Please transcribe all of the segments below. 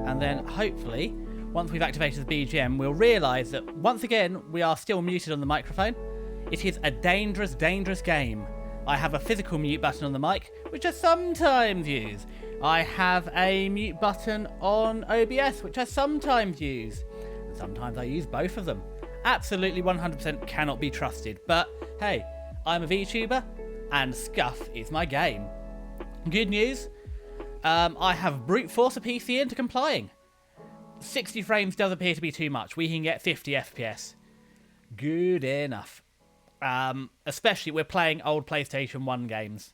and then hopefully, once we've activated the BGM, we'll realise that once again we are still muted on the microphone. It is a dangerous, dangerous game. I have a physical mute button on the mic, which I sometimes use. I have a mute button on OBS, which I sometimes use. Sometimes I use both of them. Absolutely 100% cannot be trusted. But hey, I'm a VTuber, and Scuff is my game. Good news, I have brute force a PC into complying. 60 frames does appear to be too much. We can get 50 FPS. Good enough. Especially we're playing old PlayStation 1 games.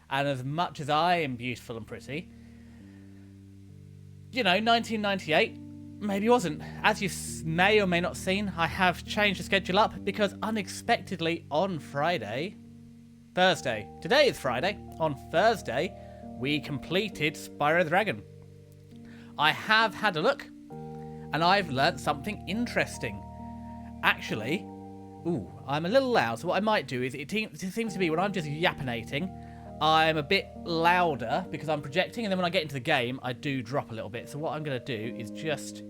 And as much as I am beautiful and pretty, you know, 1998 maybe wasn't. As you may or may not seen, I have changed the schedule up because unexpectedly on Thursday, today is Friday, on Thursday, we completed Spyro the Dragon. I have had a look, and I've learnt something interesting. Actually, I'm a little loud, so what I might do is, it seems to be when I'm just yappinating, I'm a bit louder because I'm projecting, and then when I get into the game, I do drop a little bit. So what I'm going to do is just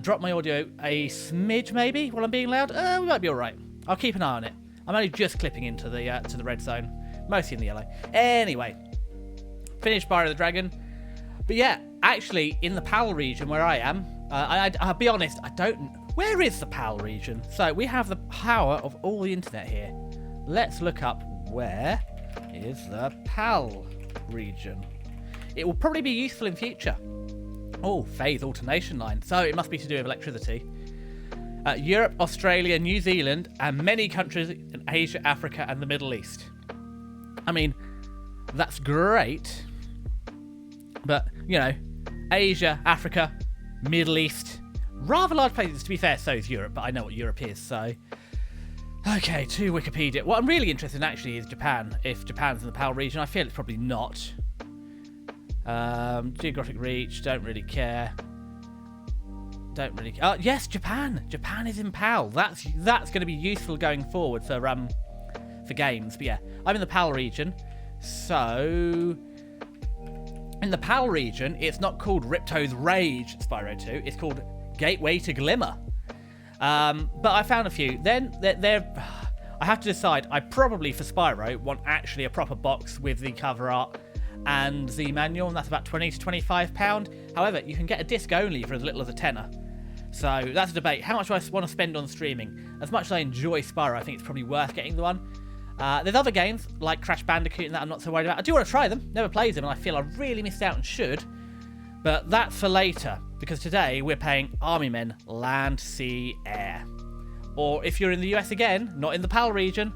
drop my audio a smidge, maybe, while I'm being loud. We might be all right. I'll keep an eye on it. I'm only just clipping into the to the red zone, mostly in the yellow. Anyway, finished Spyro the Dragon. But yeah, actually, in the PAL region where I am, I'll be honest, I don't... Where is the PAL region? So we have the power of all the internet here. Let's look up where is the PAL region. It will probably be useful in future. Oh, phase alternation line. So it must be to do with electricity. Europe, Australia, New Zealand, and many countries in Asia, Africa, and the Middle East. I mean, that's great. But, you know, Asia, Africa, Middle East, rather large places. To be fair, so is Europe, but I know what Europe is, so... Okay, to Wikipedia. What I'm really interested in actually is Japan. If Japan's in the PAL region, I feel it's probably not. Geographic reach, don't really care. Yes, Japan. Japan is in PAL. That's going to be useful going forward for games. But yeah, I'm in the PAL region. So in the PAL region, it's not called Ripto's Rage Spyro 2. It's called Gateway to Glimmer. But I found a few. Then I have to decide. I probably for Spyro want actually a proper box with the cover art and the manual, and that's about £20 to £25. However, you can get a disc only for as little as a tenner. So that's a debate. How much do I want to spend on streaming? As much as I enjoy Spyro, I think it's probably worth getting the one. There's other games like Crash Bandicoot and that I'm not so worried about. I do want to try them. Never played them, and I feel I really missed out and should. But that's for later, because today we're playing Army Men Land, Sea, Air. Or if you're in the US again, not in the PAL region,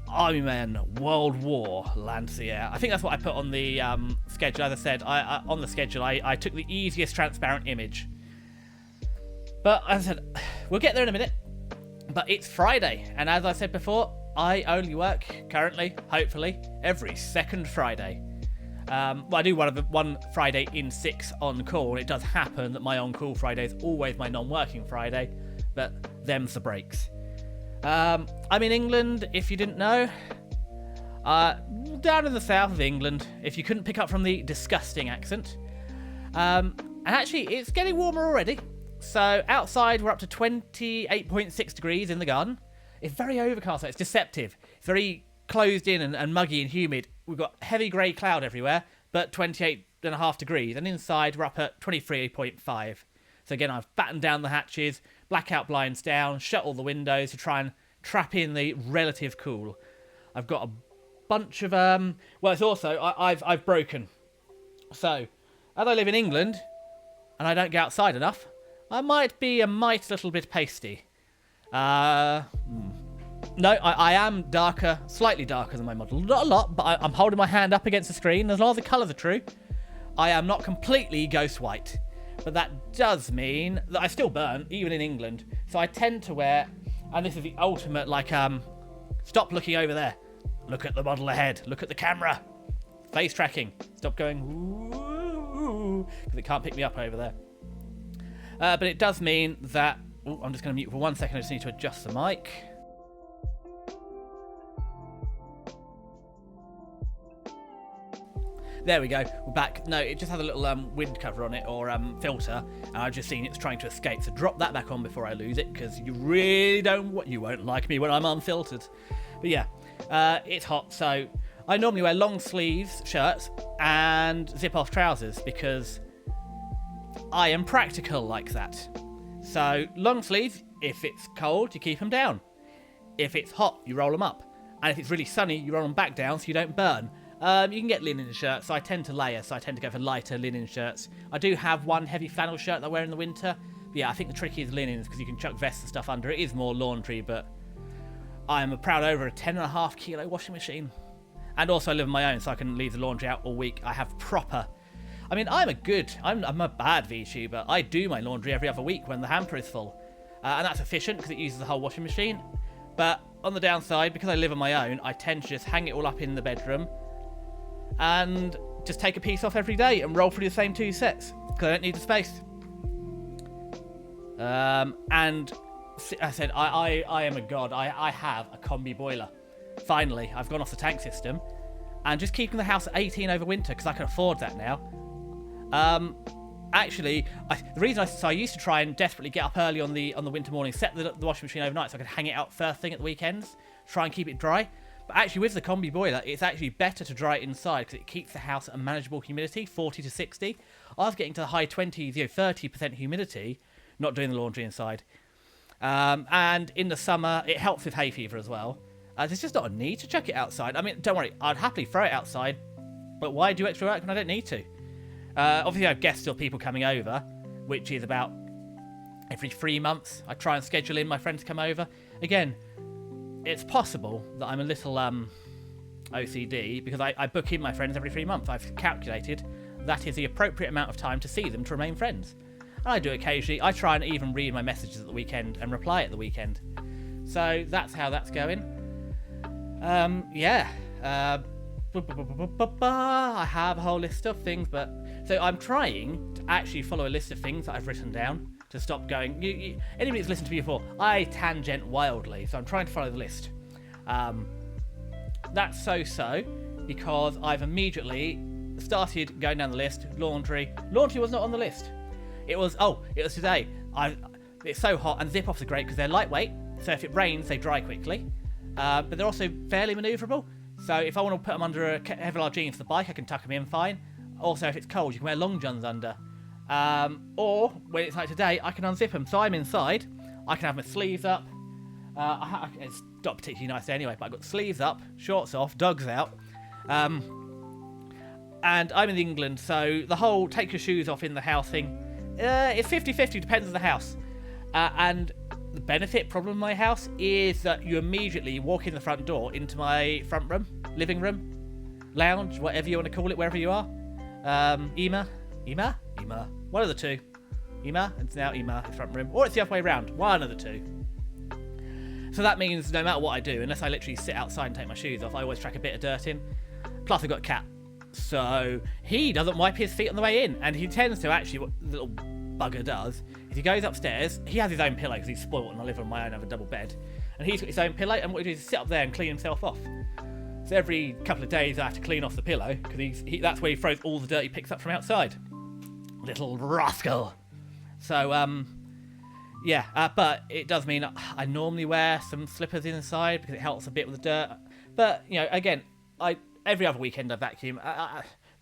Army Men World War Land, Sea, Air. I think that's what I put on the schedule. As I said, on the schedule, I took the easiest transparent image. But as I said, we'll get there in a minute. But it's Friday, and as I said before, I only work currently, hopefully, every second Friday. Well, I do one Friday in 6 on call, and it does happen that my on-call Friday is always my non-working Friday, but them's the breaks. I'm in England, if you didn't know. Down in the south of England, if you couldn't pick up from the disgusting accent. And actually, it's getting warmer already. So outside, we're up to 28.6 degrees in the garden. It's very overcast, so it's deceptive. It's very closed in and muggy and humid. We've got heavy grey cloud everywhere, but 28.5 degrees. And inside, we're up at 23.5. So again, I've battened down the hatches, blackout blinds down, shut all the windows to try and trap in the relative cool. I've got a bunch of... well, it's also... I've broken. So, as I live in England, and I don't get outside enough, I might be a little bit pasty. No, I am darker, slightly darker than my model. Not a lot, but I'm holding my hand up against the screen. As long as the colours are true, I am not completely ghost white. But that does mean that I still burn, even in England. So I tend to wear, and this is the ultimate, like, stop looking over there. Look at the model ahead. Look at the camera. Face tracking. Stop going, ooh, because it can't pick me up over there. But it does mean that... Ooh, I'm just going to mute for 1 second. I just need to adjust the mic. There we go. We're back. No, it just has a little wind cover on it, or filter, and I've just seen it's trying to escape. So drop that back on before I lose it, because you really don't. You won't like me when I'm unfiltered. But yeah, it's hot, so I normally wear long sleeves shirts and zip off trousers because I am practical like that. So long sleeves, if it's cold, you keep them down. If it's hot, you roll them up. And if it's really sunny, you roll them back down so you don't burn. You can get linen shirts, so I tend to layer, so I tend to go for lighter linen shirts. I do have one heavy flannel shirt that I wear in the winter. But yeah, I think the trick is linens, because you can chuck vests and stuff under. It is more laundry, but I am proud over a 10.5 kilo washing machine. And also I live on my own, so I can leave the laundry out all week. I have proper... I mean, I'm a bad VTuber. I do my laundry every other week when the hamper is full. And that's efficient, because it uses the whole washing machine. But on the downside, because I live on my own, I tend to just hang it all up in the bedroom and just take a piece off every day and roll through the same 2 sets, because I don't need the space. And I said, I am a god. I have a combi boiler. Finally, I've gone off the tank system and just keeping the house at 18 over winter, because I can afford that now. Actually, the reason I used to try and desperately get up early on the winter morning, set the washing machine overnight so I could hang it out first thing at the weekends, try and keep it dry. But actually, with the combi boiler, it's actually better to dry it inside, because it keeps the house at a manageable humidity, 40 to 60. I was getting to the high 20s, 30% humidity, not doing the laundry inside. And in the summer, it helps with hay fever as well. There's just not a need to chuck it outside. I mean, don't worry, I'd happily throw it outside, but why do extra work when I don't need to? Obviously, I have guests or people coming over, which is about every 3 months. I try and schedule in my friends to come over. Again, it's possible that I'm a little OCD, because I book in my friends every 3 months. I've calculated that is the appropriate amount of time to see them to remain friends. And I do occasionally. I try and even read my messages at the weekend and reply at the weekend. So that's how that's going. Yeah. I have a whole list of things, but... So I'm trying to actually follow a list of things that I've written down to stop going... Anybody that's listened to me before, I tangent wildly, so I'm trying to follow the list. That's so, because I've immediately started going down the list. Laundry. Laundry was not on the list. It was today. It's so hot, and zip-offs are great because they're lightweight, so if it rains, they dry quickly. But they're also fairly manoeuvrable. So if I want to put them under a Kevlar jean for the bike, I can tuck them in fine. Also, if it's cold, you can wear long johns under. Or, when it's like today, I can unzip them. So I'm inside. I can have my sleeves up. It's not particularly nice anyway, but I've got sleeves up, shorts off, dogs out. And I'm in England, so the whole take your shoes off in the house thing, it's 50-50, depends on the house. And the benefit problem in my house is that you immediately walk in the front door into my front room, living room, lounge, whatever you want to call it, wherever you are. Ema, one of the two. Ema, it's now Ema, front room, or it's the other way around, one of the two. So that means no matter what I do, unless I literally sit outside and take my shoes off, I always track a bit of dirt in. Plus I've got a cat, so he doesn't wipe his feet on the way in, and he tends to actually, what the little bugger does, is he goes upstairs, he has his own pillow because he's spoiled and I live on my own, I have a double bed, and he's got his own pillow, and what he does is sit up there and clean himself off. So every couple of days I have to clean off the pillow, because that's where he throws all the dirt he picks up from outside. Little rascal. So, yeah, but it does mean I normally wear some slippers inside because it helps a bit with the dirt. But, you know, again, every other weekend I vacuum.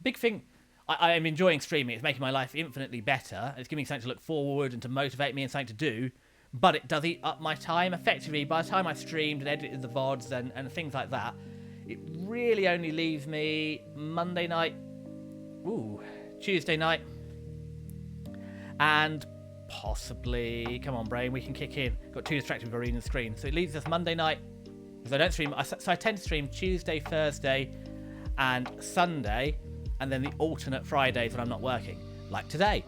Big thing, I am enjoying streaming. It's making my life infinitely better. It's giving me something to look forward and to motivate me and something to do. But it does eat up my time effectively. By the time I've streamed and edited the VODs and things like that, it really only leaves me Monday night, Tuesday night, and possibly, come on brain, we can kick in. Got too distracted with reading the screen. So it leaves us Monday night, because I don't stream, so I tend to stream Tuesday, Thursday, and Sunday, and then the alternate Fridays when I'm not working, like today.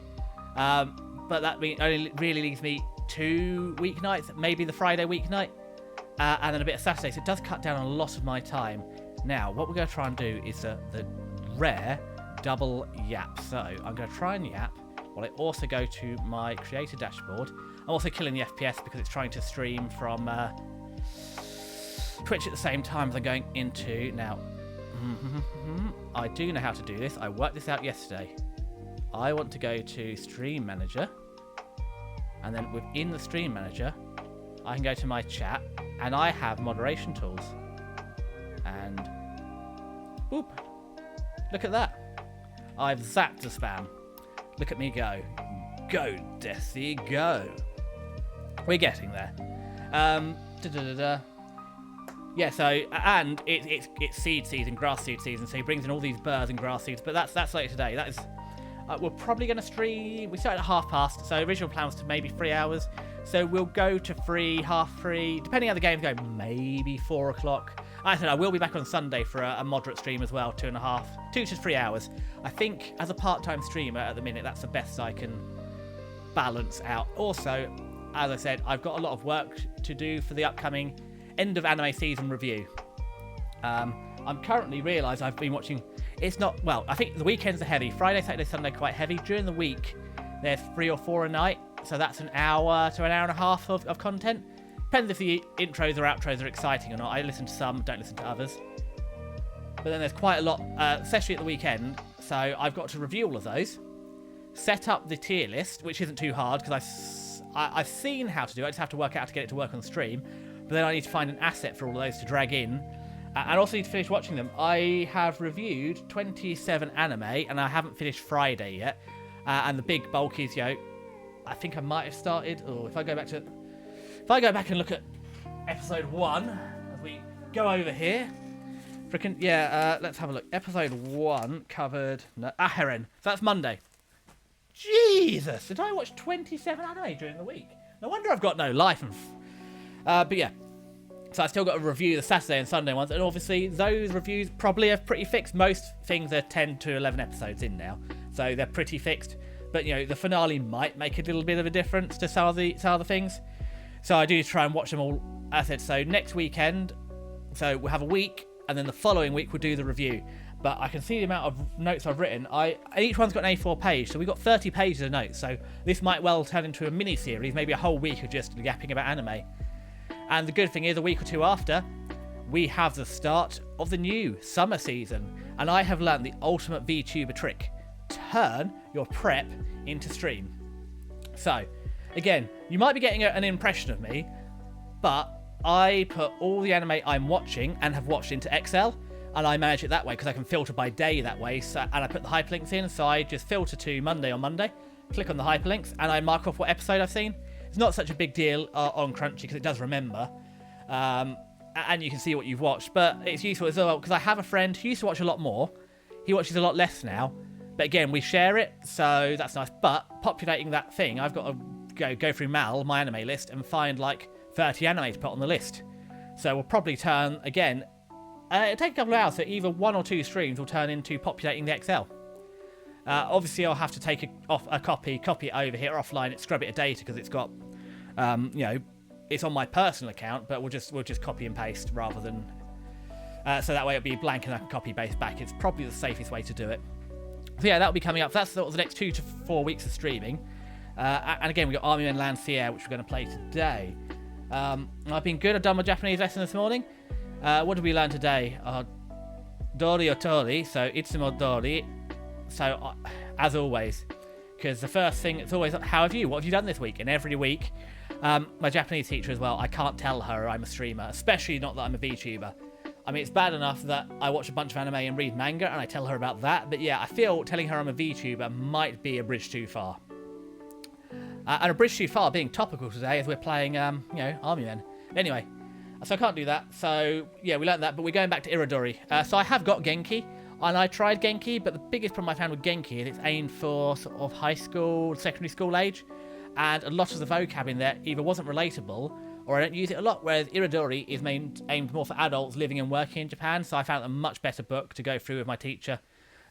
But that only really leaves me 2 weeknights, maybe the Friday weeknight, and then a bit of Saturday. So it does cut down a lot of my time. Now, what we're going to try and do is the rare double yap. So I'm going to try and yap while I also go to my creator dashboard. I'm also killing the FPS because it's trying to stream from Twitch at the same time as I'm going into... Now, I do know how to do this. I worked this out yesterday. I want to go to Stream Manager. And then within the Stream Manager, I can go to my chat. And I have moderation tools. And boop. Look at that. I've zapped the spam. Look at me go. Go, Desi, go. We're getting there. Yeah, so, and it's seed season, grass seed season, so he brings in all these birds and grass seeds, but that's later today. That is, we're probably going to stream, we started at past, so original plan was to maybe 3 hours, so we'll go to 3, half 3, depending how the games go, maybe 4 o'clock. I said I will be back on Sunday for a moderate stream as well, 2.5, 2 to 3 hours. I think as a part-time streamer at the minute, that's the best I can balance out. Also, as I said, I've got a lot of work to do for the upcoming end of anime season review. I'm currently realised I've been watching, it's not, well, I think the weekends are heavy. Friday, Saturday, Sunday quite heavy. During the week, there's 3 or 4 a night, so that's an hour to an hour and a half of content. Depends if the intros or outros are exciting or not. I listen to some, don't listen to others. But then there's quite a lot, especially at the weekend, so I've got to review all of those. Set up the tier list, which isn't too hard, because I've seen how to do it. I just have to work out how to get it to work on the stream. But then I need to find an asset for all of those to drag in. And also need to finish watching them. I have reviewed 27 anime, and I haven't finished Friday yet. And the big bulk is, I think I might have started. Oh, if I go back and look at episode 1, as we go over here. Let's have a look. Episode 1 covered Aheren. So that's Monday. Jesus, did I watch 27 anime during the week? No wonder I've got no life. But yeah, so I still got to review the Saturday and Sunday ones, and obviously those reviews probably are pretty fixed. Most things are 10 to 11 episodes in now, so they're pretty fixed. But the finale might make a little bit of a difference to some of the things. So I do try and watch them all. As I said, so next weekend, so we'll have a week, and then the following week we'll do the review. But I can see the amount of notes I've written. Each one's got an A4 page, so we've got 30 pages of notes. So this might well turn into a mini-series, maybe a whole week of just yapping about anime. And the good thing is, a week or two after, we have the start of the new summer season. And I have learned the ultimate VTuber trick. Turn your prep into stream. So, again, you might be getting an impression of me, but I put all the anime I'm watching and have watched into Excel. And I manage it that way because I can filter by day that way. So, and I put the hyperlinks in, so I just filter to Monday on Monday, click on the hyperlinks, and I mark off what episode I've seen. It's not such a big deal on Crunchy because it does remember. And you can see what you've watched. But it's useful as well because I have a friend who used to watch a lot more. He watches a lot less now. But again, we share it, so that's nice. But populating that thing, I've got to go through Mal, my anime list, and find like 30 anime to put on the list. So we'll probably turn, again, it'll take a couple of hours, so either 1 or 2 streams will turn into populating the Excel. Obviously, I'll have to take a copy it over here offline, scrub it of data because it's got, it's on my personal account, but we'll just copy and paste rather than, so that way it'll be blank and I can copy paste back. It's probably the safest way to do it. So yeah, that'll be coming up. That's sort of the next 2 to 4 weeks of streaming. And again, we've got Army Men Lancier, which we're going to play today. I've been good. I've done my Japanese lesson this morning. What did we learn today? Dori Otori, so Itsumo Dori. So, as always, because the first thing, it's always, how have you? What have you done this week? And every week, my Japanese teacher as well, I can't tell her I'm a streamer, especially not that I'm a VTuber. I mean, it's bad enough that I watch a bunch of anime and read manga, and I tell her about that. But yeah, I feel telling her I'm a VTuber might be a bridge too far. And a bridge too far being topical today as we're playing, Army Men. Anyway, so I can't do that. So, yeah, we learned that, but we're going back to Iridori. So I have got Genki, and I tried Genki, but the biggest problem I found with Genki is it's aimed for sort of high school, secondary school age, and a lot of the vocab in there either wasn't relatable, or I don't use it a lot, whereas Iridori is aimed more for adults living and working in Japan, so I found it a much better book to go through with my teacher.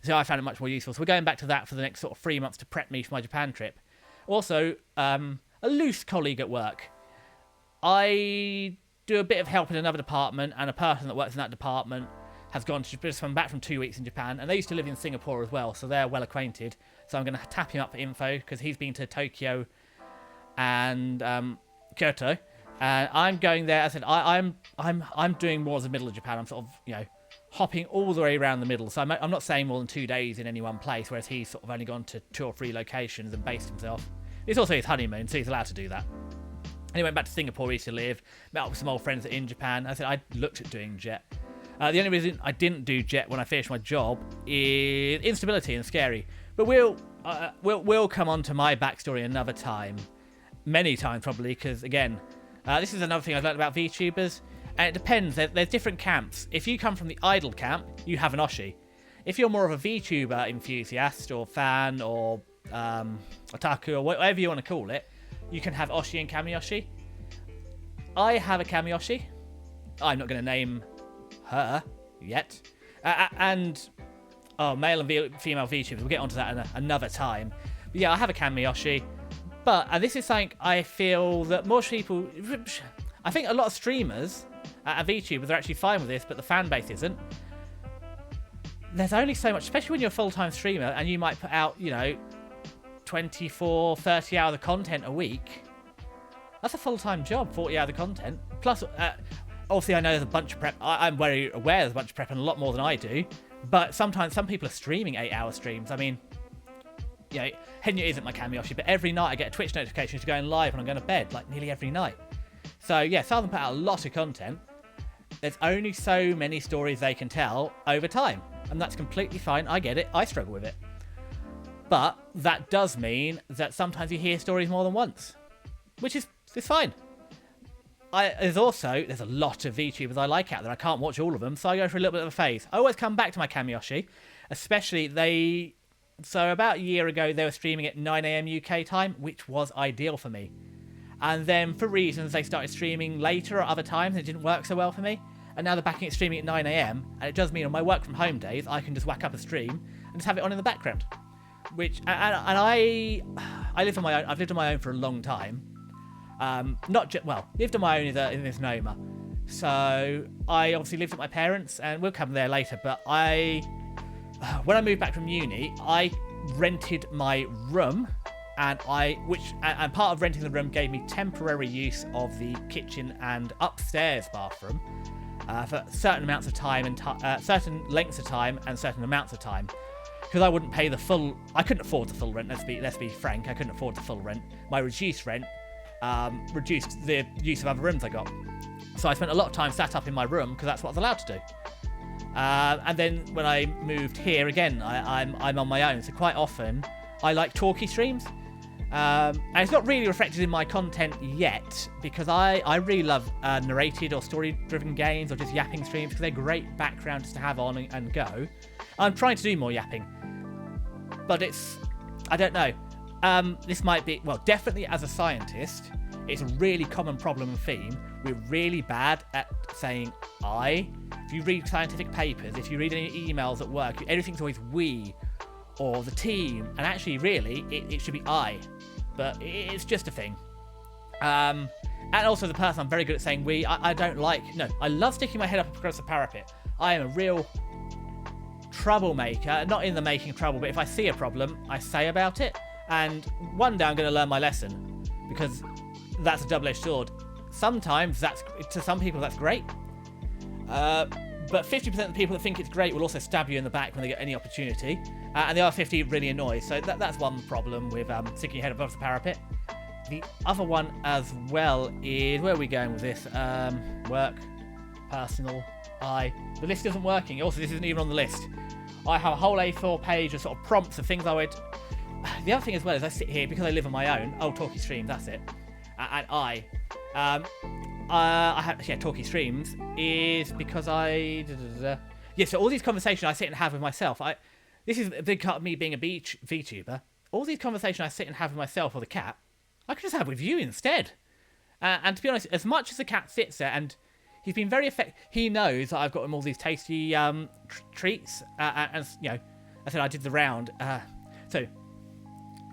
So I found it much more useful. So we're going back to that for the next sort of 3 months to prep me for my Japan trip. Also, a loose colleague at work. I do a bit of help in another department, and a person that works in that department has gone to Japan, back from 2 weeks in Japan, and they used to live in Singapore as well, so they're well acquainted. So I'm going to tap him up for info, because he's been to Tokyo and Kyoto. And I'm going there. As I said, I'm doing more as the middle of Japan. I'm sort of, hopping all the way around the middle. So I'm not saying more than 2 days in any one place, whereas he's sort of only gone to 2 or 3 locations and based himself. It's also his honeymoon, so he's allowed to do that. And he went back to Singapore to live, met up with some old friends that are in Japan. I said I looked at doing jet. The only reason I didn't do jet when I finished my job is instability and scary. But we'll come on to my backstory another time, many times probably, because again, this is another thing I've learned about VTubers, and it depends. There's different camps. If you come from the idle camp, you have an Oshi. If you're more of a VTuber enthusiast or fan or otaku or whatever you want to call it, you can have Oshi and Kamiyoshi. I have a Kamiyoshi. I'm not going to name her yet. And male and female VTubers, we'll get onto that another time. But yeah, I have a Kamiyoshi. But, and this is something I feel that most people, I think a lot of streamers and VTubers are actually fine with this, but the fan base isn't. There's only so much, especially when you're a full-time streamer and you might put out, 24, 30 hours of content a week. That's a full-time job, 40 hours of content. Plus, obviously I know there's a bunch of prep. I'm very aware there's a bunch of prep and a lot more than I do. But sometimes some people are streaming 8-hour streams. I mean, Henya isn't my Kamiyoshi, but every night I get a Twitch notification to going live when I'm going to bed, like nearly every night. So yeah, some of them put out a lot of content. There's only so many stories they can tell over time. And that's completely fine. I get it. I struggle with it. But that does mean that sometimes you hear stories more than once, which is fine. There's a lot of VTubers I like out there. I can't watch all of them, so I go through a little bit of a phase. I always come back to my Kamiyoshi, especially so about a year ago, they were streaming at 9 AM UK time, which was ideal for me. And then for reasons, they started streaming later at other times, and it didn't work so well for me. And now they're back in streaming at 9 AM, and it does mean on my work from home days, I can just whack up a stream and just have it on in the background. Which, and I live on my own. I've lived on my own for a long time. Lived on my own in this Noma. So I obviously lived with my parents, and we'll come there later. But when I moved back from uni, I rented my room, and part of renting the room gave me temporary use of the kitchen and upstairs bathroom for certain amounts of time and certain lengths of time and certain amounts of time. Because I wouldn't pay the full. I couldn't afford the full rent. Let's be frank. I couldn't afford the full rent. My reduced rent reduced the use of other rooms I got. So I spent a lot of time sat up in my room because that's what I was allowed to do. And then when I moved here again, I'm on my own. So quite often I like talkie streams. And it's not really reflected in my content yet because I really love narrated or story-driven games or just yapping streams because they're great backgrounds to have on and go. I'm trying to do more yapping, but I don't know. This might be, well, definitely as a scientist, it's a really common problem and theme. We're really bad at saying I. If you read scientific papers, if you read any emails at work, everything's always we or the team. And actually, really, it should be I. But it's just a thing. And also the person, I'm very good at saying we. I love sticking my head up across the parapet. I am a real troublemaker, not in the making trouble, but if I see a problem, I say about it. And one day I'm going to learn my lesson because that's a double-edged sword. Sometimes to some people that's great. But 50% of the people that think it's great will also stab you in the back when they get any opportunity. And the other 50 really annoys. So that's one problem with sticking your head above the parapet. The other one as well is, where are we going with this? Work, personal, the list isn't working. Also, this isn't even on the list. I have a whole A4 page of sort of prompts of things I would... The other thing as well is I sit here because I live on my own. Oh, talkie streams, that's it. And I have talkie streams is because so all these conversations I sit and have with myself. This is a big part of me being a VTuber. All these conversations I sit and have with myself or the cat, I could just have with you instead. And to be honest, as much as the cat sits there and he's been very effective, he knows that I've got him all these tasty treats. And I said I did the round. So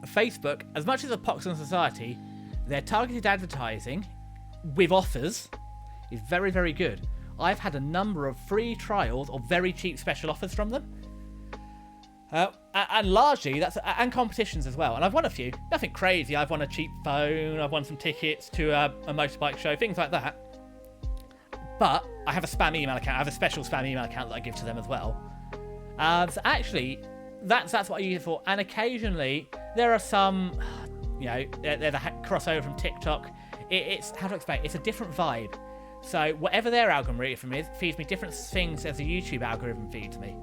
Facebook, as much as a pox on society, their targeted advertising with offers is very, very good. I've had a number of free trials or very cheap special offers from them. And largely, and competitions as well. And I've won a few. Nothing crazy. I've won a cheap phone. I've won some tickets to a motorbike show, things like that. But I have a spam email account. I have a special spam email account that I give to them as well. So actually, that's what I use it for. And occasionally, there are some, there's a crossover from TikTok. It's how to explain. It's a different vibe. So whatever their algorithm is, feeds me different things as the YouTube algorithm feeds me.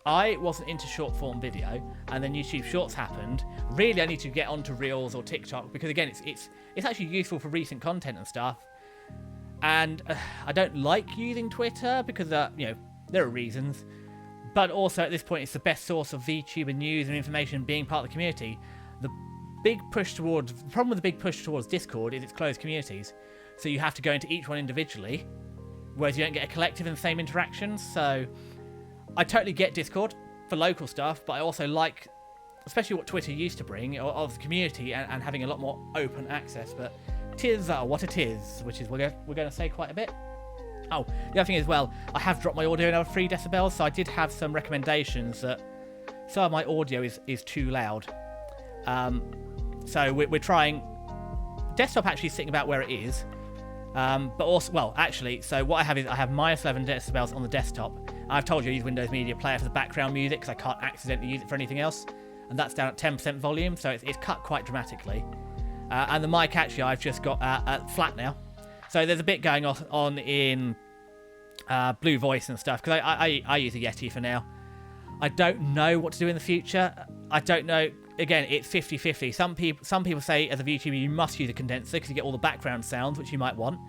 I wasn't into short form video, and then YouTube Shorts happened. Really, I need to get onto Reels or TikTok because again, it's actually useful for recent content and stuff. And I don't like using Twitter because there are reasons, but also at this point, it's the best source of VTuber news and information. Being part of the community, the problem with the big push towards Discord is it's closed communities, so you have to go into each one individually, whereas you don't get a collective and the same interactions. So I totally get Discord for local stuff, but I also like, especially what Twitter used to bring, of the community and having a lot more open access. But it is what it is, which is we're going to say quite a bit. Oh, the other thing is, well, I have dropped my audio down 3 decibels, so I did have some recommendations that some of my audio is too loud. So we're trying. Desktop actually sitting about where it is. But also, well, actually, so what I have is I have minus 11 decibels on the desktop. I've told you I use Windows Media Player for the background music because I can't accidentally use it for anything else. And that's down at 10% volume, so it's cut quite dramatically. And the mic, actually, I've just got flat now. So there's a bit going on in Blue Voice and stuff, because I use a Yeti for now. I don't know what to do in the future. I don't know. Again, it's 50-50. Some people say as a VTuber you must use a condenser because you get all the background sounds, which you might want.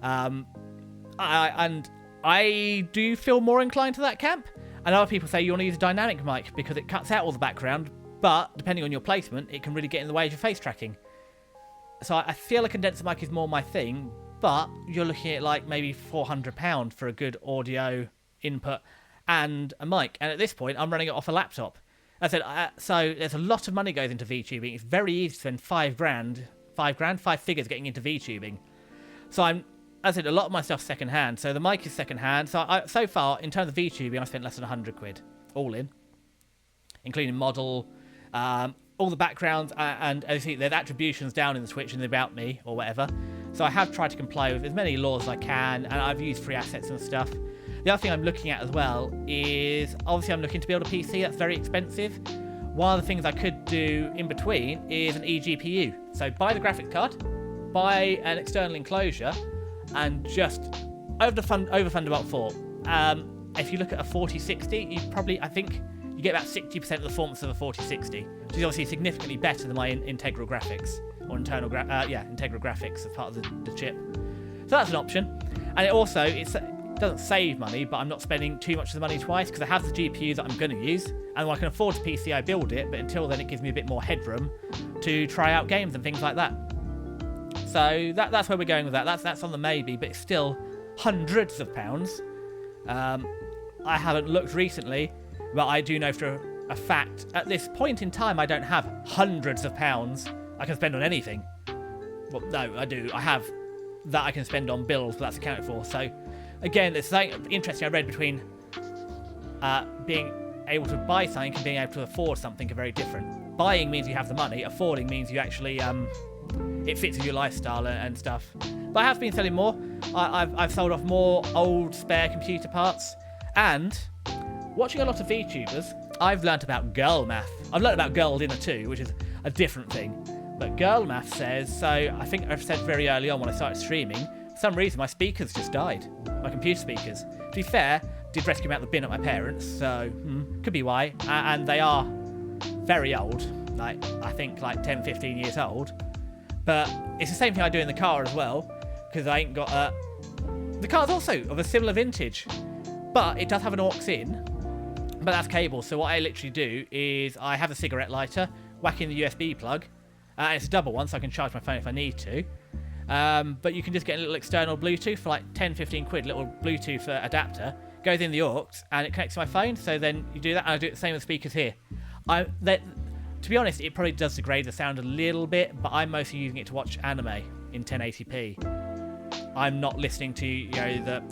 And I do feel more inclined to that camp. And other people say you want to use a dynamic mic because it cuts out all the background, but depending on your placement, it can really get in the way of your face tracking. So I feel a condenser mic is more my thing, but you're looking at like maybe £400 for a good audio input and a mic. And at this point, I'm running it off a laptop. I said, so there's a lot of money goes into VTubing. It's very easy to spend five figures getting into VTubing. So as I said, a lot of my stuff's second hand. So the mic is second hand. So so far, in terms of VTubing, I spent less than £100 all in, including model, all the backgrounds, and as you see, there's attributions down in the Switch and the About Me or whatever. So I have tried to comply with as many laws as I can, and I've used free assets and stuff. The other thing I'm looking at as well is, obviously I'm looking to build a PC. That's very expensive. One of the things I could do in between is an eGPU. So buy the graphics card, buy an external enclosure, and just overfund about 4. If you look at a 4060, I think you get about 60% of the performance of a 4060, which is obviously significantly better than my integral graphics, or integral graphics as part of the chip. So that's an option. And it doesn't save money, but I'm not spending too much of the money twice because I have the GPU that I'm going to use, and when I can afford a PC, I build it, but until then it gives me a bit more headroom to try out games and things like that. So that's where we're going with that. That's on the maybe, but it's still hundreds of pounds. I haven't looked recently, but I do know for a fact at this point in time I don't have hundreds of pounds I can spend on anything. Well, no, I do. I have that I can spend on bills, but that's accounted for. So again, there's something interesting I read between being able to buy something and being able to afford something are very different. Buying means you have the money. Affording means you actually it fits with your lifestyle and stuff. But I have been selling more. I've sold off more old spare computer parts, and watching a lot of VTubers, I've learnt about girl math. I've learnt about girl dinner too, which is a different thing. But girl math says, so I think I've said very early on when I started streaming, for some reason my speakers just died. My computer speakers. To be fair, did rescue them out the bin at my parents, so could be why. And they are very old, like I think like 10, 15 years old. But it's the same thing I do in the car as well, because I ain't got the car's also of a similar vintage, but it does have an aux in, but that's cable. So what I literally do is I have a cigarette lighter, whack in the USB plug, and it's a double one, so I can charge my phone if I need to. But you can just get a little external Bluetooth for like 10, 15 quid, little Bluetooth adapter, goes in the aux, and it connects to my phone. So then you do that, and I do it the same with speakers here. To be honest, it probably does degrade the sound a little bit, but I'm mostly using it to watch anime in 1080p. I'm not listening to, the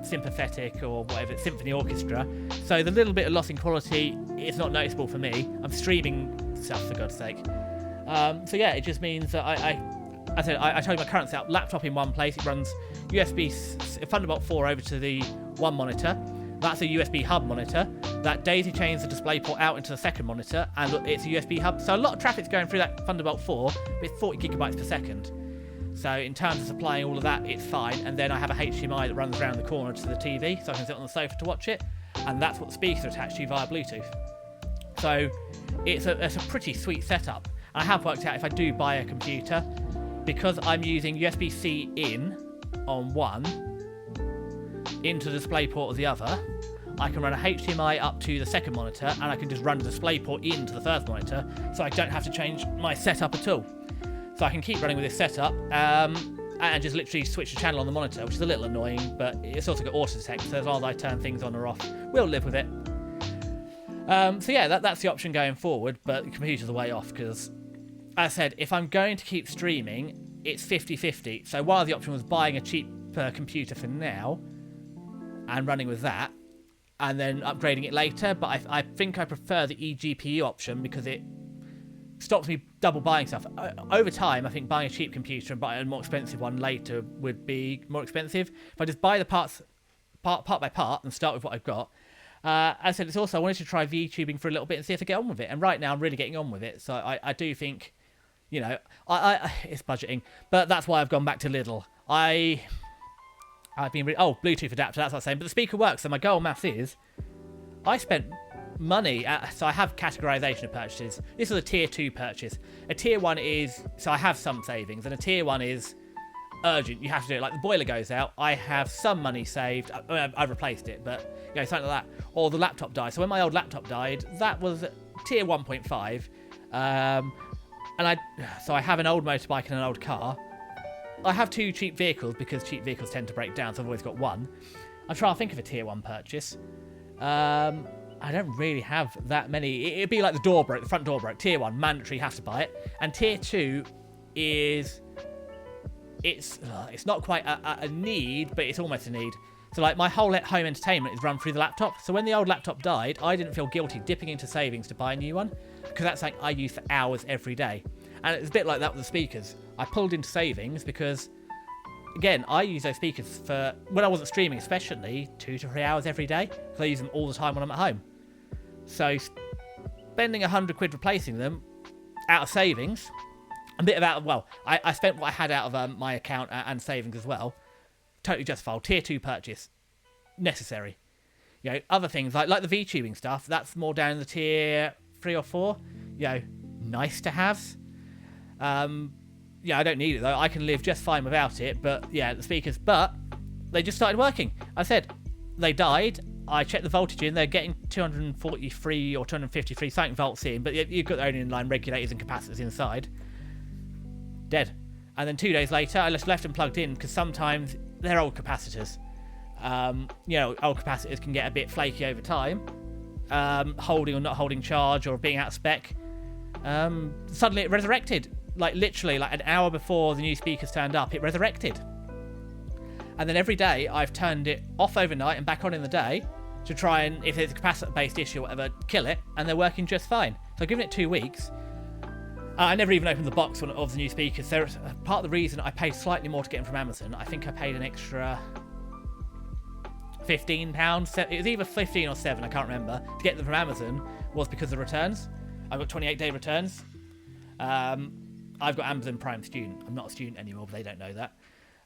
sympathetic or whatever, symphony orchestra. So the little bit of loss in quality is not noticeable for me. I'm streaming stuff, for God's sake. So yeah, it just means that I told you my current setup, laptop in one place, it runs USB Thunderbolt 4 over to the one monitor. That's a USB hub monitor. That daisy chains the DisplayPort out into the second monitor, and it's a USB hub. So a lot of traffic's going through that Thunderbolt 4 with 40 gigabytes per second. So in terms of supplying all of that, it's fine. And then I have a HDMI that runs around the corner to the TV, so I can sit on the sofa to watch it. And that's what the speakers are attached to via Bluetooth. So it's a pretty sweet setup. And I have worked out if I do buy a computer, because I'm using USB-C in on one, into the DisplayPort of the other, I can run a HDMI up to the second monitor, and I can just run the DisplayPort into the first monitor, so I don't have to change my setup at all. So I can keep running with this setup, and just literally switch the channel on the monitor, which is a little annoying, but it's also got auto detect, so as long as I turn things on or off, we'll live with it. So yeah, that's the option going forward, but the computer's a way off, because, as I said, if I'm going to keep streaming, it's 50-50. So while the option was buying a cheaper computer for now, and running with that, and then upgrading it later, but I think I prefer the eGPU option because it stops me double buying stuff. Over time, I think buying a cheap computer and buying a more expensive one later would be more expensive. If I just buy the parts part by part and start with what I've got. As I said, it's also, I wanted to try VTubing for a little bit and see if I get on with it. And right now, I'm really getting on with it. So I do think, you know, it's budgeting. But that's why I've gone back to Lidl. I've been Bluetooth adapter, that's what I'm saying. But the speaker works, so my goal math is, I spent money, so I have categorization of purchases. This was a tier 2 purchase. A tier 1 is, so I have some savings, and a tier 1 is urgent. You have to do it. Like the boiler goes out, I have some money saved. I've replaced it, but you know, something like that. Or the laptop died. So when my old laptop died, that was tier 1.5. So I have an old motorbike and an old car. I have 2 cheap vehicles because cheap vehicles tend to break down, so I've always got one. I'm trying to think of a tier 1 purchase. I don't really have that many. It'd be like the front door broke. Tier 1, mandatory, have to buy it. And tier 2 is, it's not quite a need, but it's almost a need. So like my whole home entertainment is run through the laptop. So when the old laptop died, I didn't feel guilty dipping into savings to buy a new one, because that's something I use for hours every day. And it's a bit like that with the speakers. I pulled into savings because, again, I use those speakers for, when I wasn't streaming especially, 2 to 3 hours every day, because I use them all the time when I'm at home. So spending £100 replacing them out of savings, a bit of out of, well, I spent what I had out of my account and savings as well. Totally justified. Tier 2 purchase. Necessary. You know, other things like the VTubing stuff, that's more down in the tier 3 or 4. You know, nice to haves. Yeah, I don't need it though. I can live just fine without it. But yeah, the speakers. But they just started working. I said they died. I checked the voltage in. They're getting 243 or 253 something volts in. But you've got their own inline regulators and capacitors inside. Dead. And then 2 days later, I just left them plugged in because sometimes they're old capacitors. You know, old capacitors can get a bit flaky over time, holding or not holding charge or being out of spec. Suddenly it resurrected. Like literally like an hour before the new speakers turned up, it resurrected. And then every day I've turned it off overnight and back on in the day to try and, if it's a capacitor based issue or whatever, kill it, and they're working just fine. So I've given it 2 weeks. I never even opened the box of the new speakers. There's part of the reason I paid slightly more to get them from Amazon. I think I paid an extra £15. It was either 15 or 7, I can't remember. To get them from Amazon was because of the returns. I've got 28-day returns. I've got Amazon Prime Student. I'm not a student anymore, but they don't know that.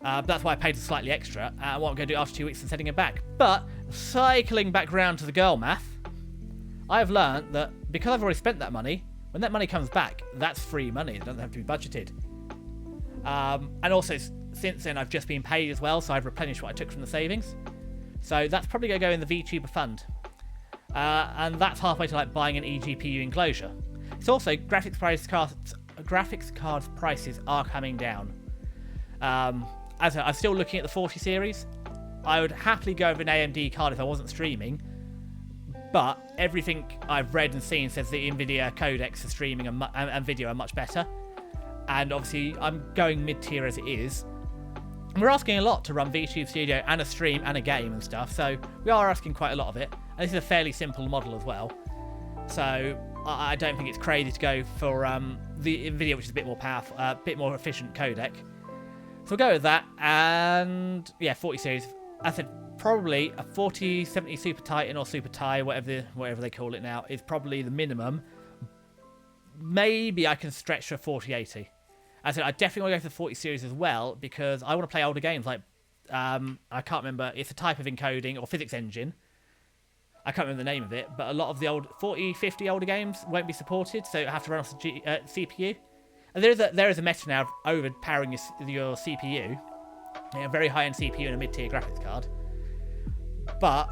But that's why I paid slightly extra. What I'm going to do after 2 weeks and sending it back. But cycling back round to the girl math, I've learned that because I've already spent that money, when that money comes back, that's free money. It doesn't have to be budgeted. And also, since then, I've just been paid as well, so I've replenished what I took from the savings. So that's probably going to go in the VTuber fund. And that's halfway to like buying an eGPU enclosure. It's also graphics cards prices are coming down. As I'm still looking at the 40 series. I would happily go with an AMD card if I wasn't streaming, but everything I've read and seen says the NVIDIA codecs for streaming and video are much better. And obviously I'm going mid-tier as it is. And we're asking a lot to run VTube Studio and a stream and a game and stuff, so we are asking quite a lot of it. And this is a fairly simple model as well. So I don't think it's crazy to go for the NVIDIA, which is a bit more powerful, a bit more efficient codec. So we'll go with that, and yeah, 40 series. I said probably a 4070 Super Titan or Super Ti, whatever they call it now, is probably the minimum. Maybe I can stretch to a 4080. I said I definitely want to go for the 40 series as well, because I want to play older games like I can't remember, it's a type of encoding or physics engine. I can't remember the name of it, but a lot of the old 40, 50 older games won't be supported, so you have to run off the CPU. And there is a meta now of overpowering your CPU, a very high-end CPU and a mid-tier graphics card. But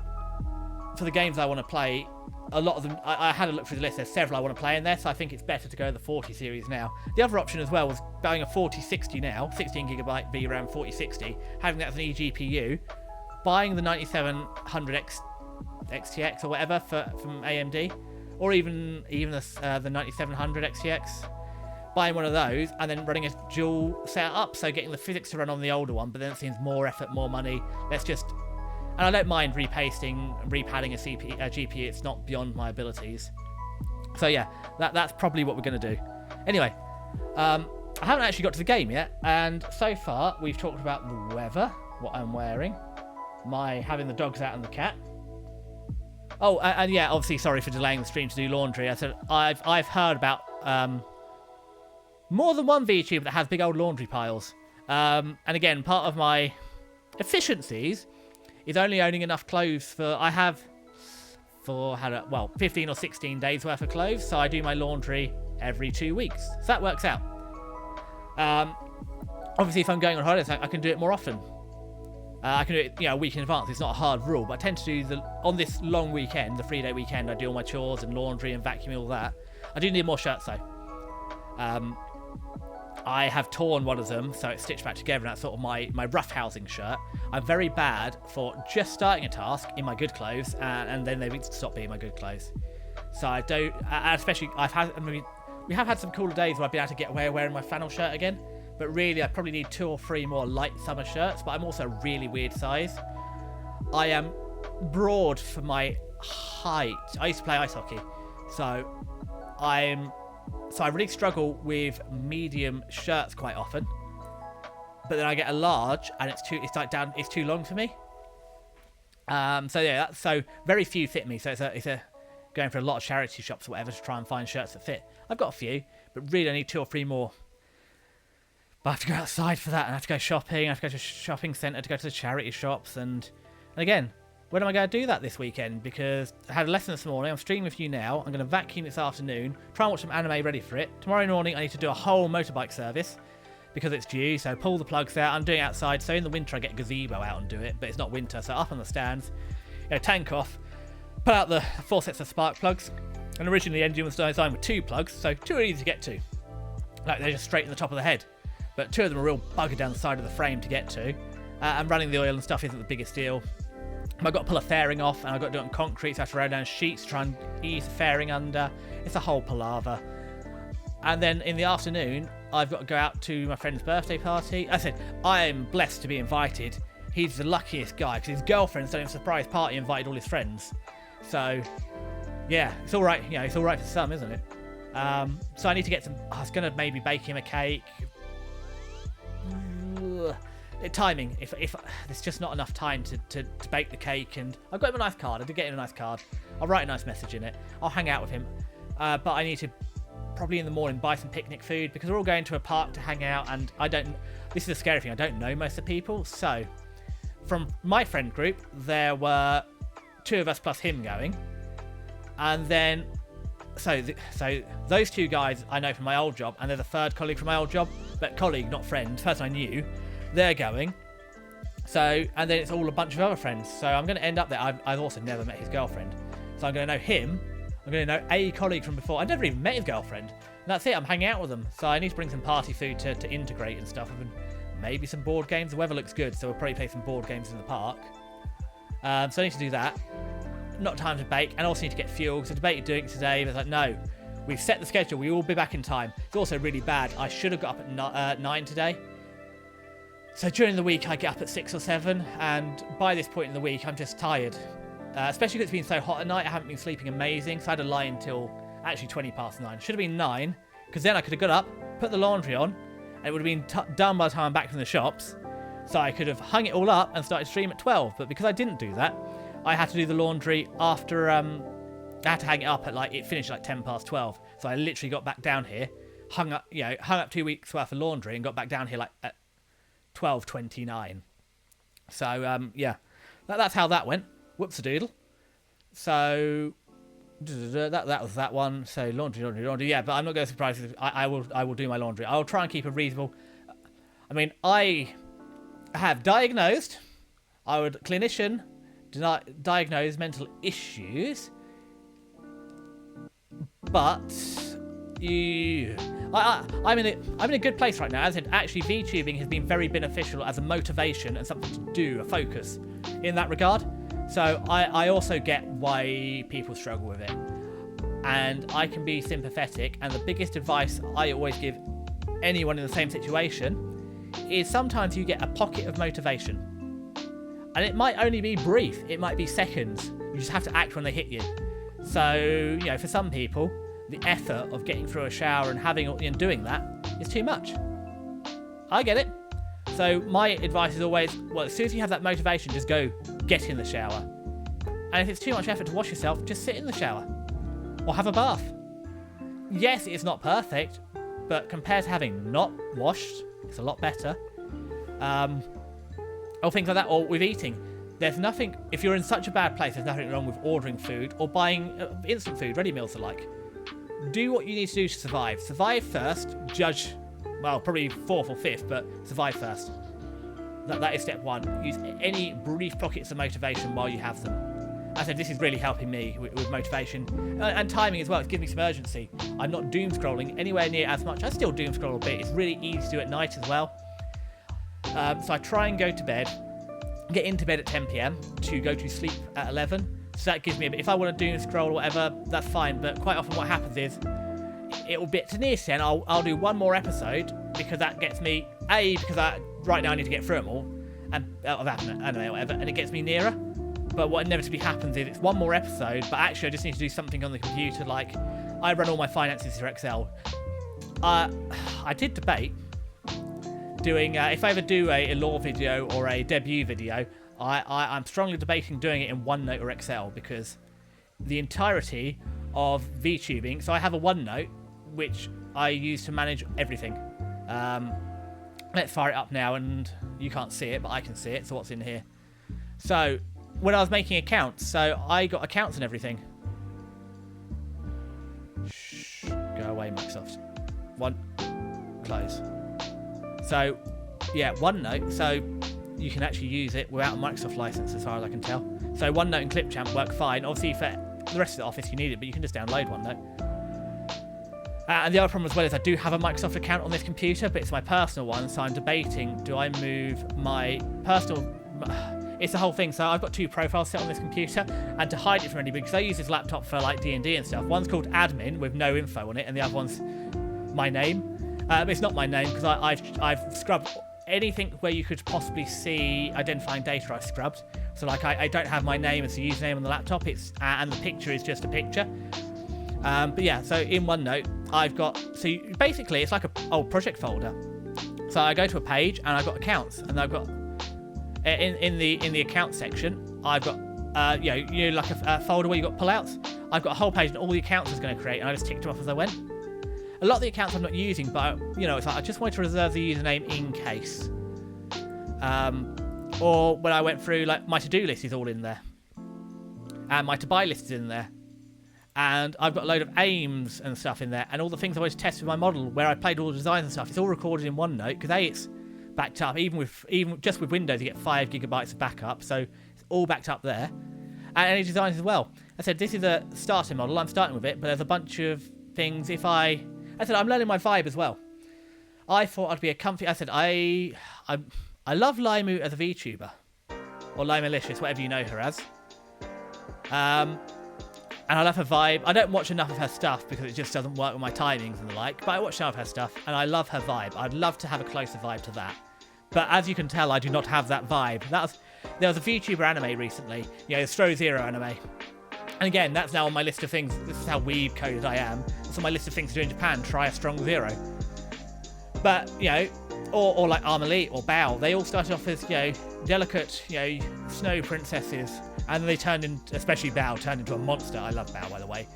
for the games I want to play, a lot of them, I had a look through the list, there's several I want to play in there, so I think it's better to go the 40 series now. The other option as well was buying a 4060 now, 16GB VRAM 4060, having that as an eGPU, buying the 9700 XTX or whatever from AMD, or even the 9700 XTX, buying one of those and then running a dual setup, so getting the physics to run on the older one, but then it seems more effort, more money. And I don't mind repadding a GPU, it's not beyond my abilities. So yeah, that's probably what we're going to do. Anyway, I haven't actually got to the game yet, and so far we've talked about the weather, what I'm wearing, having the dogs out and the cat. Oh, and yeah, obviously, sorry for delaying the stream to do laundry. I said I've heard about more than one VTuber that has big old laundry piles. And again, part of my efficiencies is only owning enough clothes for 15 or 16 days worth of clothes. So I do my laundry every 2 weeks. So that works out. Obviously, if I'm going on holiday, I can do it more often. I can do it, a week in advance. It's not a hard rule, but I tend to do on this long weekend, the 3-day weekend, I do all my chores and laundry and vacuuming, all that. I do need more shirts though. I have torn one of them, so it's stitched back together, and that's sort of my rough housing shirt. I'm very bad for just starting a task in my good clothes, and then they stop being my good clothes. So I don't, especially we have had some cooler days where I've been able to get away wearing my flannel shirt again. But really, I probably need 2 or 3 more light summer shirts. But I'm also a really weird size. I am broad for my height. I used to play ice hockey, so I really struggle with medium shirts quite often. But then I get a large, and it's too long for me. So yeah, so very few fit me. So it's going for a lot of charity shops or whatever to try and find shirts that fit. I've got a few, but really I need 2 or 3 more. But I have to go outside for that, and I have to go shopping, I have to go to a shopping centre to go to the charity shops, and again, when am I going to do that this weekend? Because I had a lesson this morning, I'm streaming with you now, I'm going to vacuum this afternoon, try and watch some anime ready for it. Tomorrow morning I need to do a whole motorbike service, because it's due, so pull the plugs out, I'm doing it outside, so in the winter I get a gazebo out and do it, but it's not winter, so up on the stands, tank off, pull out the 4 sets of spark plugs, and originally the engine was designed with 2 plugs, so 2 are easy to get to. Like, they're just straight in the top of the head. But 2 of them are real bugger down the side of the frame to get to. And running the oil and stuff isn't the biggest deal. I've got to pull a fairing off, and I've got to do it on concrete, so I have to roll down sheets to try and ease the fairing under. It's a whole palaver. And then in the afternoon, I've got to go out to my friend's birthday party. I said, I'm blessed to be invited. He's the luckiest guy, because his girlfriend's done a surprise party and invited all his friends. So, yeah, it's all right. It's all right for some, isn't it? So I need to get some... I was going to maybe bake him a cake... timing, if there's just not enough time to bake the cake, and I've got him a nice card. I did get him a nice card. I'll write a nice message in it. I'll hang out with him, but I need to probably in the morning buy some picnic food, because we're all going to a park to hang out, and this is a scary thing, I don't know most of the people. So from my friend group, there were 2 of us plus him going, and then so those 2 guys I know from my old job, and there's a 3rd colleague from my old job, but colleague, not friend, person I knew. They're going. So, and then it's all a bunch of other friends. So I'm going to end up there. I've also never met his girlfriend. So I'm going to know him. I'm going to know a colleague from before. I never even met his girlfriend. And that's it. I'm hanging out with them. So I need to bring some party food to integrate and stuff. And maybe some board games. The weather looks good, so we'll probably play some board games in the park. So I need to do that. Not time to bake. And I also need to get fuel. So I debated doing it today. But it's like, no. We've set the schedule. We will be back in time. It's also really bad. I should have got up at 9 today. So during the week, I get up at 6 or 7, and by this point in the week, I'm just tired. Especially because it's been so hot at night, I haven't been sleeping amazing, so I had to lie until Actually, 20 past 9. Should have been 9, because then I could have got up, put the laundry on, and it would have been done by the time I'm back from the shops. So I could have hung it all up and started stream at 12. But because I didn't do that, I had to do the laundry after... I had to hang it up at it finished like 10 past 12. So I literally got back down here, hung up 2 weeks worth of laundry and got back down here at 12:29. So, yeah, that's how that went. Whoops-a-doodle. So... That was that one. So laundry. Yeah, but I'm not going to surprise you. I will do my laundry. I'll try and keep a reasonable... I mean, I have diagnosed... clinician diagnose mental issues. But I'm in a good place right now. As I said, actually, VTubing has been very beneficial as a motivation and something to do, a focus in that regard. So I also get why people struggle with it. And I can be sympathetic. And the biggest advice I always give anyone in the same situation is sometimes you get a pocket of motivation. And it might only be brief. It might be seconds. You just have to act when they hit you. So, for some people, the effort of getting through a shower and doing that is too much. I get it. So my advice is always, well, as soon as you have that motivation, just go get in the shower. And if it's too much effort to wash yourself, just sit in the shower. Or have a bath. Yes, it's not perfect, but compared to having not washed, it's a lot better. Or things like that, or with eating. There's nothing, if you're in such a bad place, there's nothing wrong with ordering food or buying instant food, ready meals alike. Do what you need to do to survive. Survive first, judge... Well, probably 4th or 5th, but survive first. That is step 1. Use any brief pockets of motivation while you have them. As I said, this is really helping me with motivation. And timing as well, it gives me some urgency. I'm not doom scrolling anywhere near as much. I still doom scroll a bit. It's really easy to do at night as well. So I try and go to bed, get into bed at 10 PM to go to sleep at 11. So that gives me a bit... If I want to doom scroll or whatever, that's fine. But quite often what happens is... It will be to near 10. I'll do one more episode because that gets me because right now I need to get through them all and of anime or whatever, and it gets me nearer. But what inevitably happens is it's one more episode, but actually I just need to do something on the computer. Like I run all my finances through Excel. I did debate doing if I ever do a lore video or a debut video. I'm strongly debating doing it in OneNote or Excel because the entirety of VTubing. So I have a OneNote which I use to manage everything. Let's fire it up now, and you can't see it, but I can see it. So what's in here? So when I was making accounts, so I got accounts and everything. Shh, go away, Microsoft. Close. So yeah, OneNote. So you can actually use it without a Microsoft license, as far as I can tell. So OneNote and Clipchamp work fine. Obviously for the rest of the office you need it, but you can just download OneNote. And the other problem as well is I do have a Microsoft account on this computer, but it's my personal one, so I'm debating, do I move my personal... It's the whole thing, so I've got 2 profiles set on this computer, and to hide it from anybody, because I use this laptop for like D&D and stuff, one's called admin with no info on it, and the other one's my name. It's not my name, because I've scrubbed anything where you could possibly see identifying data I've scrubbed. So like I don't have my name as a username on the laptop, and the picture is just a picture. But yeah, so in OneNote, I've got... So basically, it's like a old project folder. So I go to a page, and I've got accounts. And I've got... In the account section, I've got... like a folder where you've got pullouts. I've got a whole page, and all the accounts I was going to create, and I just ticked them off as I went. A lot of the accounts I'm not using, but, it's like I just wanted to reserve the username in case. Or when I went through, like, my to-do list is all in there. And my to-buy list is in there. And I've got a load of aims and stuff in there, and all the things I always test with my model, where I played all the designs and stuff. It's all recorded in OneNote because it's backed up. Even just with Windows, you get 5 gigabytes of backup, so it's all backed up there. And any designs as well. I said this is a starting model. I'm starting with it, but there's a bunch of things. I said I'm learning my vibe as well. I thought I'd be a comfy. I said I love Limu as a VTuber, or Limalicious, whatever you know her as. And I love her vibe. I don't watch enough of her stuff because it just doesn't work with my timings and the like, but I watch some of her stuff, and I love her vibe. I'd love to have a closer vibe to that. But as you can tell, I do not have that vibe. There was a VTuber anime recently, the Stro Zero anime. And again, that's now on my list of things. This is how weed coded I am. It's on my list of things to do in Japan. Try a strong zero. But, you know, or like Armalite or Bao, they all started off as, you know, delicate, you know, snow princesses. And they turned in, especially Bao, turned into a monster. I love Bao, by the way.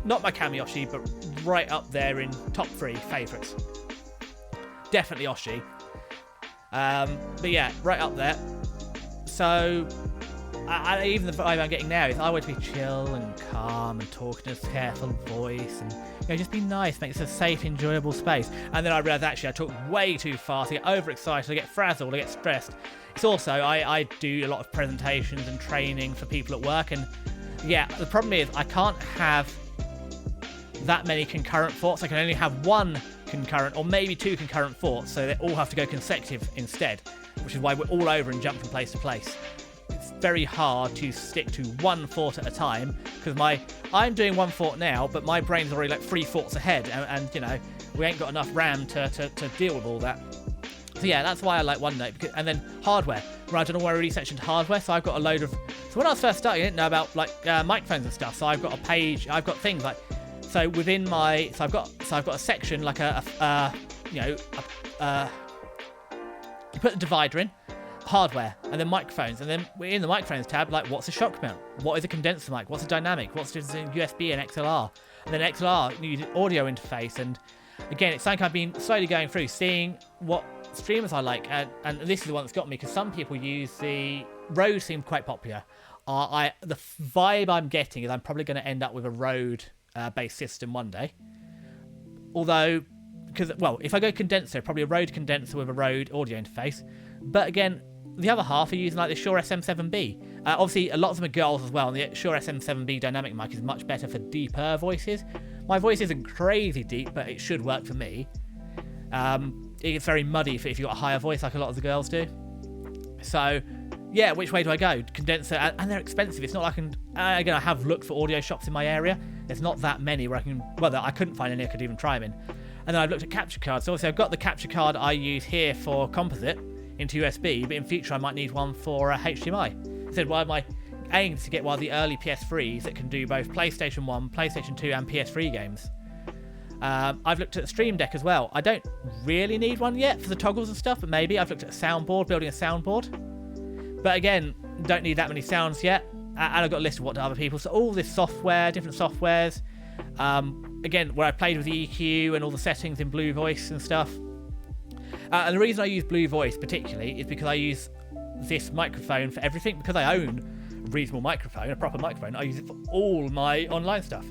Not my Kamiyoshi, but right up there in top 3 favourites. Definitely Oshi. But yeah, right up there. So, even the vibe I'm getting now is I want to be chill and calm and talk in a careful voice and, you know, just be nice, make this a safe, enjoyable space. And then I realised actually I talk way too fast, I get overexcited, I get frazzled, I get stressed. It's also, I do a lot of presentations and training for people at work, and yeah, the problem is I can't have that many concurrent thoughts. I can only have one concurrent or maybe 2 concurrent thoughts, so they all have to go consecutive instead, which is why we're all over and jump from place to place. It's very hard to stick to one thought at a time, because I'm doing one thought now, but my brain's already like 3 thoughts ahead, and you know, we ain't got enough RAM to deal with all that. So yeah, that's why I like OneNote. And then hardware. Right, I don't know where I really sectioned hardware, so I've got a load of... So when I was first starting, I didn't know about like microphones and stuff, so I've got a page, I've got things like... So within my... So I've got a section, like you put the divider in, hardware, and then microphones, and then in the microphones tab, like what's a shock mount, what is a condenser mic, what's a dynamic, what's just a USB and XLR, and then XLR needs audio interface. And again, it's something I've been slowly going through, seeing what streamers I like, and this is the one that's got me, because some people use the Rode, seem quite popular. The vibe I'm getting is I'm probably going to end up with a Rode based system one day, although, because, well, if I go condenser, probably a Rode condenser with a Rode audio interface. But again, the other half are using like the Shure SM7B. Obviously, a lot of them are girls as well, and the Shure SM7B dynamic mic is much better for deeper voices. My voice isn't crazy deep, but it should work for me. It gets very muddy if you've got a higher voice, like a lot of the girls do. So, yeah, which way do I go? Condenser, and they're expensive. It's not like again, I have looked for audio shops in my area. There's not that many where I can, well, I couldn't find any I could even try them in. And then I've looked at capture cards. So obviously I've got the capture card I use here for composite into USB, but in future I might need one for HDMI. I said, well, my aim is to get one of the early PS3s that can do both PlayStation 1, PlayStation 2 and PS3 games. I've looked at the Stream Deck as well. I don't really need one yet for the toggles and stuff, but maybe. I've looked at a soundboard, building a soundboard. But again, don't need that many sounds yet. And I've got a list of what to other people. So all this software, different softwares. Again, where I played with the EQ and all the settings in Blue Voice and stuff. And the reason I use Blue Voice particularly is because I use this microphone for everything. Because I own a reasonable microphone, a proper microphone, I use it for all my online stuff.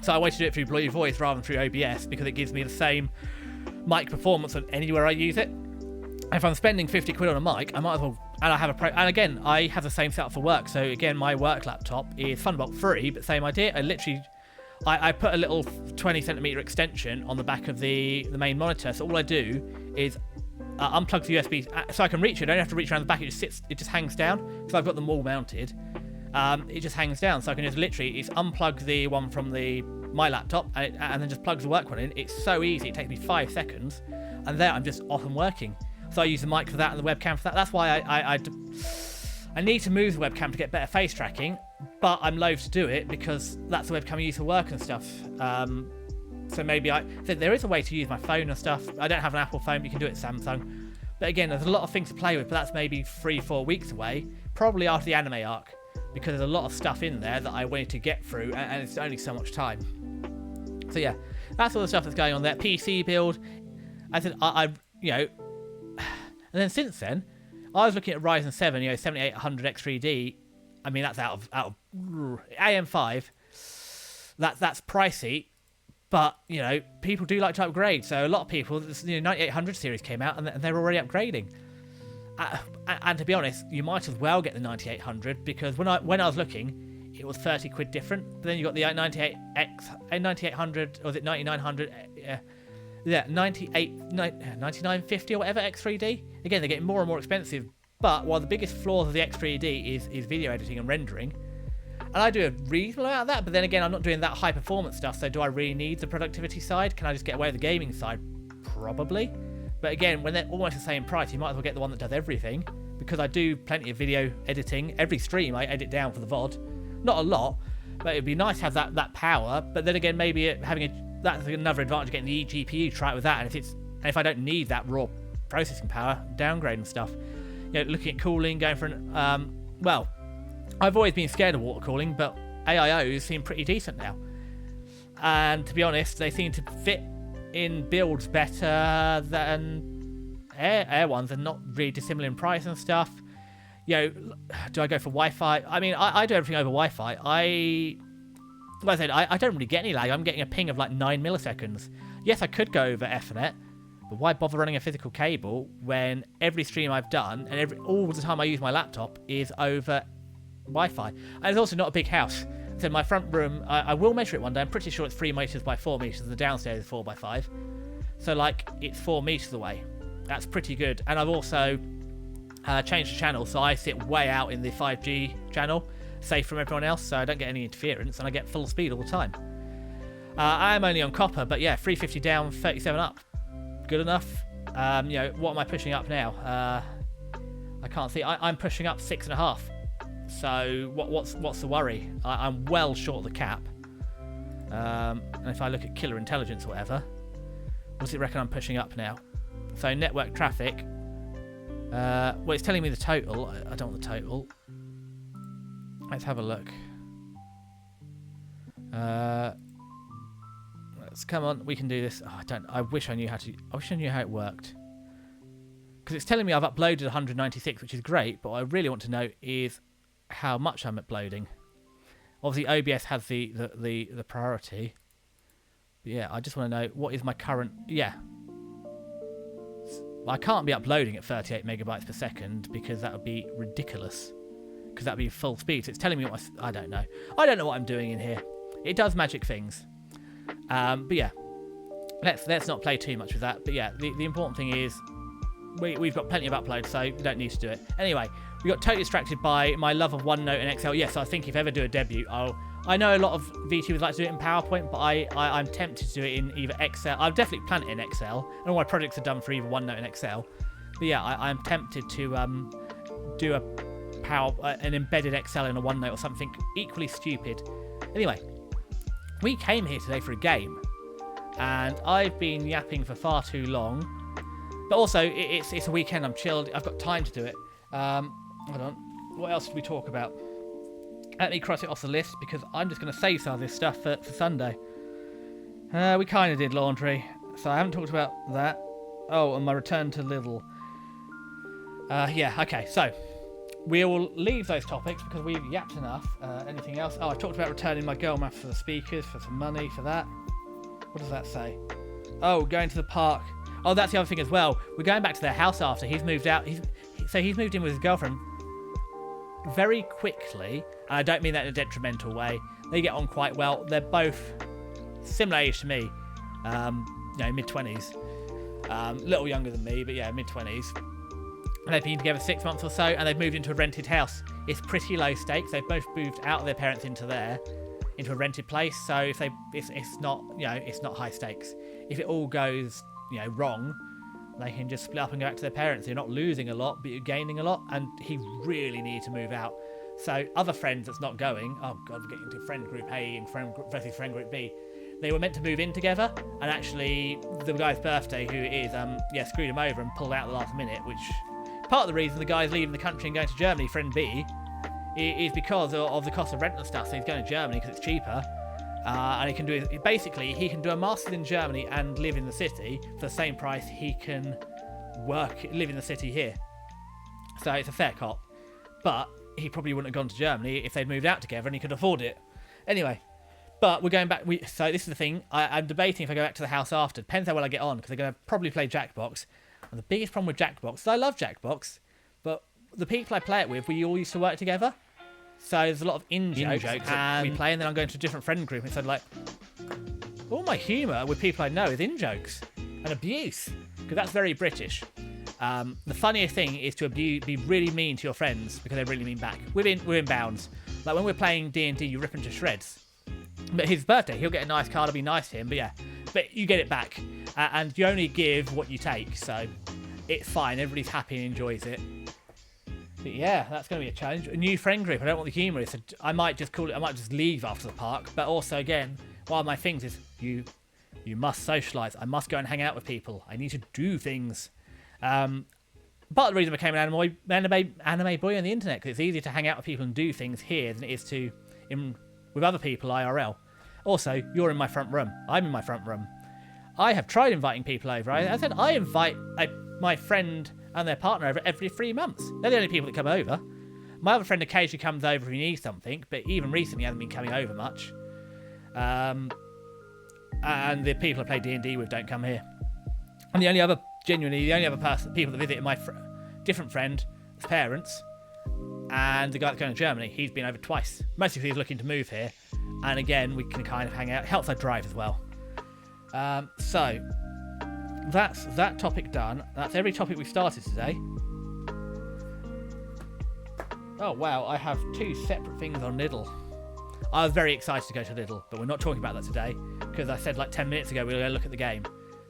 So I want to do it through Blue Voice rather than through OBS, because it gives me the same mic performance on anywhere I use it. If I'm spending 50 quid on a mic, I might as well... And I have a and again, I have the same setup for work. So again, my work laptop is Thunderbolt 3, but same idea. I put a little 20cm extension on the back of the main monitor. So all I do is unplug the USB, so I can reach it. I don't have to reach around the back. It just sits. It just hangs down. So I've got them all mounted. It just hangs down. So I can just literally unplug the one from my laptop and then just plug the work one in. It's so easy. It takes me 5 seconds, and there I'm just off and working. So I use the mic for that and the webcam for that. That's why I need to move the webcam to get better face tracking, but I'm loath to do it because that's the webcam I use for work and stuff. So maybe there is a way to use my phone and stuff. I don't have an Apple phone, but you can do it with Samsung. But again, there's a lot of things to play with, but that's maybe 3-4 weeks away, probably after the anime arc, because there's a lot of stuff in there that I wanted to get through, and it's only so much time. So yeah, that's all the stuff that's going on there. PC build. I said, you know, and then since then, I was looking at Ryzen 7, you know, 7800 X3D. I mean, that's out of AM5. That's pricey, but you know, people do like to upgrade. So a lot of people, you know, 9800 series came out, and they're already upgrading. And to be honest, you might as well get the 9800, because when I was looking, it was 30 quid different. But then you got the 9800, or was it 9900? Yeah, 9950 or whatever X3D. Again, they're getting more and more expensive. But one of the biggest flaws of the X3D is video editing and rendering. And I do a reasonable amount of that, but then again, I'm not doing that high performance stuff. So do I really need the productivity side? Can I just get away with the gaming side? Probably. But again, when they're almost the same price, you might as well get the one that does everything. Because I do plenty of video editing. Every stream I edit down for the VOD. Not a lot, But it'd be nice to have that power. But then again, maybe that's another advantage, getting the eGPU, try it with that. And if I don't need that raw processing power, downgrade and stuff. Looking at cooling, going for an well, I've always been scared of water cooling, but AIOs seem pretty decent now. And to be honest, they seem to fit in builds better than air ones, and not really dissimilar in price and stuff. Do I go for Wi-Fi? I mean, I do everything over Wi-Fi. Like I said, I don't really get any lag. I'm getting a ping of like 9 milliseconds. Yes, I could go over Ethernet, but why bother running a physical cable when every stream I've done and all the time I use my laptop is over Wi-Fi? And it's also not a big house. So my front room, I will measure it one day. I'm pretty sure it's 3 meters by 4 meters. The downstairs is 4 by 5. So like it's 4 meters away. That's pretty good. And I've also changed the channel, so I sit way out in the 5G channel, safe from everyone else, so I don't get any interference, and I get full speed all the time. I am only on copper, but yeah, 350 down, 37 up. Good enough. What am I pushing up now? I can't see. I'm pushing up 6.5. So what's the worry? I'm well short of the cap. And if I look at killer intelligence or whatever, what's it reckon I'm pushing up now? So network traffic. Well, it's telling me the total. I don't want the total. Let's have a look. Let's come on. We can do this. Oh, I wish I knew how to. I wish I knew how it worked. Because it's telling me I've uploaded 196, which is great. But what I really want to know is how much I'm uploading. Obviously, OBS has the priority. But yeah, I just want to know what is my current. Yeah. I can't be uploading at 38 megabytes per second because that would be ridiculous. Because that would be full speed. So it's telling me what I don't know. I don't know what I'm doing in here. It does magic things. But yeah, let's not play too much with that. But yeah, the important thing is we've got plenty of uploads, so we don't need to do it. Anyway, we got totally distracted by my love of OneNote and Excel. Yes, I think if I ever do a debut, I know a lot of VTubers like to do it in PowerPoint, but I'm tempted to do it in either Excel. I'll definitely plan it in Excel, and all my projects are done for either OneNote and Excel. But yeah, I'm tempted to do an embedded Excel in a OneNote or something equally stupid. Anyway, we came here today for a game, and I've been yapping for far too long. But also, it's a weekend. I'm chilled. I've got time to do it. Hold on. What else did we talk about? Let me cross it off the list because I'm just going to save some of this stuff for Sunday. We kind of did laundry, so I haven't talked about that. Oh, and my return to Lidl. Yeah, okay, so we will leave those topics because we've yapped enough. Anything else? Oh, I talked about returning my girl math for the speakers, for some money for that. What does that say? Oh, going to the park. Oh, that's the other thing as well. We're going back to their house after he's moved out. So he's moved in with his girlfriend very quickly. And I don't mean that in a detrimental way. They get on quite well. They're both similar age to me. Mid-20s. Little younger than me, but yeah, mid-20s. And they've been together 6 months or so, and they've moved into a rented house. It's pretty low stakes. They've both moved out of their parents into a rented place. So it's not high stakes. If it all goes wrong, they can just split up and go back to their parents. You're not losing a lot, but you're gaining a lot. And he really needed to move out. So other friends that's not going, oh god, we're getting to friend group A and versus friend group B. They were meant to move in together, and actually the guy's birthday, who is screwed him over and pulled out at the last minute, which part of the reason the guy's leaving the country and going to Germany, friend B, is because of the cost of rent and stuff. So he's going to Germany because it's cheaper. And he can do a master's in Germany and live in the city for the same price he can live in the city here. So it's a fair cop. But he probably wouldn't have gone to Germany if they'd moved out together and he could afford it. Anyway, but we're going back. So this is the thing. I'm debating if I go back to the house after. Depends how well I get on, because they're going to probably play Jackbox. And the biggest problem with Jackbox is I love Jackbox, but the people I play it with, we all used to work together. So there's a lot of in-jokes that we play, and then I'm going to a different friend group. And so like, all my humour with people I know is in-jokes and abuse, because that's very British. The funniest thing is to be really mean to your friends because they really mean back. We're in bounds. Like when we're playing D&D, you rip them to shreds. But his birthday, he'll get a nice card. I'll be nice to him. But yeah, but you get it back, and you only give what you take. So it's fine. Everybody's happy and enjoys it. But yeah, that's going to be a challenge. A new friend group. I don't want the humorous. So I might just call it. I might just leave after the park. But also, again, one of my things is you must socialise. I must go and hang out with people. I need to do things. Part of the reason I became an anime boy on the internet, because it's easier to hang out with people and do things here than it is to with other people IRL. Also, you're in my front room. I'm in my front room. I have tried inviting people over. I said I invite my friend and their partner over every 3 months. They're the only people that come over. My other friend occasionally comes over if he needs something, but even recently hasn't been coming over much. And the people I play D&D with don't come here. And the only other people that visit my different friend's parents, and the guy that's going to Germany, he's been over twice. Mostly because he's looking to move here. And again, we can kind of hang out. It helps I drive as well. So, that's that topic done. That's every topic we've started today. Oh, wow, I have 2 separate things on Lidl. I was very excited to go to Lidl, but we're not talking about that today, because I said like 10 minutes ago we were going to look at the game.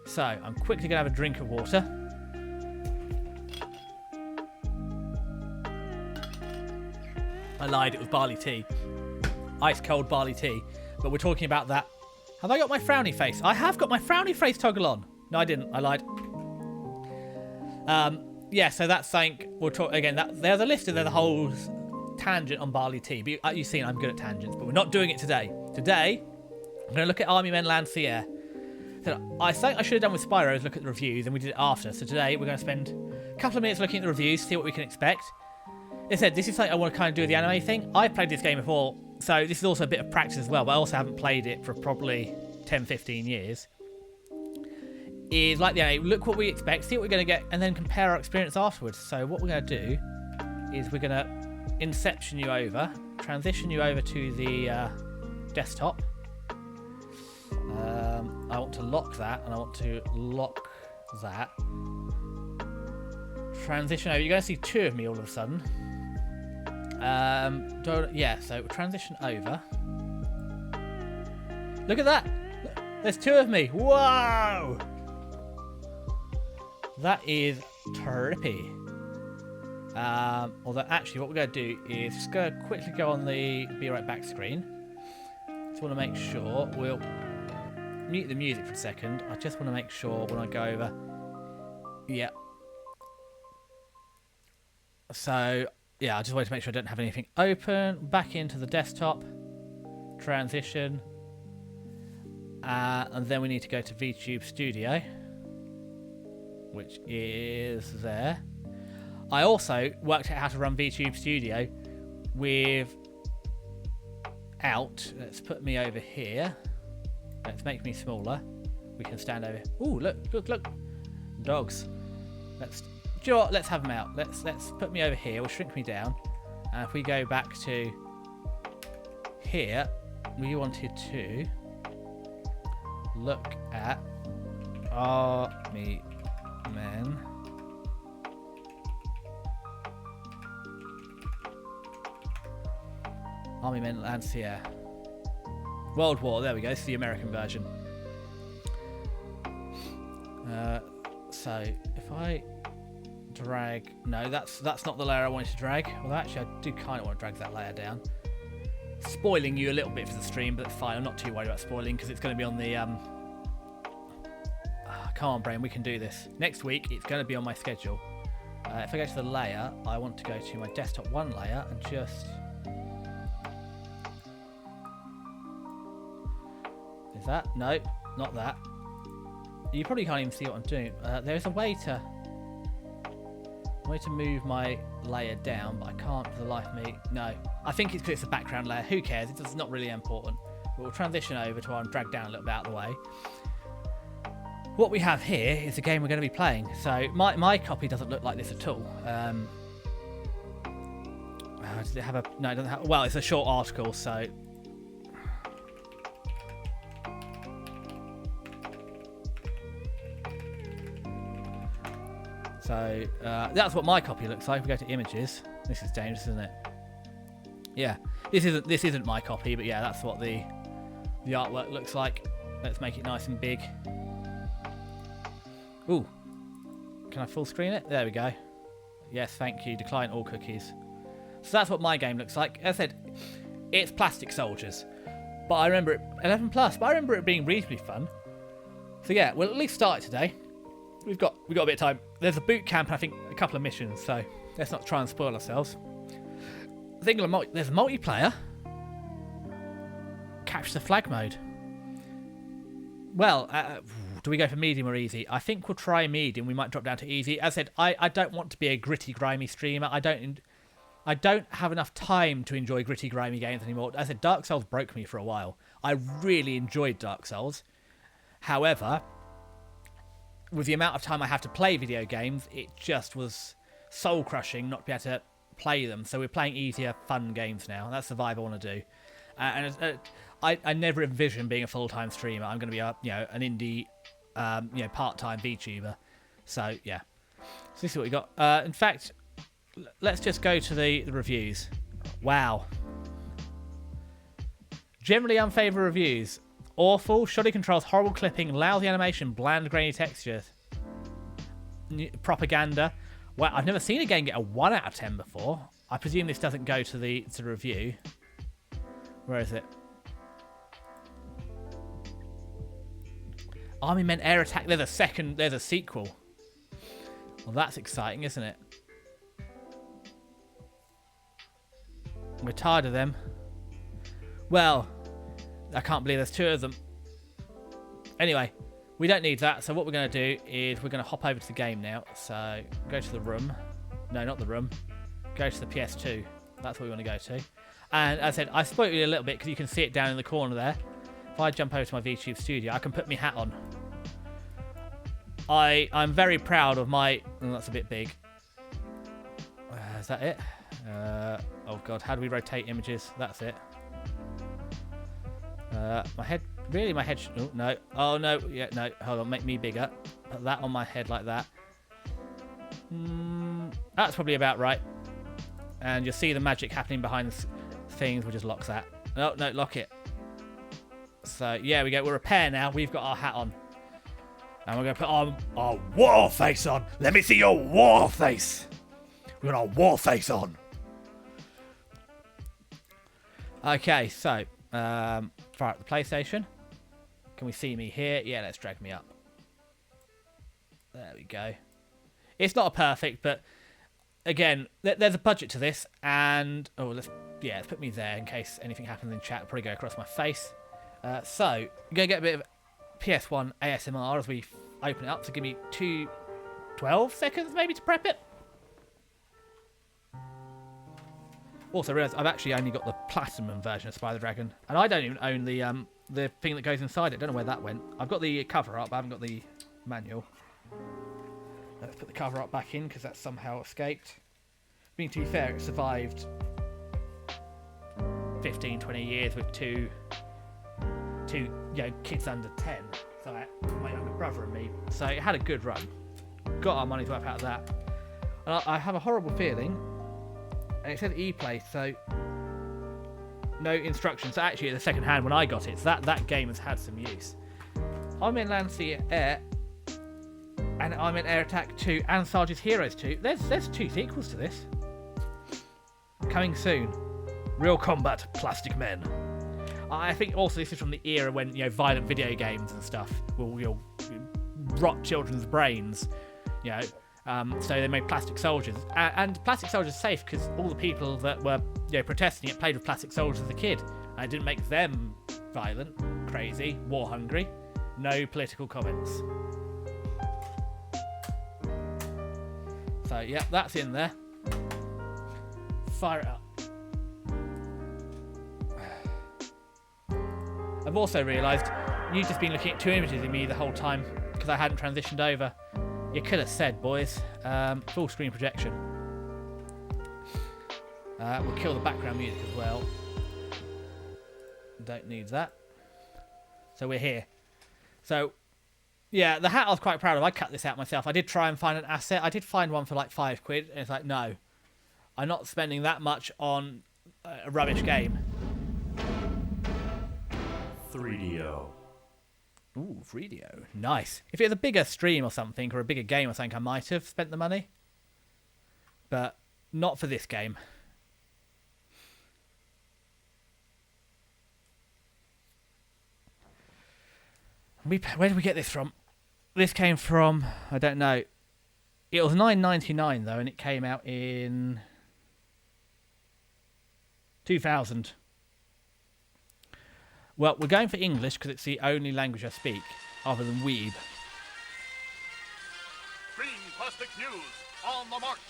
So, I'm quickly going to have a drink of water. I lied, it was barley tea. Ice cold barley tea. But we're talking about that. Have I got my frowny face? I have got my frowny face toggle on. No, I didn't. I lied. Yeah, so that's something we'll talk again. There's a list of the whole tangent on barley tea. But you've seen I'm good at tangents, but we're not doing it today. Today, I'm going to look at Army Men Lancier. So I think I should have done with Spyro is look at the reviews, and we did it after. So today we're going to spend a couple of minutes looking at the reviews, see what we can expect. As I said, this is something I want to kind of do with the anime thing. I've played this game before, so this is also a bit of practice as well, but I also haven't played it for probably 10, 15 years. Is like the anime, look what we expect, see what we're going to get, and then compare our experience afterwards. So what we're going to do is we're going to inception you over, transition you over to the desktop. I want to lock that, and I want to lock that. Transition over. You're going to see 2 of me all of a sudden. Yeah, so transition over. Look at that. There's 2 of me. Whoa! That is trippy. Although actually what we're going to do is just going to quickly go on the Be Right Back screen. Just want to make sure we'll mute the music for a second. I just want to make sure when I go over. Yeah. So, yeah, I just wanted to make sure I don't have anything open. Back into the desktop. Transition. And then we need to go to VTube Studio, which is there. I also worked out how to run VTube Studio without. Let's put me over here. Let's make me smaller. We can stand over. Ooh, look. Dogs. Let's have them out. Let's put me over here. We'll shrink me down. And if we go back to here, we wanted to look at Army Men. Army Men Lancier. World War, there we go, this is the American version. So, if I drag... No, that's not the layer I wanted to drag. Well, actually, I do kind of want to drag that layer down. Spoiling you a little bit for the stream, but it's fine. I'm not too worried about spoiling, because it's going to be on the... come on, brain, we can do this. Next week, it's going to be on my schedule. If I go to the layer, I want to go to my desktop 1 layer and just... Is that? Nope, not that. You probably can't even see what I'm doing. There's a way to move my layer down, but I can't for the life of me. No, I think it's because it's a background layer. Who cares? It's not really important. But we'll transition over to our drag down a little bit out of the way. What we have here is the game we're going to be playing. So my copy doesn't look like this at all. Does it have a... No, it doesn't have... Well, it's a short article, so... So that's what my copy looks like. If we go to images, this is dangerous, isn't it? Yeah, this isn't my copy, but yeah, that's what the artwork looks like. Let's make it nice and big. Ooh, can I full screen it? There we go. Yes, thank you. Decline all cookies. So that's what my game looks like. As I said, it's Plastic Soldiers. But I remember it... 11 plus, but I remember it being reasonably fun. So yeah, we'll at least start it today. We've got a bit of time. There's a boot camp and I think a couple of missions, so let's not try and spoil ourselves. I think there's a multiplayer. Capture the flag mode. Well, do we go for medium or easy? I think we'll try medium. We might drop down to easy. As I said, I don't want to be a gritty, grimy streamer. I don't have enough time to enjoy gritty, grimy games anymore. As I said, Dark Souls broke me for a while. I really enjoyed Dark Souls. However, with the amount of time I have to play video games, it just was soul-crushing not to be able to play them. So we're playing easier, fun games now. That's the vibe I want to do. I never envisioned being a full-time streamer. I'm going to be an indie, part-time VTuber. So yeah, so this is what we got. In fact, let's just go to the reviews. Wow. Generally unfavourable reviews. Awful, shoddy controls, horrible clipping, lousy animation, bland, grainy textures. Propaganda. Well, I've never seen a game get a 1 out of 10 before. I presume this doesn't go to the review. Where is it? Army Men Air Attack. There's a sequel. Well, that's exciting, isn't it? We're tired of them. Well, I can't believe there's 2 of them. Anyway, we don't need that. So what we're going to do is we're going to hop over to the game now. So go to the room. No, not the room. Go to the PS2. That's what we want to go to. And as I said, I spoiled you a little bit because you can see it down in the corner there. If I jump over to my VTube studio, I can put my hat on. I'm very proud of my... Oh, that's a bit big. Is that it? Oh, God. How do we rotate images? That's it. My head... Really, my head... Oh, no. Oh, no. Yeah, no. Hold on. Make me bigger. Put that on my head like that. That's probably about right. And you'll see the magic happening behind the things. We'll just lock that. No, no, lock it. So, yeah, we go. We're a pair now. We've got our hat on. And we're going to put our war face on. Let me see your war face. We've got our war face on. Okay, so, fire up the PlayStation. Can we see me here? Yeah, let's drag me up. There we go. It's not a perfect, but again, there's a budget to this. And, let's put me there in case anything happens in chat. It'll probably go across my face. So, I'm going to get a bit of PS1 ASMR as we open it up. So give me 12 seconds maybe to prep it. Also, I realised I've actually only got the platinum version of Spy the Dragon. And I don't even own the thing that goes inside it. Don't know where that went. I've got the cover up, but I haven't got the manual. Let's put the cover up back in because that somehow escaped. I mean, to be fair, it survived 15, 20 years with two kids under 10. So my younger brother and me. So it had a good run. Got our money's worth out of that. And I have a horrible feeling. And it says ePlay, so no instructions. So actually, the second hand when I got it, so that game has had some use. I'm in Land, Sea, Air, and I'm in Air Attack 2 and Sarge's Heroes 2. There's 2 sequels to this. Coming soon. Real Combat, Plastic Men. I think also this is from the era when violent video games and stuff will rot children's brains. So they made Plastic Soldiers, and Plastic Soldiers safe because all the people that were protesting it played with Plastic Soldiers as a kid, and it didn't make them violent, crazy, war hungry. No political comments. So yeah, that's in there. Fire it up. I've also realised you've just been looking at 2 images of me the whole time because I hadn't transitioned over. You could have said, boys, full screen projection. We'll kill the background music as well. Don't need that. So we're here. So, yeah, the hat I was quite proud of. I cut this out myself. I did try and find an asset. I did find one for like £5, and it's like, no. I'm not spending that much on a rubbish game. 3DO. Ooh, 3DO. Nice. If it was a bigger stream or something, or a bigger game or something, I might have spent the money. but not for this game. Where did we get this from? This came from, I don't know. It was $9.99 though, and it came out in 2000. Well, we're going for English because it's the only language I speak, other than Weeb. Green Plastic News, on the march.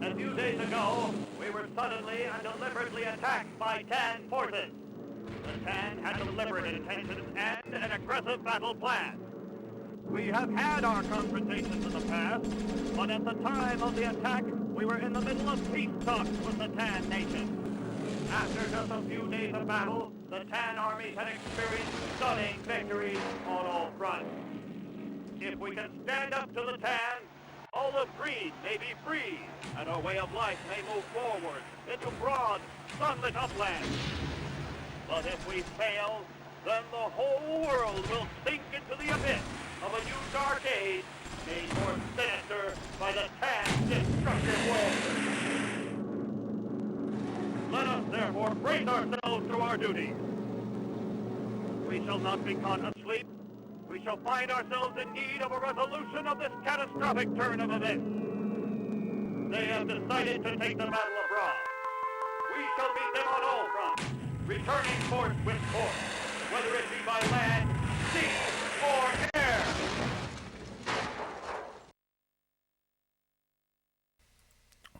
A few days ago, we were suddenly and deliberately attacked by Tan forces. The Tan had deliberate intentions and an aggressive battle plan. We have had our confrontations in the past, but at the time of the attack, we were in the middle of peace talks with the Tan Nation. After just a few days of battle, the Tan armies had experienced stunning victories on all fronts. If we can stand up to the Tan, all of Green may be free, and our way of life may move forward into broad, sunlit uplands. But if we fail, then the whole world will sink into the abyss of a new dark age made more sinister by the Tan's destructive will. Let us therefore brace ourselves to our duty. We shall not be caught asleep. We shall find ourselves in need of a resolution of this catastrophic turn of events. They have decided to take the battle abroad. We shall meet them on all fronts, returning force with force, whether it be by land, sea, or air.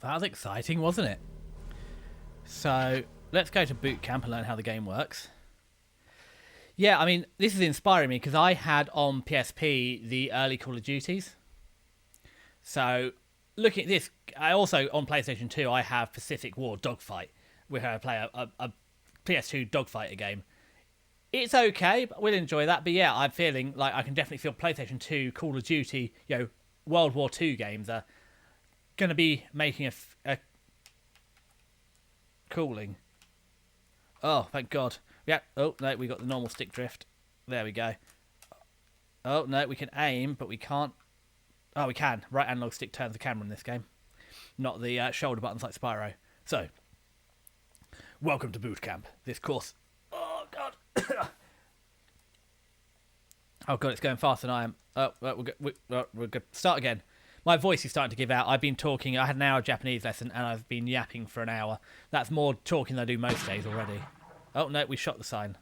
That was exciting, wasn't it? So, let's go to boot camp and learn how the game works. Yeah, I mean, this is inspiring me because I had on PSP the early Call of Duties. So, looking at this, I also, on PlayStation 2, I have Pacific War Dogfight, where I play a PS2 dogfighter game. It's okay, but we'll enjoy that. But yeah, I'm feeling like I can definitely feel PlayStation 2, Call of Duty, World War II games are going to be making a cooling. Oh, thank God. Yeah. Oh, no, we got the normal stick drift. There we go. Oh, no, we can aim, but we can't. Oh, we can. Right analog stick turns the camera in this game. Not the shoulder buttons like Spyro. So, welcome to boot camp. This course. Oh, God. Oh, God, it's going faster than I am. Oh, we're good. Start again. My voice is starting to give out. I've been talking. I had an hour of Japanese lesson, and I've been yapping for an hour. That's more talking than I do most days already. Oh, no, we shot the sign.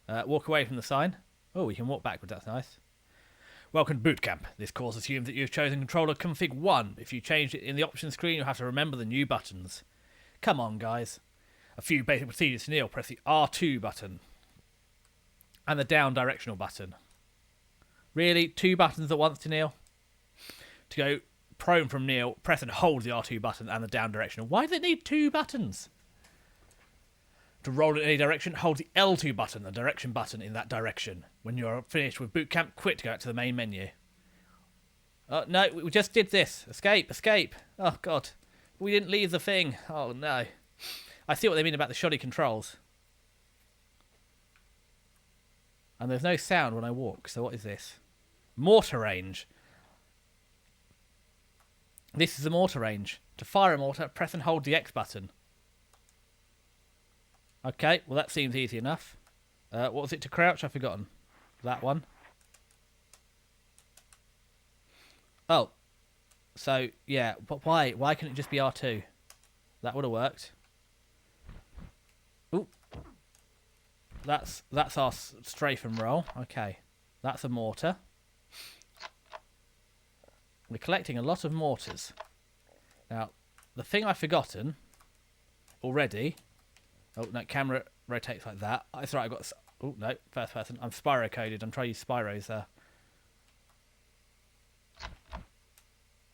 Walk away from the sign. Oh, we can walk backwards. That's nice. Welcome to boot camp. This course assumes that you've chosen controller config 1. If you change it in the options screen, you'll have to remember the new buttons. Come on, guys. A few basic procedures to kneel. Press the R2 button. And the down directional button. Really? 2 buttons at once to kneel? To go prone from kneel, press and hold the R2 button and the down directional. Why do they need 2 buttons? To roll in any direction, hold the L2 button, the direction button in that direction. When you're finished with boot camp, quit to go out to the main menu. Oh, no, we just did this. Escape, escape. Oh, God. We didn't leave the thing. Oh, no. I see what they mean about the shoddy controls. And there's no sound when I walk, so what is this? Mortar range. This is the mortar range. To fire a mortar, press and hold the X button. Okay, well that seems easy enough. What was it to crouch? I've forgotten. That one. Oh. So, yeah, but why? Why couldn't it just be R2? That would have worked. Ooh. That's our strafe and roll. Okay. That's a mortar. We're collecting a lot of mortars. Now, the thing I've forgotten already... Oh, no, camera rotates like that. It's right, I've got... Oh, no, first person. I'm Spyro coded. I'm trying to use Spyros there.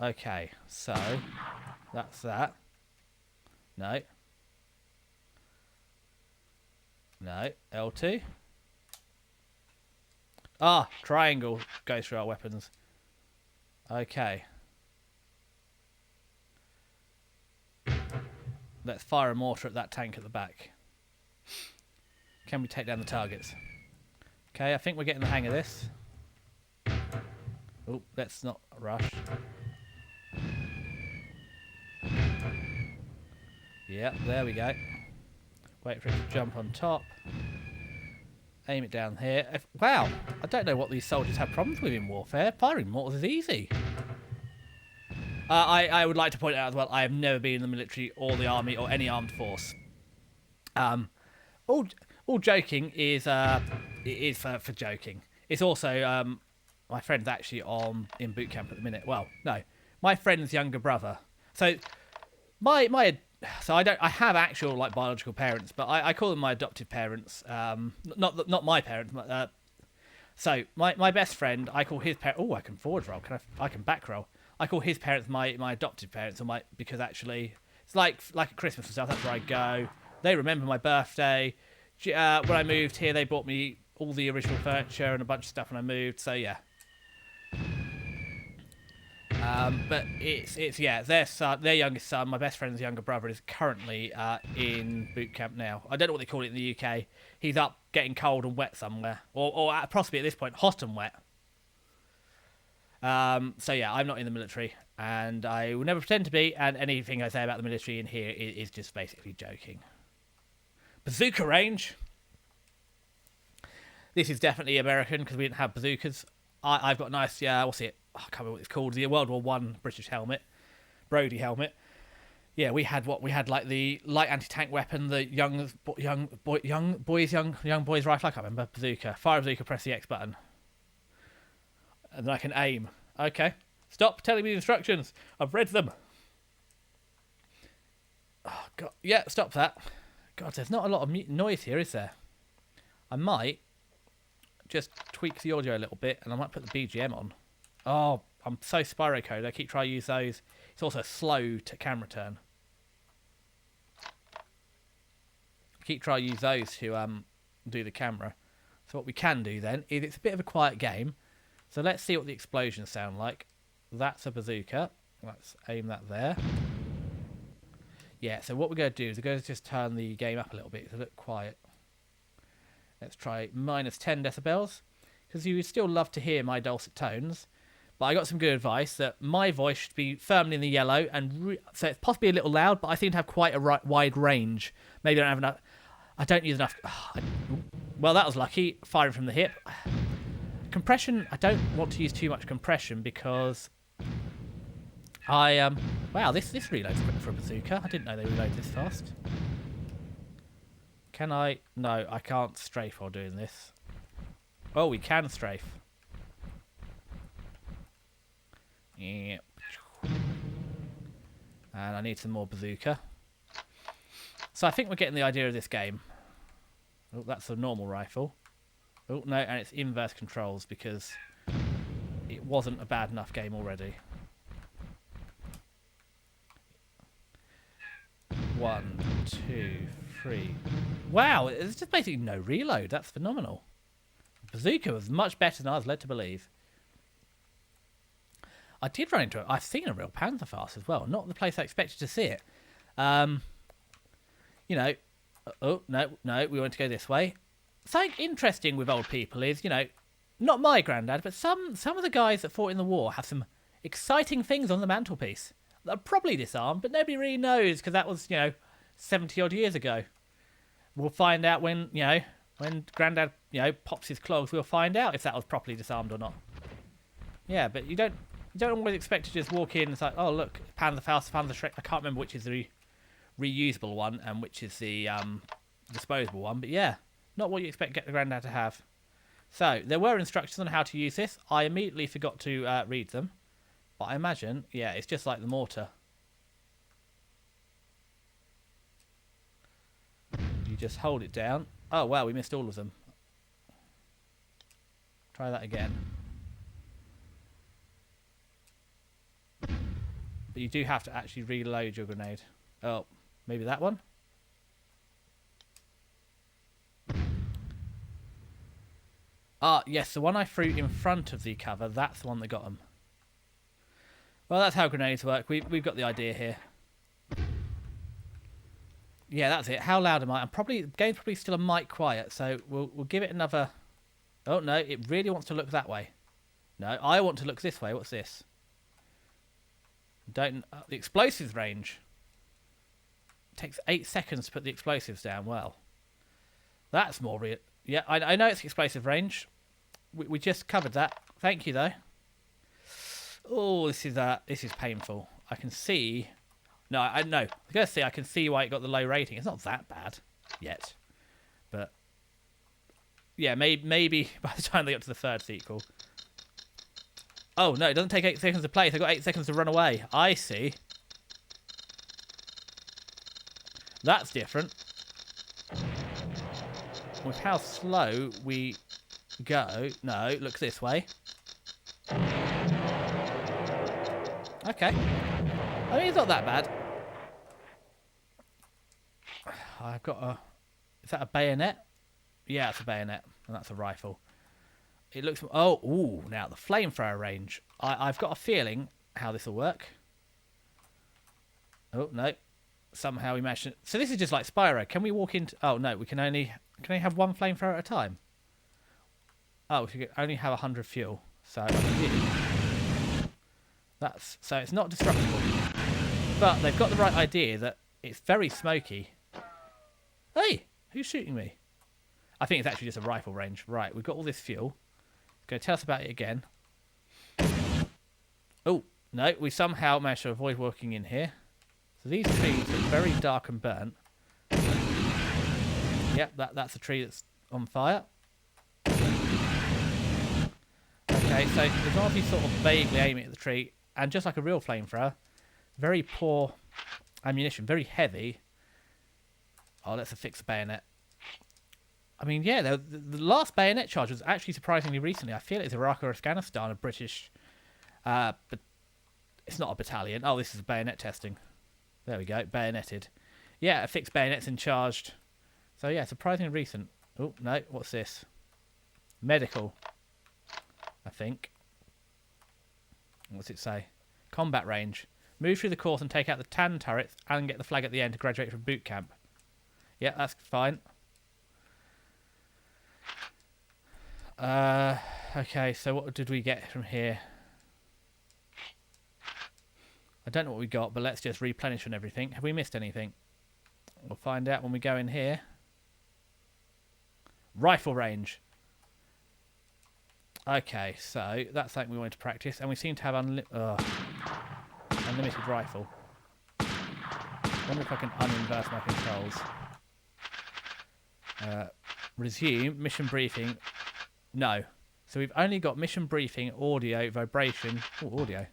Okay, so... That's that. No. No, L2. Ah, triangle goes through our weapons. Okay. Let's fire a mortar at that tank at the back. Can we take down the targets? Okay, I think we're getting the hang of this. Oh, let's not rush. Yep, there we go. Wait for it to jump on top. Aim it down here. Wow, I don't know what these soldiers have problems with in warfare. Firing mortars is easy. I would like to point out as well, I have never been in the military or the army or any armed force. All joking is for joking. It's also my friend's actually in boot camp at the minute. Well, no, my friend's younger brother. So I have actual like biological parents, but I call them my adoptive parents. Not my parents. So my best friend, I call his parents. Oh, I can forward roll. I can back roll. I call his parents my adoptive parents, because actually it's like at Christmas and stuff. That's where I go. They remember my birthday. When I moved here, they bought me all the original furniture and a bunch of stuff when I moved. So yeah. But it's their youngest son, my best friend's younger brother, is currently in boot camp now. I don't know what they call it in the UK. He's up getting cold and wet somewhere, or possibly at this point hot and wet. So yeah, I'm not in the military, and I will never pretend to be. And anything I say about the military in here is just basically joking. Bazooka range. This is definitely American because we didn't have bazookas. I've got a nice, what's it? I can't remember what it's called. The World War I British helmet, Brody helmet. Yeah, we had like the light anti-tank weapon, the young boys rifle. I can't remember. Bazooka. Fire a bazooka. Press the X button, and then I can aim. Okay, stop telling me the instructions. I've read them. Oh God, yeah, stop that. God, there's not a lot of noise here, is there? I might just tweak the audio a little bit, and I might put the BGM on. Oh, I'm so Spyro code. I keep trying to use those. It's also slow to camera turn. I keep trying to use those to do the camera. So what we can do then is it's a bit of a quiet game. So let's see what the explosions sound like. That's a bazooka. Let's aim that there. Yeah, so what we're going to do is we're going to just turn the game up a little bit. It's a little quiet. Let's try -10 decibels. Because you would still love to hear my dulcet tones. But I got some good advice that my voice should be firmly in the yellow. And so it's possibly a little loud, but I seem to have quite a wide range. Maybe I don't have enough. I don't use enough. Well, that was lucky. Firing from the hip. Compression, I don't want to use too much compression because wow, this reloads quick for a bazooka. I didn't know they reload this fast. Can I? No, I can't strafe while doing this. Oh, we can strafe. Yeah. And I need some more bazooka. So I think we're getting the idea of this game. Oh, that's a normal rifle. Oh, no, and it's inverse controls because it wasn't a bad enough game already. 1, 2, 3. Wow, there's just basically no reload. That's phenomenal. Bazooka was much better than I was led to believe. I did run into it. I've seen a real Panzerfaust as well. Not the place I expected to see it. You know, oh, no, we want to go this way. Something interesting with old people is, you know, not my granddad, but some of the guys that fought in the war have some exciting things on the mantelpiece that are probably disarmed, but nobody really knows because that was, you know, 70 odd years ago. We'll find out when, you know, when granddad, you know, pops his clogs, we'll find out if that was properly disarmed or not. Yeah, but you don't always expect to just walk in and it's like, oh look, Panzerfaust, Panzerschreck. I can't remember which is the reusable one and which is the disposable one, but yeah, not what you expect get the granddad to have. So there were instructions on how to use this. I immediately forgot to read them, but I imagine, yeah, it's just like the mortar. You just hold it down. Oh wow, we missed all of them. Try that again. But you do have to actually reload your grenade. Oh, maybe that one? Ah, yes, the one I threw in front of the cover, that's the one that got them. Well, that's how grenades work. We've got the idea here. Yeah, that's it. How loud am I? The game's probably still a mic quiet, so we'll give it another Oh, no, it really wants to look that way. No, I want to look this way. What's this? Don't... the explosives range. It takes 8 seconds to put the explosives down. Well, that's more real. Yeah, I know it's explosive range. We just covered that. Thank you, though. Oh, this is painful. I can see... No, I was going to say I can see why it got the low rating. It's not that bad yet. But, yeah, maybe by the time they got to the third sequel. Oh, no, it doesn't take 8 seconds to play. They've got 8 seconds to run away. I see. That's different. With how slow we go... No, look this way. Okay. I mean, it's not that bad. I've got a... Is that a bayonet? Yeah, it's a bayonet. And that's a rifle. It looks... Oh, ooh, now the flamethrower range. I've got a feeling how this will work. Oh, no. Somehow we managed to... So this is just like Spyro. Can we walk into... Oh, no, we can only... Can I have one flamethrower at a time? Oh, we can only have 100 fuel. So, that's... So it's not destructible. But they've got the right idea that it's very smoky. Hey! Who's shooting me? I think it's actually just a rifle range. Right, we've got all this fuel. It's going to tell us about it again. Oh, no. We somehow managed to avoid walking in here. So these trees are very dark and burnt. Yep, that's a tree that's on fire. Okay, so as long as you sort of vaguely aim it at the tree, and just like a real flamethrower, very poor ammunition, very heavy. Oh, let's fix the bayonet. I mean, yeah, the last bayonet charge was actually surprisingly recently. I feel it's Iraq or Afghanistan, a British... but it's not a battalion. Oh, this is bayonet testing. There we go, bayoneted. Yeah, a fixed bayonet's in charged. So, yeah, surprisingly recent. Oh, no, what's this? Medical, I think. What's it say? Combat range. Move through the course and take out the tan turrets and get the flag at the end to graduate from boot camp. Yeah, that's fine. Okay, so what did we get from here? I don't know what we got, but let's just replenish and everything. Have we missed anything? We'll find out when we go in here. Rifle range. Okay, so that's something we wanted to practice, and we seem to have unlimited rifle. I wonder if I can uninverse my controls. Resume mission briefing. No. So we've only got mission briefing, audio, vibration. Oh, audio.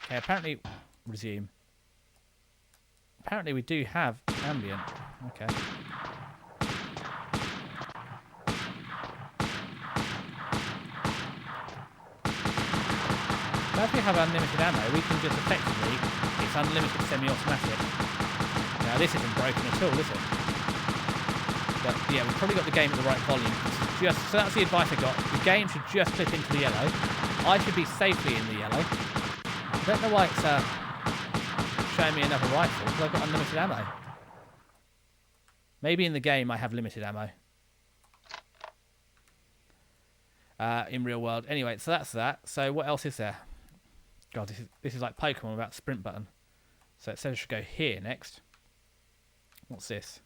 Okay, apparently... Resume. Apparently we do have ambient. Okay. Now if we have unlimited ammo, we can just effectively... It's unlimited semi-automatic. Now this isn't broken at all, is it? But yeah, we've probably got the game at the right volume. So that's the advice I got. The game should just clip into the yellow. I should be safely in the yellow. I don't know why it's showing me another rifle, because I've got unlimited ammo. Maybe in the game I have limited ammo. In real world. Anyway, so that's that. So what else is there? God, this is like Pokemon without sprint button. So it says I should go here next. What's this?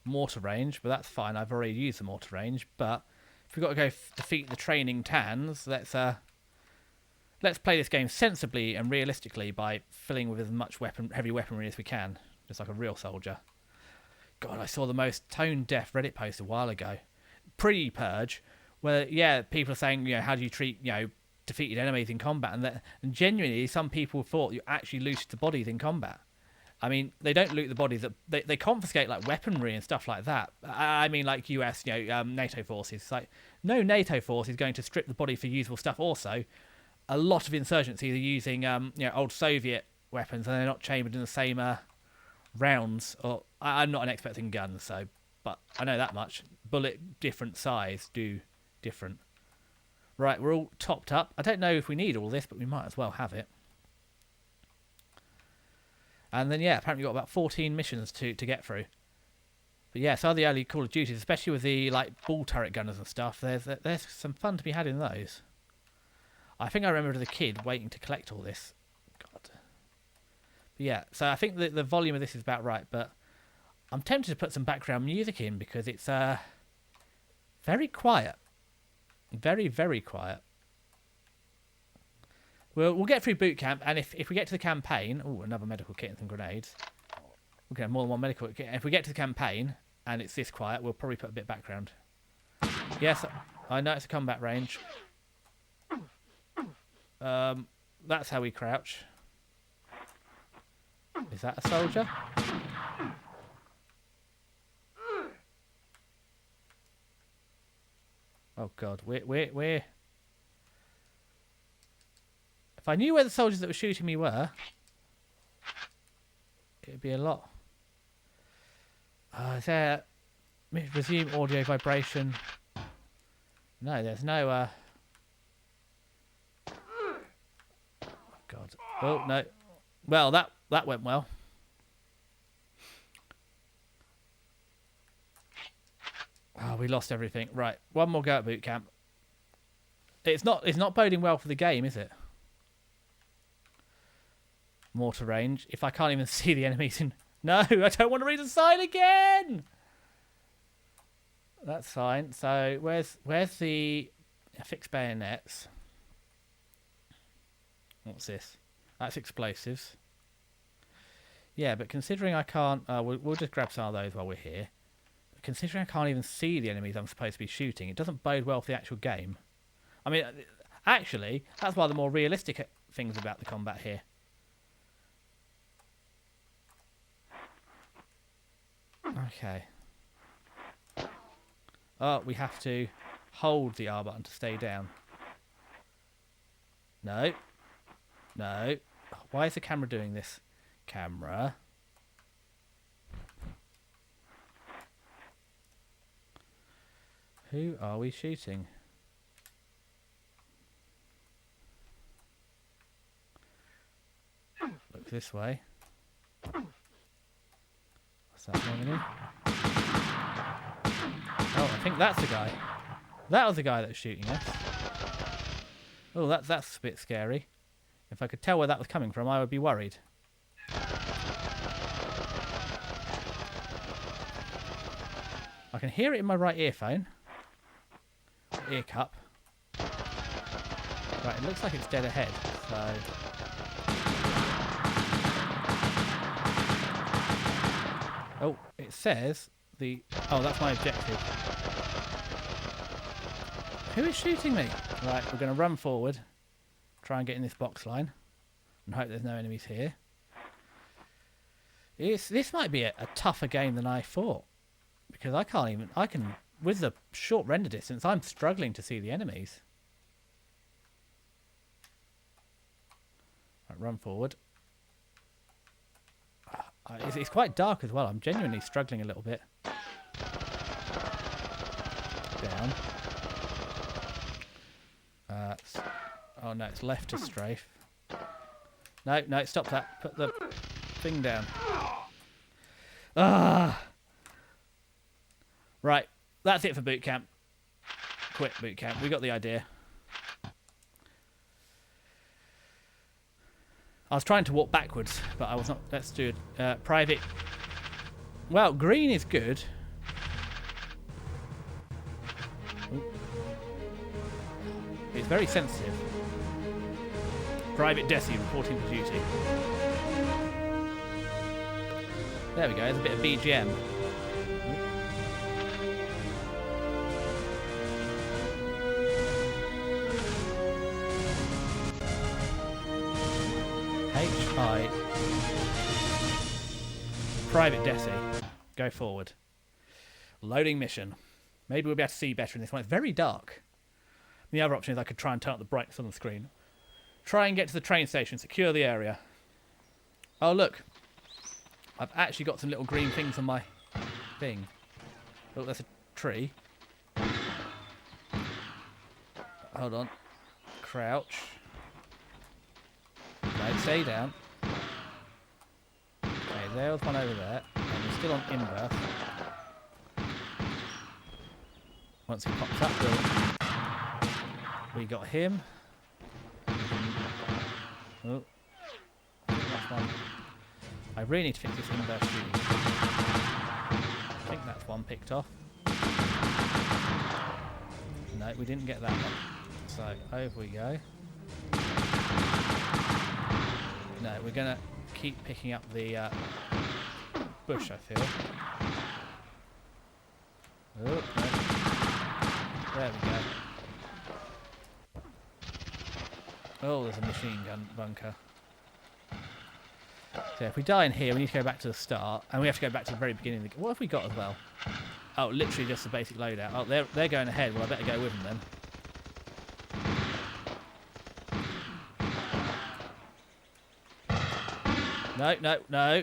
Mortar range, but that's fine. I've already used the mortar range. But if we've got to go defeat the training Tans, let's play this game sensibly and realistically by filling with as much heavy weaponry as we can, just like a real soldier. God, I saw the most tone-deaf Reddit post a while ago, pre-Purge, where yeah, people are saying, you know, how do you treat, you know, defeated enemies in combat, and genuinely some people thought you actually looted the bodies in combat. I mean, they don't loot the bodies. They confiscate like weaponry and stuff like that. I mean, like US, you know, NATO forces. It's like no NATO force is going to strip the body for usable stuff. Also, a lot of insurgencies are using you know, old Soviet weapons, and they're not chambered in the same rounds. Or I'm not an expert in guns, so but I know that much. Bullet different size do different. Right, we're all topped up. I don't know if we need all this, but we might as well have it. And then, yeah, apparently you've got about 14 missions to get through. But yeah, some of the early Call of Duties, especially with the like ball turret gunners and stuff, there's some fun to be had in those. I think I remember as a kid waiting to collect all this. God. But yeah, so I think the volume of this is about right, but I'm tempted to put some background music in because it's very quiet. Very, very quiet. We'll get through boot camp, and if we get to the campaign... Oh, another medical kit and some grenades. We're going to have more than one medical kit. If we get to the campaign, and it's this quiet, we'll probably put a bit of background. Yes, I know it's a combat range. That's how we crouch. Is that a soldier? Oh, God. We're... If I knew where the soldiers that were shooting me were, it would be a lot. Is there... Resume audio vibration. No, there's no... Oh, God. Oh, no. Well, that went well. Oh, we lost everything. Right, one more go at boot camp. It's not boding well for the game, is it? Mortar range. If I can't even see the enemies in... No, I don't want to read the sign again! That's fine. So, where's the fixed bayonets? What's this? That's explosives. Yeah, but considering I can't... we'll just grab some of those while we're here. But considering I can't even see the enemies I'm supposed to be shooting, it doesn't bode well for the actual game. I mean, actually, that's one of the more realistic things about the combat here. Okay. Oh, we have to hold the R button to stay down. No. No. Why is the camera doing this? Camera. Who are we shooting? Look this way. What's that enemy? Oh, I think that's the guy. That was the guy that was shooting us. Oh, that's a bit scary. If I could tell where that was coming from, I would be worried. I can hear it in my right earphone. Ear cup. Right, it looks like it's dead ahead, so... Oh, it says the... Oh, that's my objective. Who is shooting me? Right, we're going to run forward. Try and get in this box line. And hope there's no enemies here. This might be a tougher game than I thought. Because I can't even... With the short render distance, I'm struggling to see the enemies. Right, run forward. It's quite dark as well. I'm genuinely struggling a little bit. Down. Oh no, it's left to strafe. No, stop that. Put the thing down. Right, that's it for boot camp. Quit boot camp. We got the idea. I was trying to walk backwards, but I was not. Let's do it. Private. Well, green is good. Ooh. It's very sensitive. Private Desi reporting for duty. There we go. There's a bit of BGM. HI. Private Desi. Go forward. Loading mission. Maybe we'll be able to see better in this one. It's very dark. The other option is I could try and turn up the brightness on the screen. Try and get to the train station. Secure the area. Oh, look. I've actually got some little green things on my thing. Look, there's a tree. Hold on. Crouch. No, stay down. there was one over there. And we're still on inverse. Once he pops up, we got him. Oh, that's one. I really need to fix this inverse shooting. I think that's one picked off. No, we didn't get that one. So over we go. No, we're gonna keep picking up the bush, I feel. Oh, no. There we go. Oh, there's a machine gun bunker. So if we die in here, we need to go back to the start, and we have to go back to the very beginning. What have we got as well? Oh, literally just the basic loadout. Oh, they're going ahead. Well, I better go with them then.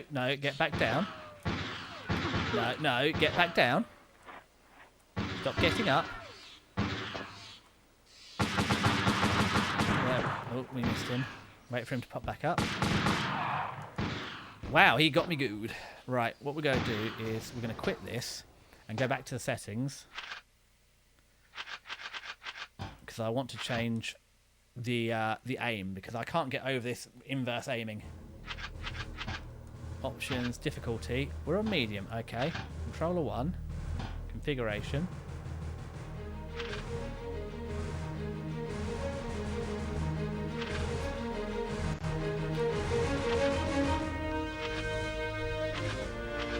No, get back down. No, get back down. Stop getting up. There. Oh, we missed him. Wait for him to pop back up. Wow, he got me good. Right, what we're going to do is we're going to quit this and go back to the settings. Because I want to change the aim, because I can't get over this inverse aiming. Options, difficulty. We're on medium, okay. Controller 1. Configuration.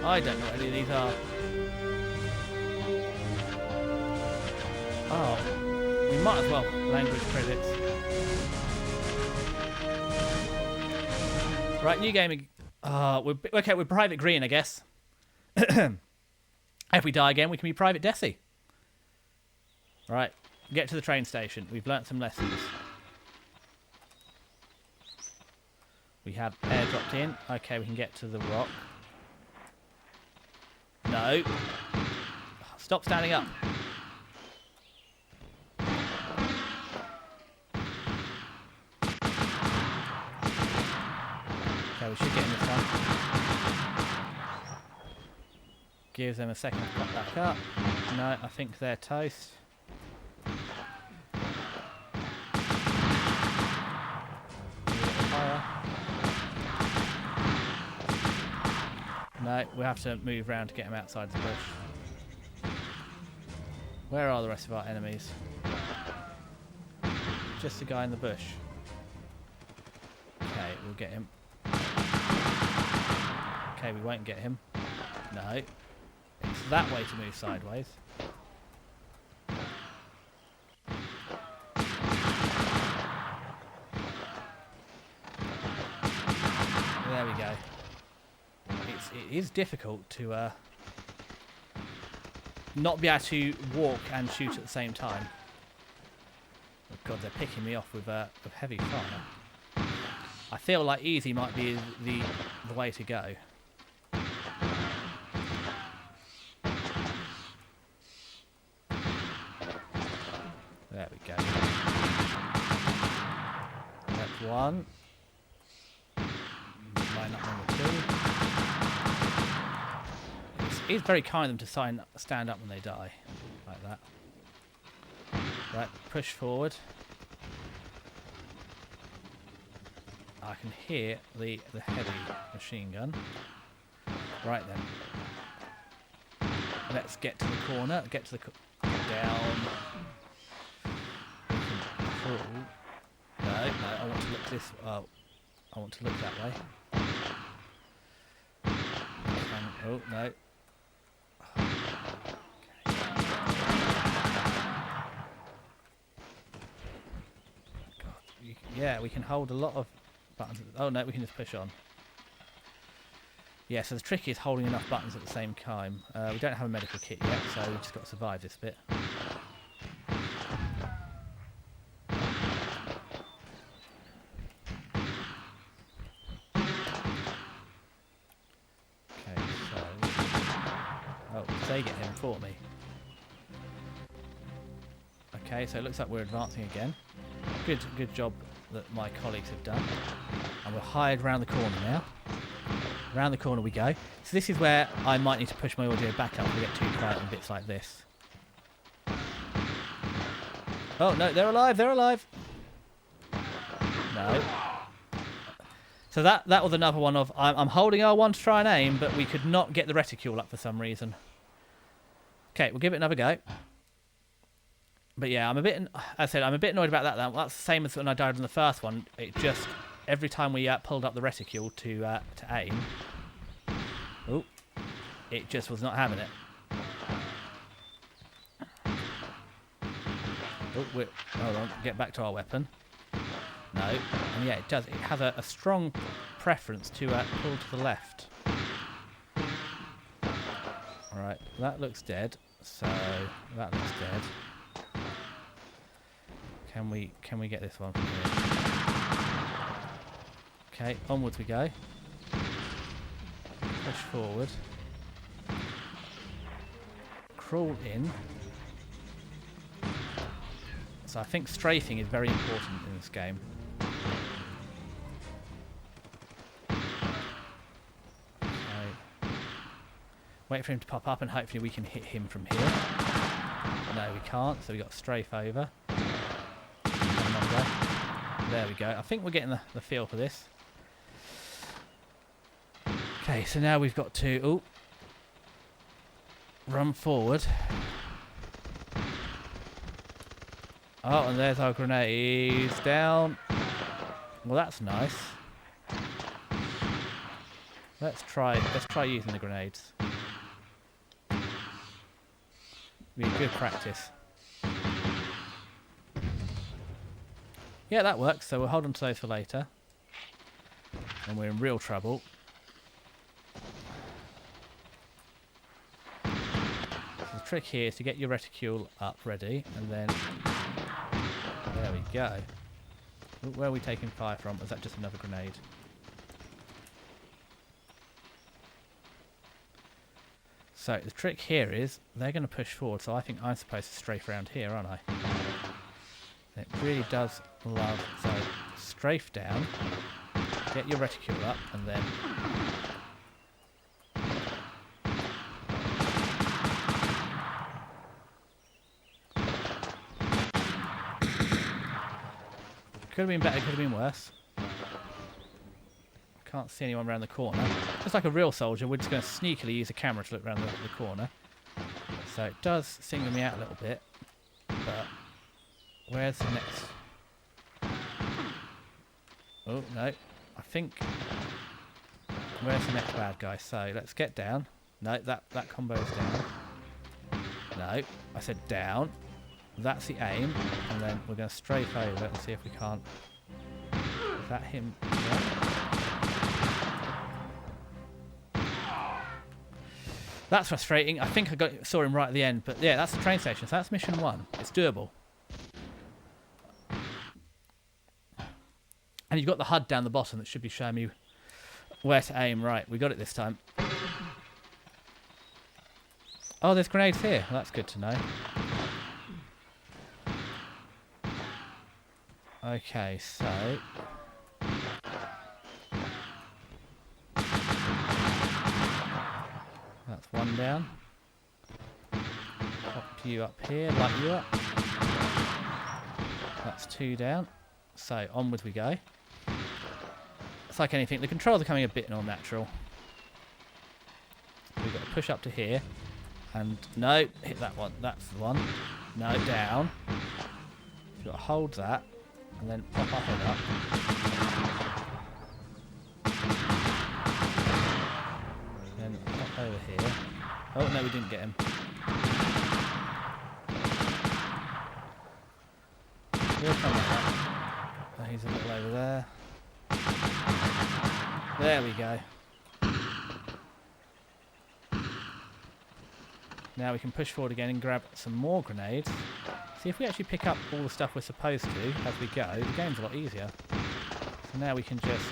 I don't know what any of these are. Oh, we might as well. Language credits. Right, new game. We're private green, I guess. If we die again, we can be private Desi. Right, get to the train station. We've learnt some lessons. We have air dropped in. Okay, we can get to the rock. No. Stop standing up. Okay, we should get in this one. Gives them a second to pop back up. No, I think they're toast. Higher. No, we have to move around to get them outside the bush. Where are the rest of our enemies? Just the guy in the bush. Okay, we'll get him. Okay, we won't get him. No. It's that way to move sideways. There we go. It is difficult to not be able to walk and shoot at the same time. Oh God, they're picking me off with heavy fire. I feel like easy might be the way to go. There we go. That's one. Line up number 2. It's very kind of them to stand up when they die, like that. Right, push forward. I can hear the heavy machine gun. Right then. Let's get to the corner. Get to the down. We can pull. No, I want to look this. Oh, I want to look that way. Oh no. Yeah, we can hold a lot of buttons. Oh no, we can just push on. Yeah, so the trick is holding enough buttons at the same time. We don't have a medical kit yet, so we've just got to survive this bit. Okay, so... Oh, they get him for me. Okay, so it looks like we're advancing again. Good job that my colleagues have done. And we're hired round the corner now. Around the corner we go. So this is where I might need to push my audio back up if we get too quiet on bits like this. Oh, no, they're alive, they're alive. No. So that was another one of, I'm holding R1 to try and aim, but we could not get the reticule up for some reason. Okay, we'll give it another go. But yeah, as I said, I'm a bit annoyed about that. That's the same as when I died in the first one. It just, every time we pulled up the reticule to aim, oh, it just was not having it. Oh, hold on, get back to our weapon. No, and yeah, it does. It has a strong preference to pull to the left. Alright, that looks dead. So, that looks dead. Can we get this one from here? Okay, onwards we go. Push forward. Crawl in. So I think strafing is very important in this game. Wait for him to pop up and hopefully we can hit him from here. No, we can't, so we got strafe over. There we go. I think we're getting the feel for this. Okay, so now we've got to run forward. Oh, and there's our grenades down. Well, that's nice. Let's try using the grenades. Be good practice. Yeah, that works, so we'll hold on to those for later. And we're in real trouble. So the trick here is to get your reticule up ready, and then... There we go. Ooh, where are we taking fire from? Is that just another grenade? So the trick here is they're going to push forward, so I think I'm supposed to strafe around here, aren't I? It really does love. So strafe down, get your reticule up, and then could have been better, could have been worse. Can't see anyone around the corner. Just like a real soldier, we're just going to sneakily use a camera to look around the corner. So it does single me out a little bit. But where's the next... Oh, no. I think... Where's the next bad guy? So let's get down. No, that combo's down. No, I said down. That's the aim. And then we're going to strafe over and see if we can't... Is that him? Yeah. That's frustrating. I think saw him right at the end, but yeah, that's the train station. So that's mission 1. It's doable. And you've got the HUD down the bottom that should be showing you where to aim. Right, we got it this time. Oh, there's grenades here. Well, that's good to know. Okay, so... That's one down. Pop you up here, light you up. That's 2 down. So onward we go. It's like anything. The controls are becoming a bit more natural. We've got to push up to here. And no, hit that one. That's the one. No, down. You've got to hold that. And then pop our head up. Then pop over here. Oh, no, we didn't get him. We'll come back. Oh, he's a little over there. There we go. Now we can push forward again and grab some more grenades. See, if we actually pick up all the stuff we're supposed to as we go, the game's a lot easier. So now we can just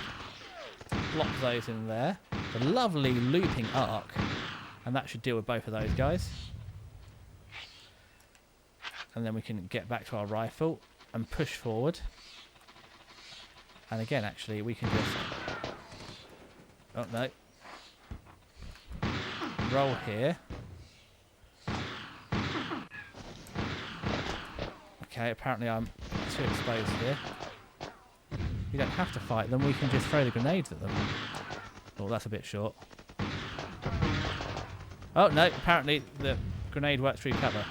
plop those in there. The lovely looping arc. And that should deal with both of those guys. And then we can get back to our rifle and push forward. And again, actually, we can just... Oh, no. roll here. Okay, apparently I'm too exposed here. We don't have to fight them, we can just throw the grenades at them. Oh, that's a bit short. Oh, no, apparently the grenade worked through cover.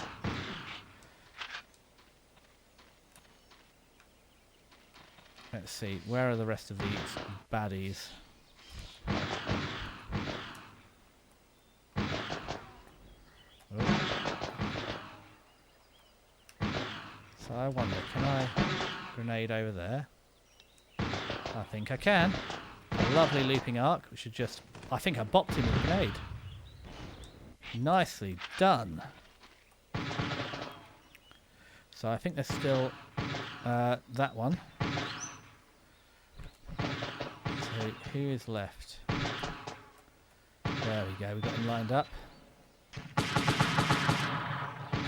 Let's see, where are the rest of these baddies? Oh. So I wonder, can I grenade over there? I think I can. A lovely looping arc, which should just... I think I bopped him with a grenade. Nicely done. So I think there's still that one. So who is left? There we go, we've got him lined up.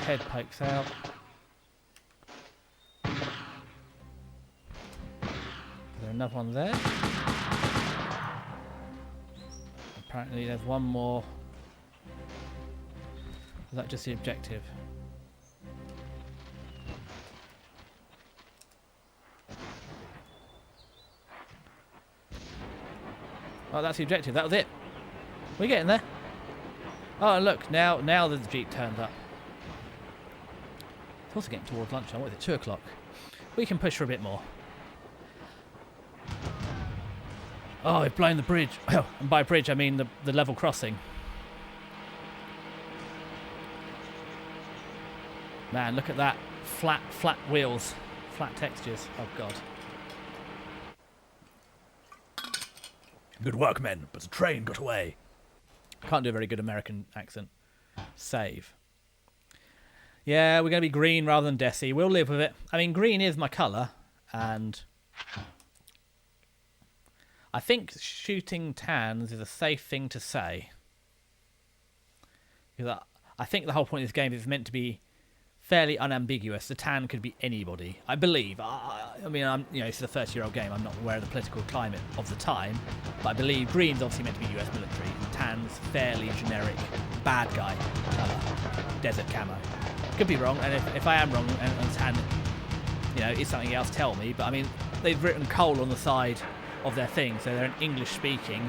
Head pokes out. Is there another one there? Apparently there's one more. Is that just the objective? Oh, that's the objective. That was it. We're getting there. Oh, look, now the Jeep turned up. It's also getting towards lunchtime. What is it? 2 o'clock. We can push for a bit more. Oh, we've blown the bridge. And by bridge, I mean the level crossing. Man, look at that. Flat wheels. Flat textures. Oh, God. Good work, men, but the train got away. Can't do a very good American accent. Save. Yeah, we're going to be green rather than Desi. We'll live with it. I mean, green is my colour, and I think shooting tans is a safe thing to say. Because I think the whole point of this game is meant to be fairly unambiguous. The tan could be anybody, I believe. I mean, it's a 30-year-old game. I'm not aware of the political climate of the time, but I believe green's obviously meant to be US military, and tan's fairly generic bad guy colour, desert camo. Could be wrong, and if I am wrong and tan, is something else, tell me. But I mean, they've written coal on the side of their thing, so they're an English-speaking.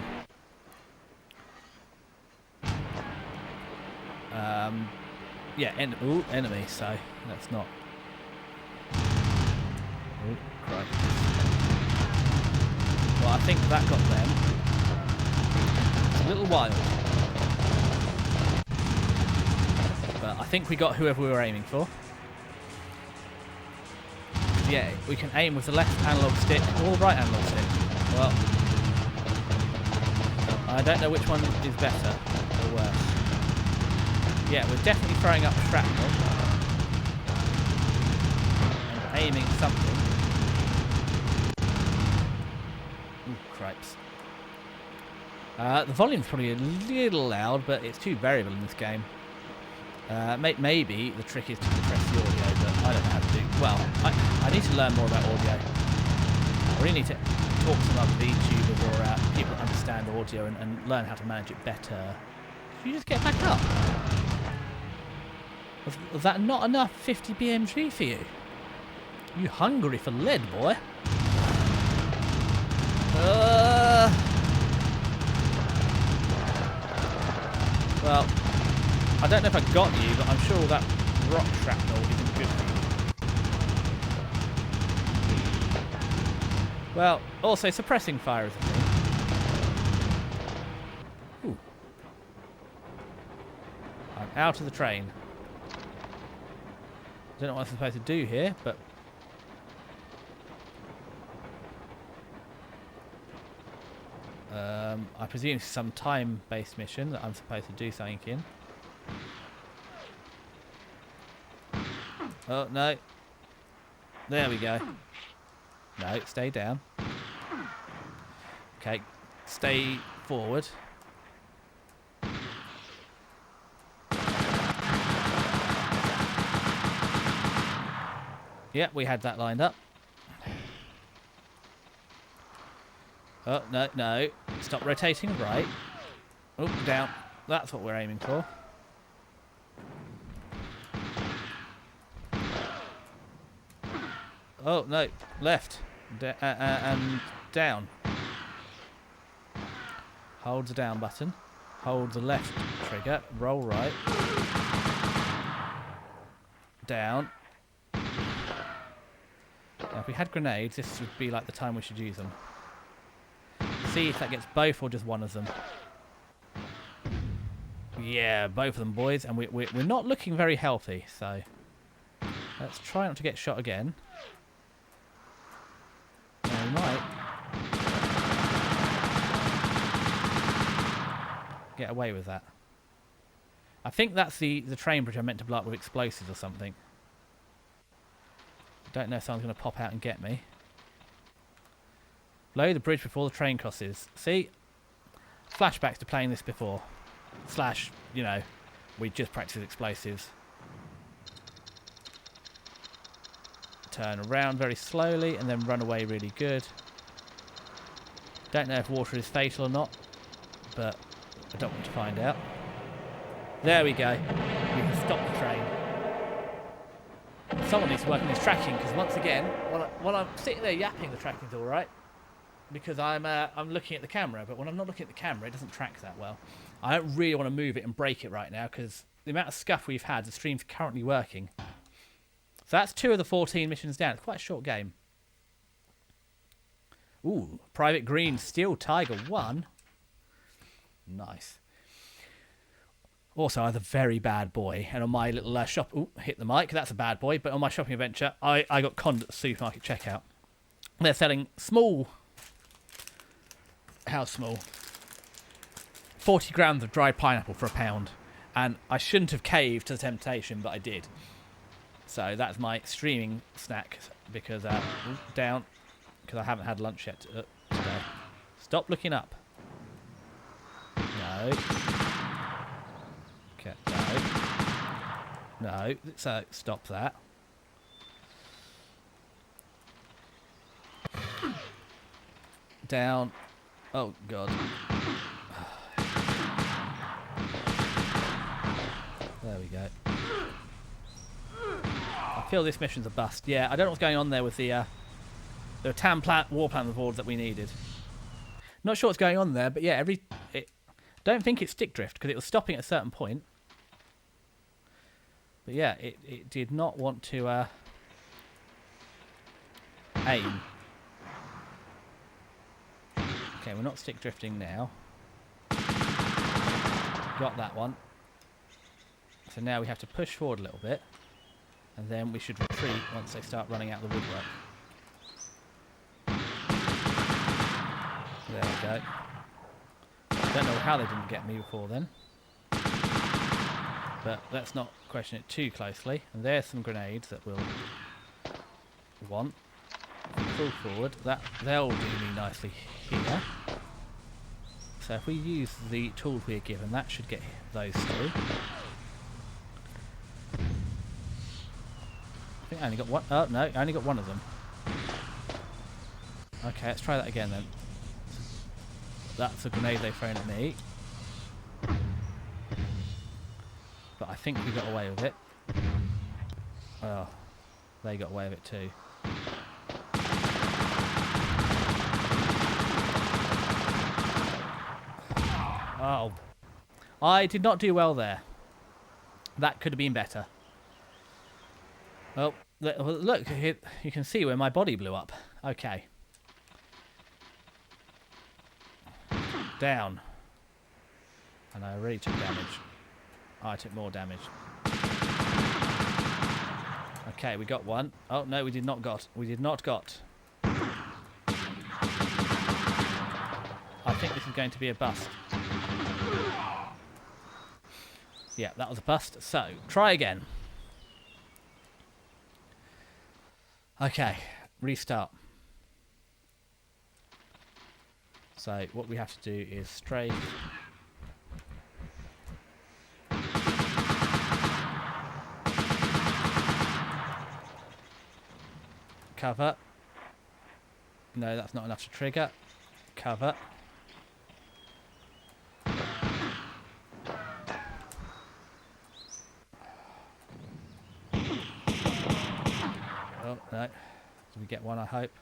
Enemy, so that's not... Oh, Christ. Well, I think that got them. It's a little wild. But I think we got whoever we were aiming for. Yeah, we can aim with the left analog stick or right analog stick. Well, I don't know which one is better or worse. Yeah, we're definitely throwing up shrapnel and aiming something. Ooh, cripes. The volume's probably a little loud, but it's too variable in this game. Maybe the trick is to compress the audio, but I don't know how to do. Well, I need to learn more about audio. I really need to talk to some other VTubers or people that understand audio and learn how to manage it better. Should you just get back up? Was that not enough 50 BMG for you? You hungry for lead, boy? Well, I don't know if I got you, but I'm sure that rock shrapnel isn't good for you. Well, also suppressing fire is a thing. Ooh. I'm out of the train. Don't know what I'm supposed to do here, but I presume it's some time-based mission that I'm supposed to do something in. Oh, no. There we go. No, stay down. Okay, stay forward. Yep, we had that lined up. Oh, no. Stop rotating right. Oh, down. That's what we're aiming for. Oh, no. Left. And down. Hold the down button. Hold the left trigger. Roll right. Down. Now, if we had grenades, this would be like the time we should use them. See if that gets both or just one of them. Yeah, both of them, boys. And we're not looking very healthy, so let's try not to get shot again. Now, we might get away with that. I think that's the train bridge I meant to blow up with explosives or something. Don't know if someone's going to pop out and get me. Blow the bridge before the train crosses. See? Flashbacks to playing this before. Slash, you know, we just practiced explosives. Turn around very slowly and then run away really good. Don't know if water is fatal or not, but I don't want to find out. There we go. We can stop the train. Someone needs to work on this tracking, because once again, while I'm sitting there yapping, the tracking's all right, because I'm looking at the camera. But when I'm not looking at the camera, it doesn't track that well. I don't really want to move it and break it right now, because the amount of scuff we've had, the stream's currently working. So that's 2 of the 14 missions down. It's quite a short game. Ooh, Private Green, Steel Tiger 1. Nice. Also, I'm a very bad boy, and on my little shop... Ooh, hit the mic, that's a bad boy. But on my shopping adventure, I got conned at the supermarket checkout. They're selling small... How small? 40 grams of dried pineapple for £1. And I shouldn't have caved to the temptation, but I did. So that's my streaming snack, because... down, because I haven't had lunch yet today. Stop looking up. No. Okay, no. No, so stop that. Down. Oh, God. There we go. I feel this mission's a bust. Yeah, I don't know what's going on there with the TAM war plan rewards that we needed. Not sure what's going on there, but yeah, don't think it's stick drift, because it was stopping at a certain point. But yeah, it did not want to aim. Okay, we're not stick drifting now. Got that one. So now we have to push forward a little bit, and then we should retreat once they start running out the woodwork. There we go. I don't know how they didn't get me before then. But let's not question it too closely. And there's some grenades that we'll want. Pull forward. They'll do me nicely here. So if we use the tools we're given, that should get those through. I think I only got one. Oh, no, I only got one of them. Okay, let's try that again then. That's a grenade they've thrown at me. But I think we got away with it. Oh, they got away with it too. Oh. I did not do well there. That could have been better. Oh, look, you can see where my body blew up. Okay. Down. And I already took damage. Oh, I took more damage. Okay, we got one. Oh, no, we did not got. We did not got. I think this is going to be a bust. Yeah, that was a bust. So, try again. Okay, restart. So, what we have to do is strafe. Cover. No, that's not enough to trigger. Cover. Oh, no. Did we get one, I hope?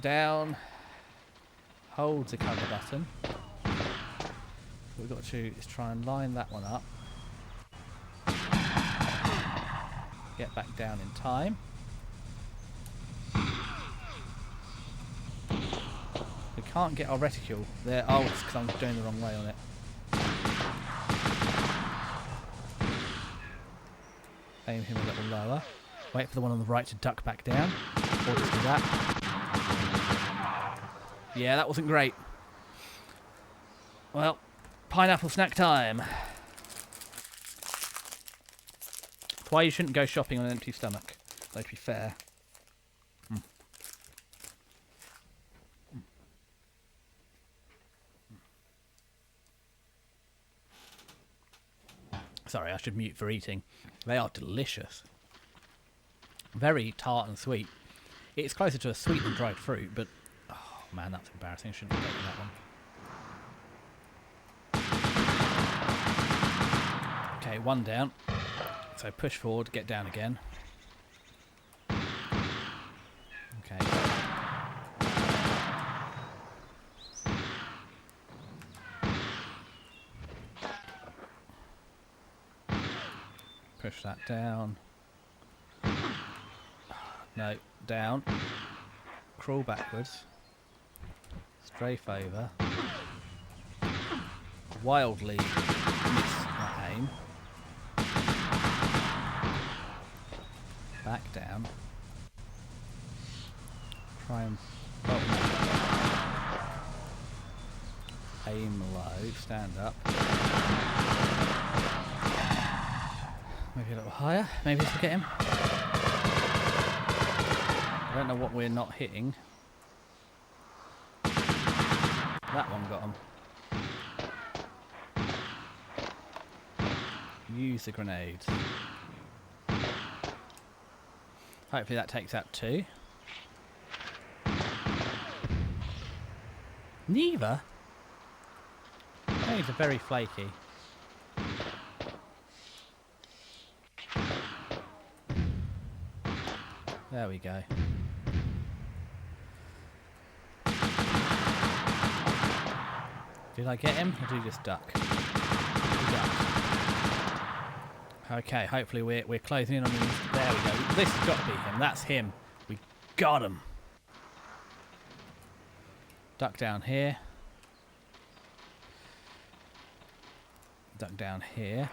Down. Hold the cover button. What we've got to do is try and line that one up. Get back down in time. We can't get our reticule there. Oh, it's because I'm doing the wrong way on it. Aim him a little lower. Wait for the one on the right to duck back down. Or just do that. Yeah, that wasn't great. Well, pineapple snack time. That's why you shouldn't go shopping on an empty stomach. Though, to be fair. Sorry, I should mute for eating. They are delicious. Very tart and sweet. It's closer to a sweet than dried fruit, but... Oh, man, that's embarrassing. I shouldn't have taken that one. Okay, one down. So push forward, get down again. Okay. Push that down. No, down. Crawl backwards. Strafe over. Wildly miss that aim. Back down. Try and aim low, stand up. Maybe a little higher. Maybe this will get him. I don't know what we're not hitting. That one got him. Use the grenades. Hopefully that takes out two. Neither? Grenades are very flaky. There we go. Did I get him, or did he just duck? He ducked. Okay, hopefully we're closing in on these. There we go. This has got to be him. That's him. We got him. Duck down here. Duck down here.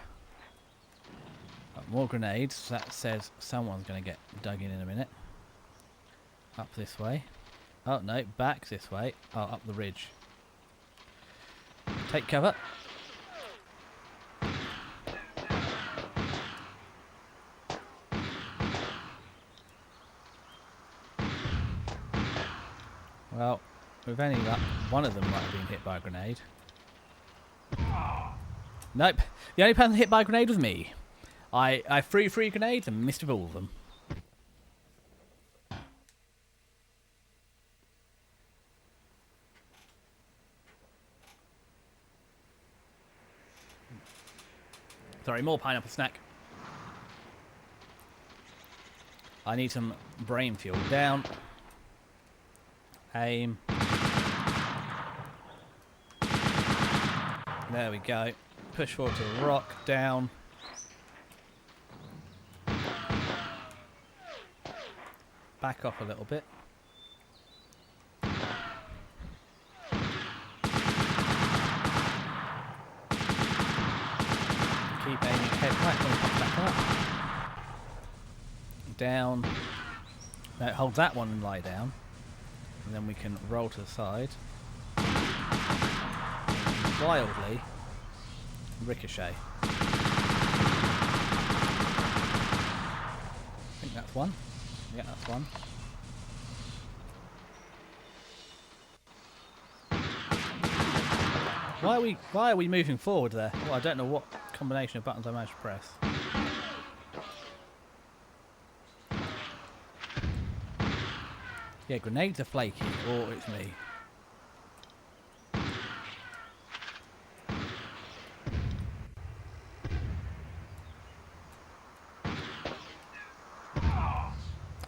Got more grenades. That says someone's going to get dug in a minute. Up this way. Oh, no. Back this way. Oh, up the ridge. Take cover. Well, with any luck, one of them might have been hit by a grenade. Nope. The only person hit by a grenade was me. I threw 3 grenades and missed with all of them. Sorry, more pineapple snack. I need some brain fuel. Down. Aim. There we go. Push forward to the rock. Down. Back off a little bit. Keep aiming head right. Back up. Down. No, hold that one and lie down. And then we can roll to the side. Wildly ricochet. I think that's one. Yeah, that's one. Why are we moving forward there? Well, I don't know what combination of buttons I managed to press. Yeah, grenades are flaky, or it's me.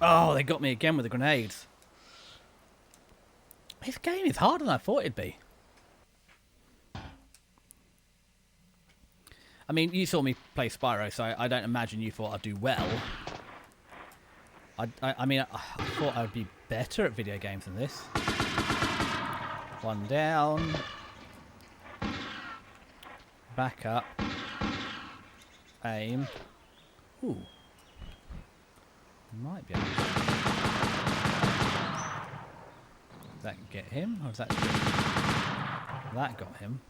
Oh, they got me again with the grenades. This game is harder than I thought it'd be. I mean, you saw me play Spyro, so I don't imagine you thought I'd do well. I mean, I thought I would be better at video games than this. One down. Back up. Aim. Ooh. Might be able to. Does that get him? Or does that... That got him.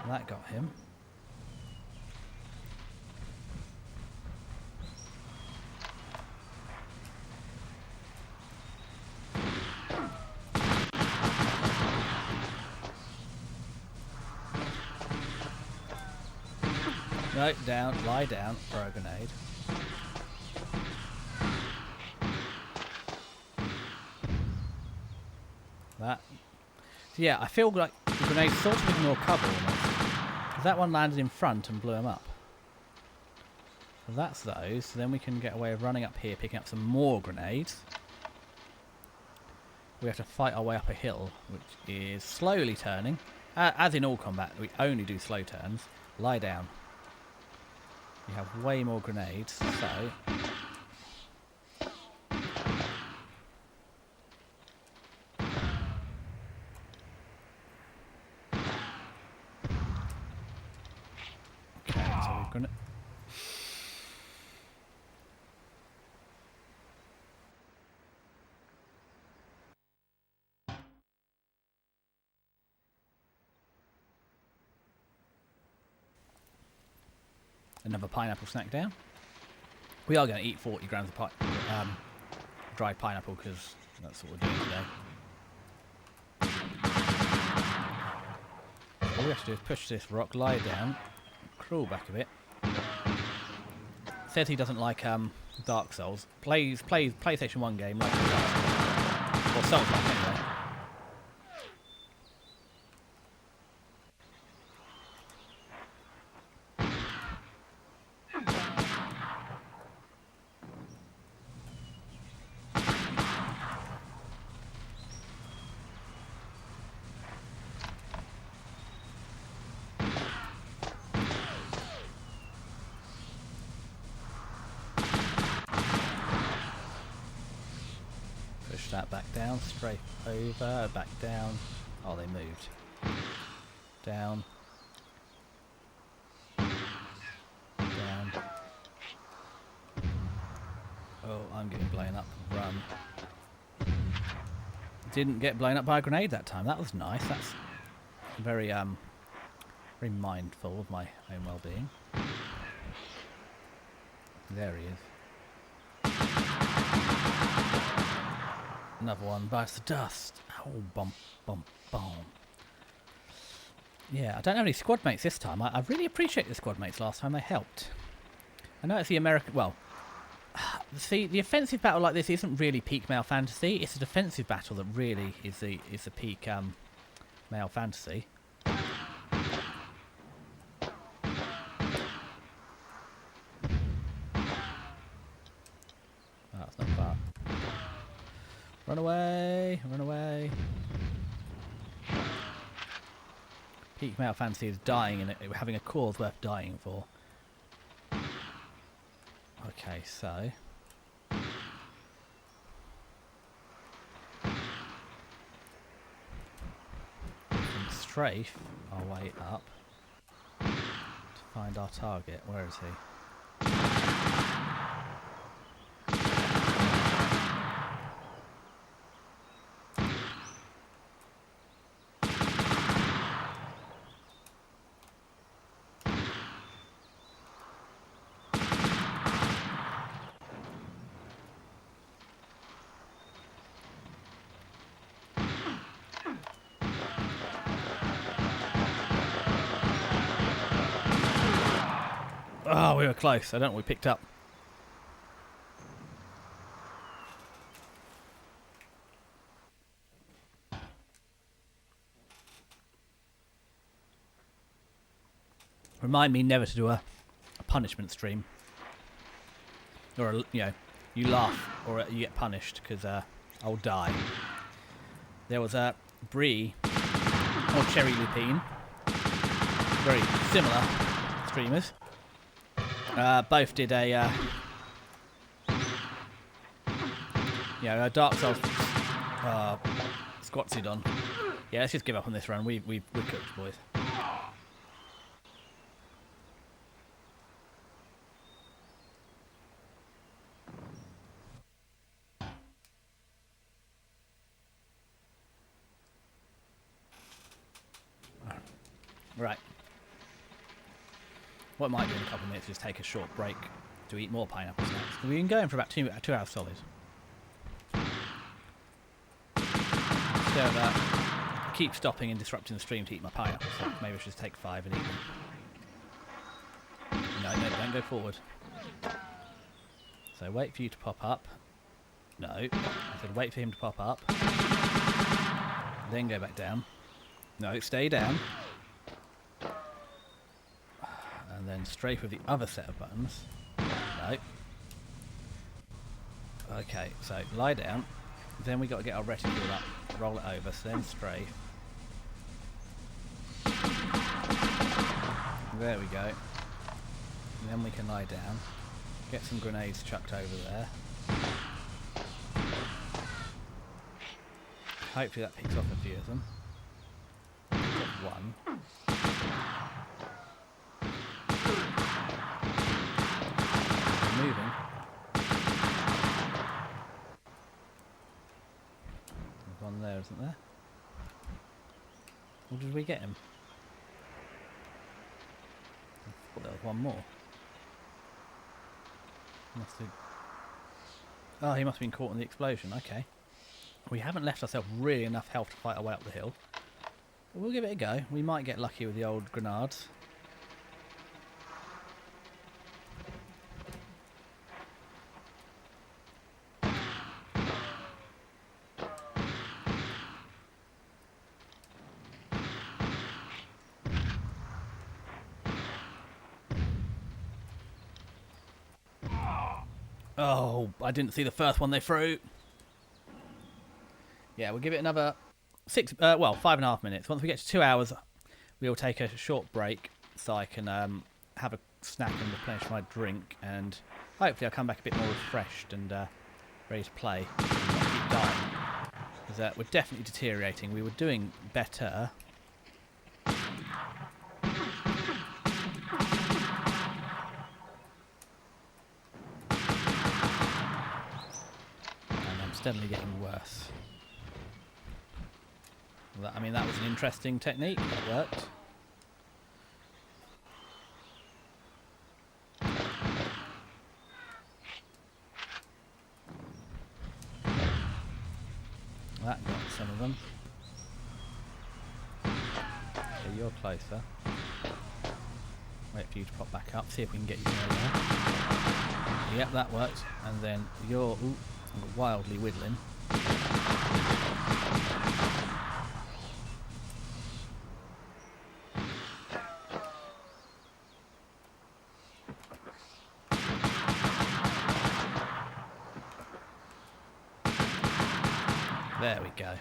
That got him. No, down, lie down, throw a grenade. That. So yeah, I feel like the grenade sort of ignore cover almost. Because that one landed in front and blew him up. So that's those. So then we can get a way of running up here, picking up some more grenades. We have to fight our way up a hill, which is slowly turning. As in all combat, we only do slow turns. Lie down. You have way more grenades, so... Okay, so we've got... Another pineapple snack down. We are going to eat 40 grams of dried pineapple because that's what we're doing today. All we have to do is push this rock, lie down, crawl back a bit. Says he doesn't like Dark Souls. Plays PlayStation 1 game like Dark Souls. Or Souls like anyway. That back down, straight over, back down. Oh, they moved. Down. Down. Oh, I'm getting blown up. Run. Didn't get blown up by a grenade that time. That was nice. That's very very mindful of my own well-being. There he is. Another one bites the dust. Oh, bump, bump, bump. Yeah, I don't have any squad mates this time. I really appreciate the squad mates last time. They helped. I know it's the American... Well, see, the offensive battle like this isn't really peak male fantasy. It's a defensive battle that really is the peak male fantasy. Oh, that's not bad. Run away! Run away! Peak male fantasy is dying in it, having a cause worth dying for. Okay, so... we can strafe our way up to find our target. Where is he? Oh, we were close. I don't know what we picked up. Remind me never to do a punishment stream. Or, you laugh or you get punished because I'll die. There was a Brie or Cherry Lupine. Very similar streamers. Both did a Dark Souls Squatsidon. Yeah, let's just give up on this run. We're cooked, boys. Right. What I might do in a couple of minutes is take a short break to eat more pineapple snacks. We've been going for about 2 hours solid. So keep stopping and disrupting the stream to eat my pineapple snacks. Maybe I should just take 5 and eat them. No, don't go forward. So wait for you to pop up. No. I said wait for him to pop up. Then go back down. No, stay down. And then strafe with the other set of buttons. No. Okay, so lie down. Then we got to get our reticule up, roll it over, so then strafe. There we go. And then we can lie down. Get some grenades chucked over there. Hopefully that picks off a few of them. Got one. Moving. There's one there, isn't there? Or did we get him? I thought there was one more. Oh, he must have been caught in the explosion. Okay. We haven't left ourselves really enough health to fight our way up the hill. But we'll give it a go. We might get lucky with the old grenades. Oh, I didn't see the first one they threw. Yeah, we'll give it another 5.5 minutes. Once we get to 2 hours, we'll take a short break so I can have a snack and replenish my drink, and hopefully I'll come back a bit more refreshed and ready to play. Not keep dying. Because we're definitely deteriorating. We were doing better. Steadily getting worse. I mean, that was an interesting technique. That worked. That got some of them. Okay, you're closer. Wait for you to pop back up. See if we can get you there. Yep, that worked. And then you're wildly whittling. There we go.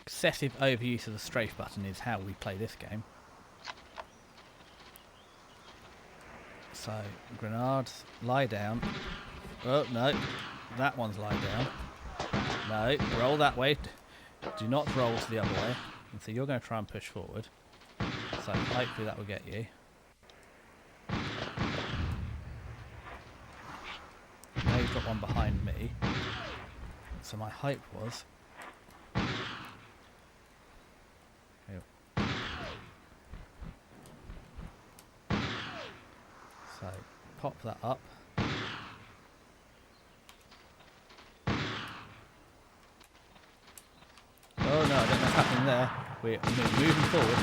Excessive overuse of the strafe button is how we play this game. So, grenades, lie down. Oh, no. That one's lie down. No, roll that way. Do not roll to the other way. And so you're going to try and push forward. So hopefully that will get you. Now you've got one behind me. So my hope was... So, pop that up. Oh no, I don't know what's happening there. We're moving forward.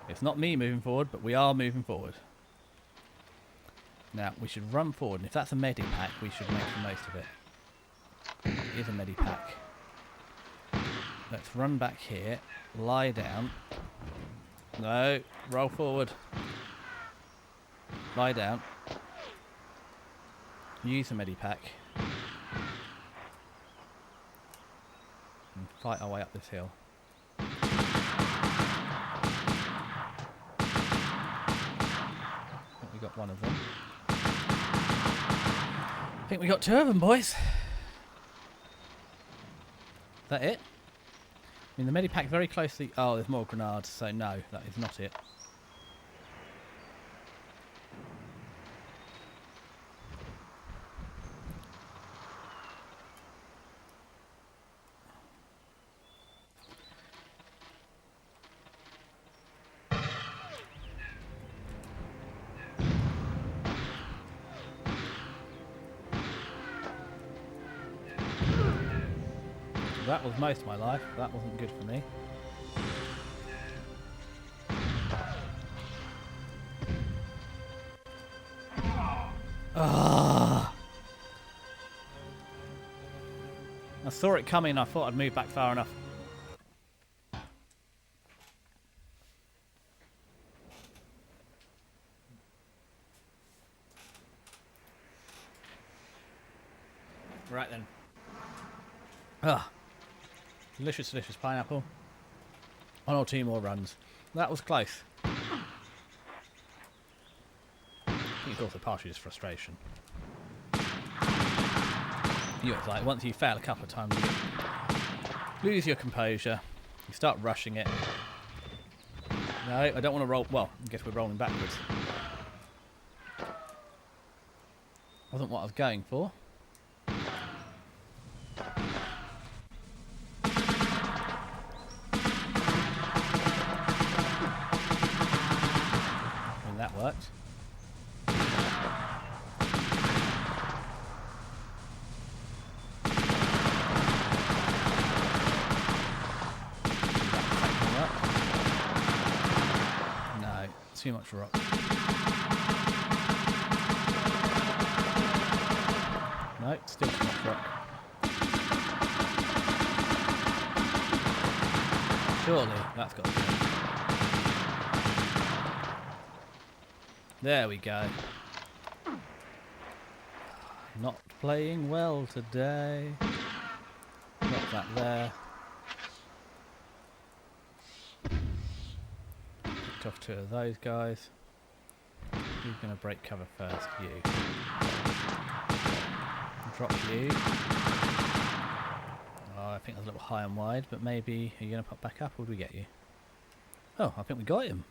It's not me moving forward, but we are moving forward. Now, we should run forward, and if that's a medipack, we should make the most of it. It is a medipack. Let's run back here, lie down. No, roll forward. Lie down. Use a medipack. And fight our way up this hill. I think we got one of them. I think we got two of them, boys. Is that it? I mean, the medipack very closely... Oh, there's more grenades, so no, that is not it. That was most of my life. That wasn't good for me. Ah! I saw it coming and I thought I'd move back far enough. Right then. Ah. Delicious, delicious pineapple. One or two more runs. That was close. I think it's also partially just frustration. It's like once you fail a couple of times, you lose your composure. You start rushing it. No, I don't want to roll. Well, I guess we're rolling backwards. Wasn't what I was going for. That worked. No, too much rock. No, still too much rock. Surely that's got to be. There we go. Not playing well today. Got that there. Picked off two of those guys. Who's going to break cover first? You. Drop you. Oh, I think I was a little high and wide, but maybe... Are you going to pop back up or do we get you? Oh, I think we got him.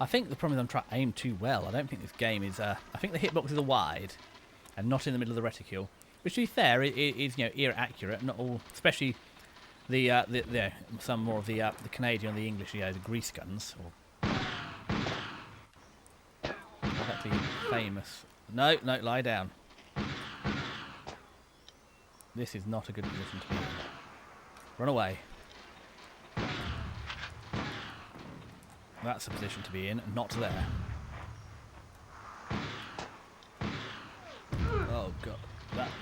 I think the problem is I'm trying to aim too well. I don't think this game is... I think the hitboxes are wide and not in the middle of the reticule. Which, to be fair, is ear accurate. Not all, especially the some more of the Canadian, the English, the grease guns. Or exactly famous. No, lie down. This is not a good position to be in. Run away. That's a position to be in, not there. Oh god,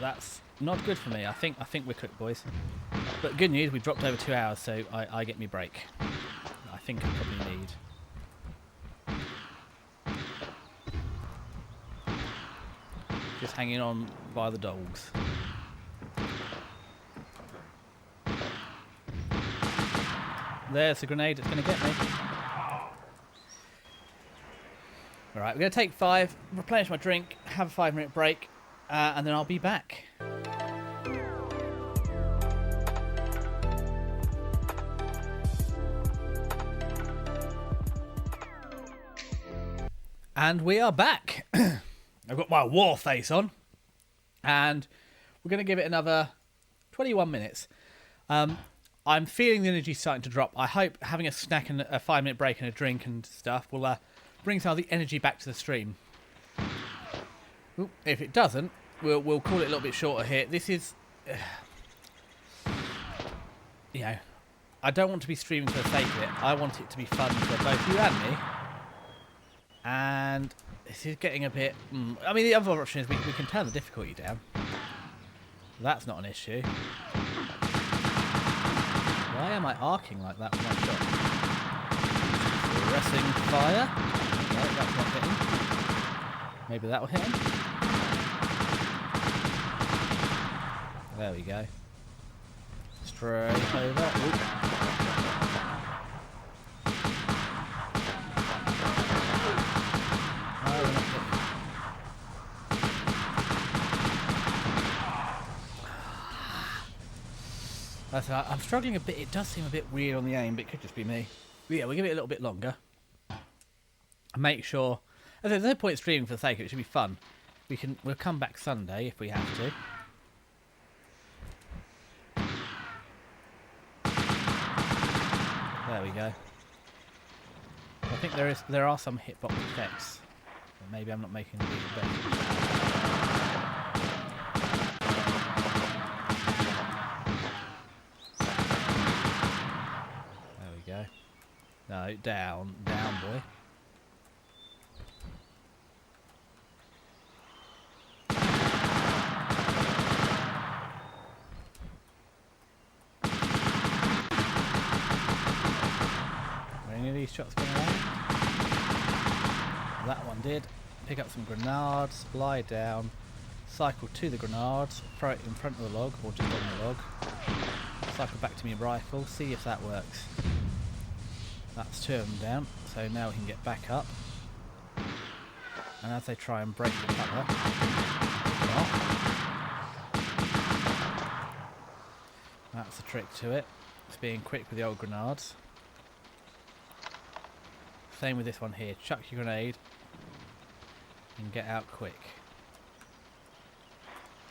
that's not good for me. I think we're cooked, boys. But good news, we dropped over 2 hours, so I get me break. I think I probably need. Just hanging on by the dogs. There's the grenade that's going to get me. Alright, we're going to take 5, replenish my drink, have a 5-minute break, and then I'll be back. And we are back. I've got my war face on, and we're going to give it another 21 minutes. I'm feeling the energy starting to drop. I hope having a snack and a 5-minute break and a drink and stuff will... bring some of the energy back to the stream. Ooh, if it doesn't, we'll call it a little bit shorter here. This is, I don't want to be streaming for the sake of it. I want it to be fun for both you and me. And this is getting a bit... I mean, the other option is we can turn the difficulty down. That's not an issue. Why am I arcing like that with my shot? Pressing fire. No, that's not hitting. Maybe that will hit him. There we go. Straight over. Oop. No, we're not hitting. I'm struggling a bit. It does seem a bit weird on the aim, but it could just be me. But yeah, we'll give it a little bit longer. Make sure. There's no point streaming for the sake of it. It should be fun. We'll come back Sunday if we have to. There we go. I think there are some hitbox effects. But maybe I'm not making the best. There we go. No, down, boy. Any of these shots going to land? That one did. Pick up some grenades, lie down, cycle to the grenades, throw it in front of the log, or just on the log. Cycle back to my rifle, see if that works. That's 2 of them down, so now we can get back up. And as they try and break the cover, that's the trick to it. It's being quick with the old grenades. Same with this one here. Chuck your grenade and get out quick.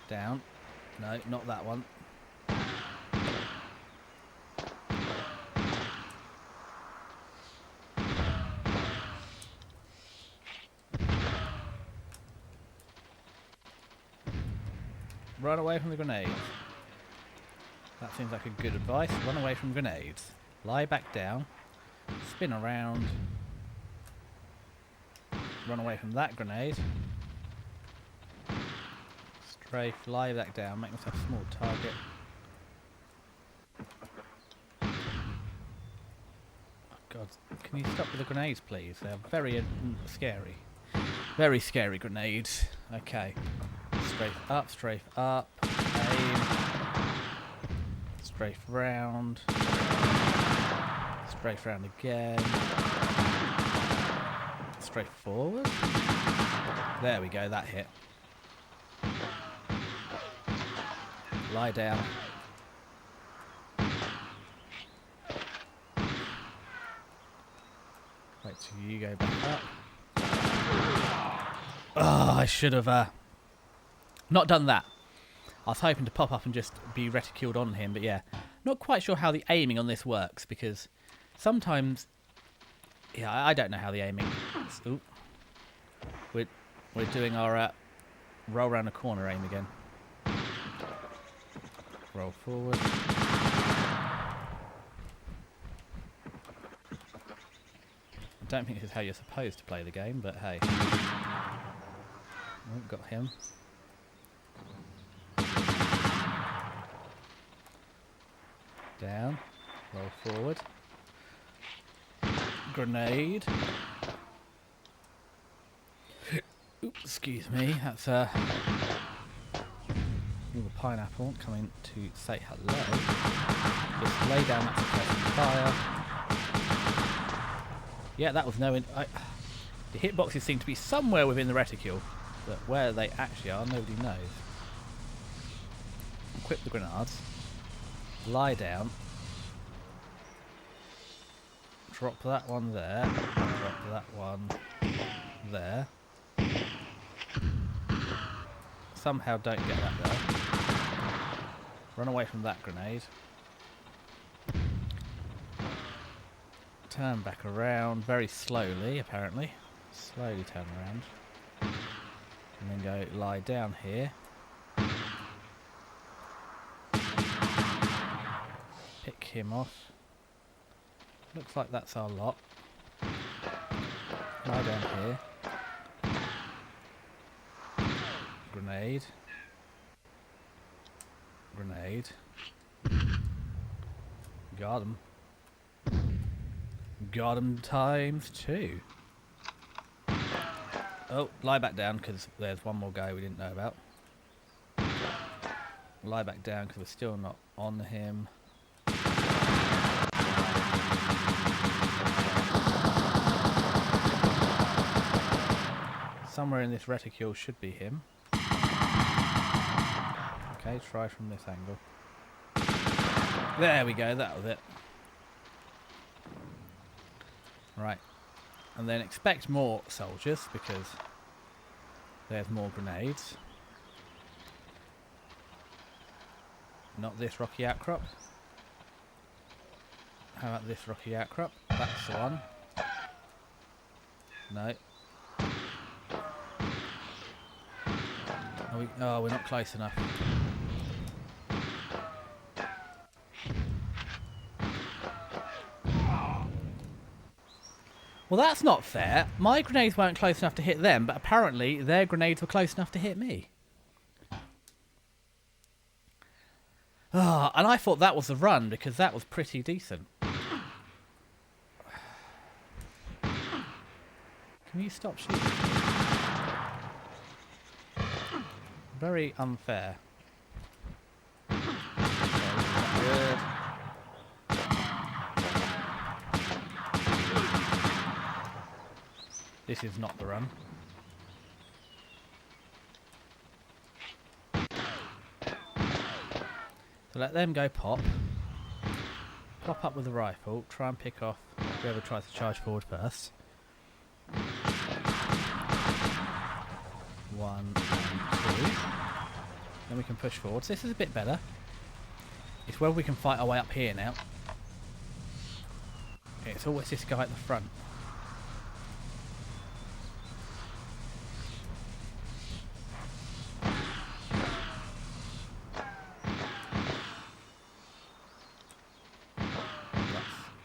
Down. No, not that one. Run away from the grenades. That seems like a good advice. Run away from grenades. Lie back down. Spin around. Run away from that grenade. Strafe, lie back down, make myself a small target. Oh God, can you stop with the grenades please? They're very scary. Very scary grenades. Okay. Strafe up, aim. Strafe round. Strafe round again. Straight forward. There we go, that hit. Lie down. Wait till you go back up. Oh, I should have not done that. I was hoping to pop up and just be reticuled on him, but yeah. Not quite sure how the aiming on this works, because sometimes... Yeah, I don't know how the aiming... Ooh. We're doing our roll around the corner aim again. Roll forward. I don't think this is how you're supposed to play the game, but hey. Oh, got him. Down. Roll forward. Grenade. Oops, excuse me. That's a pineapple coming to say hello. Just lay down that suppressing fire. Yeah, that was no... the hitboxes seem to be somewhere within the reticule, but where they actually are, nobody knows. Equip the grenades. Lie down. Drop that one there. Drop that one there. Somehow don't get that there. Run away from that grenade. Turn back around very slowly, apparently. Slowly turn around. And then go lie down here. Pick him off. Looks like that's our lot. Lie down here. Grenade. Grenade. Got him. Got him ×2. Oh, lie back down because there's one more guy we didn't know about. Lie back down because we're still not on him. Somewhere in this reticule should be him. Okay, try from this angle. There we go, that was it. Right. And then expect more soldiers because there's more grenades. Not this rocky outcrop. How about this rocky outcrop? That's the one. No. Oh, we're not close enough. Well, that's not fair. My grenades weren't close enough to hit them, but apparently their grenades were close enough to hit me. And I thought that was the run because that was pretty decent. Can you stop shooting? Very unfair. Good. This is not the run. So let them go pop. Pop up with the rifle. Try and pick off whoever tries to charge forward first. 1 and 2. Then we can push forward. So this is a bit better. It's whether we can fight our way up here now. It's always this guy at the front.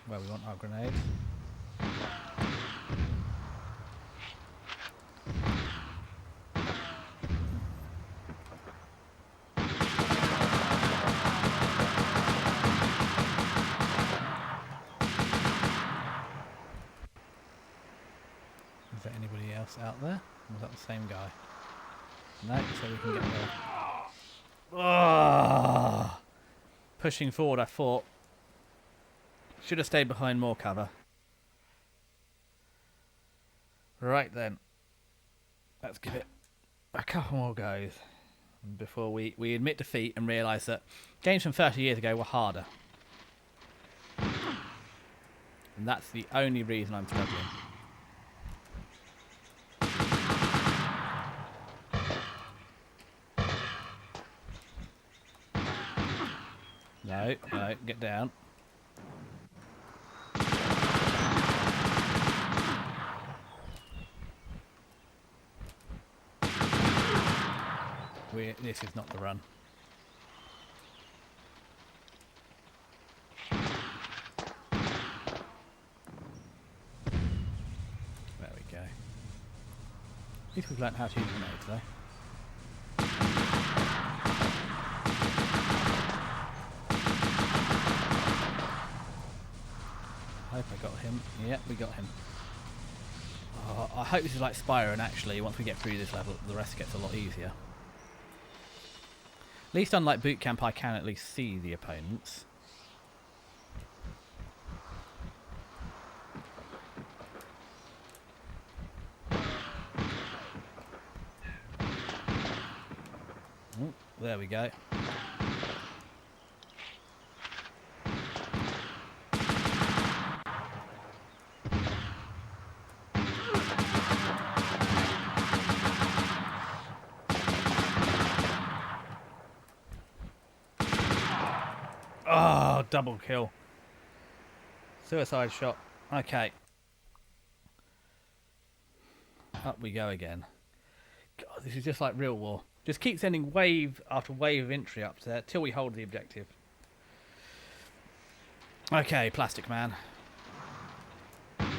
Where we want our grenades. Is there anybody else out there? Or was that the same guy? No, so we can get there. Oh! Pushing forward, I thought. Should have stayed behind more cover. Right then. Let's give it a couple more goes before we admit defeat and realise that games from 30 years ago were harder. And that's the only reason I'm struggling. No, no, get down. This is not the run. There we go. At least we've learnt how to use grenades though. I hope I got him. Yep, we got him. Oh, I hope this is like Spyro and actually once we get through this level the rest gets a lot easier. At least unlike boot camp I can at least see the opponents. Ooh, there we go. Oh, double kill. Suicide shot. Okay. Up we go again. God, this is just like real war. Just keep sending wave after wave of infantry up there till we hold the objective. Okay, Plastic Man. Also,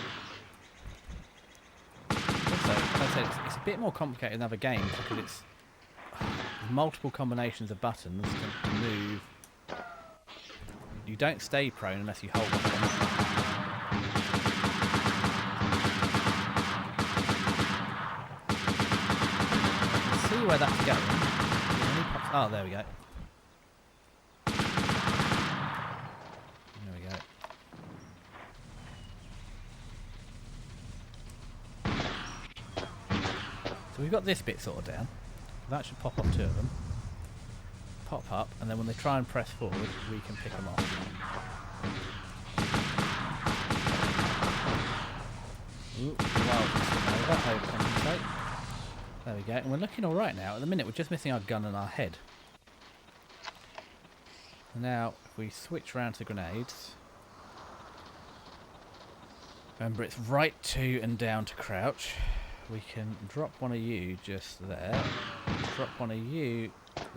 as I said, it's a bit more complicated than other games because it's multiple combinations of buttons to move. You don't stay prone unless you hold it. see where that's going. Oh, there we go. There we go. So we've got this bit sorted down. That should pop off 2 of them. Pop up, and then when they try and press forward, we can pick them off. Ooh, overcompensate. There we go, and we're looking alright now. At the minute, we're just missing our gun and our head. Now, if we switch around to the grenades, remember it's right 2 and down to crouch. We can drop one of you just there. Drop one of you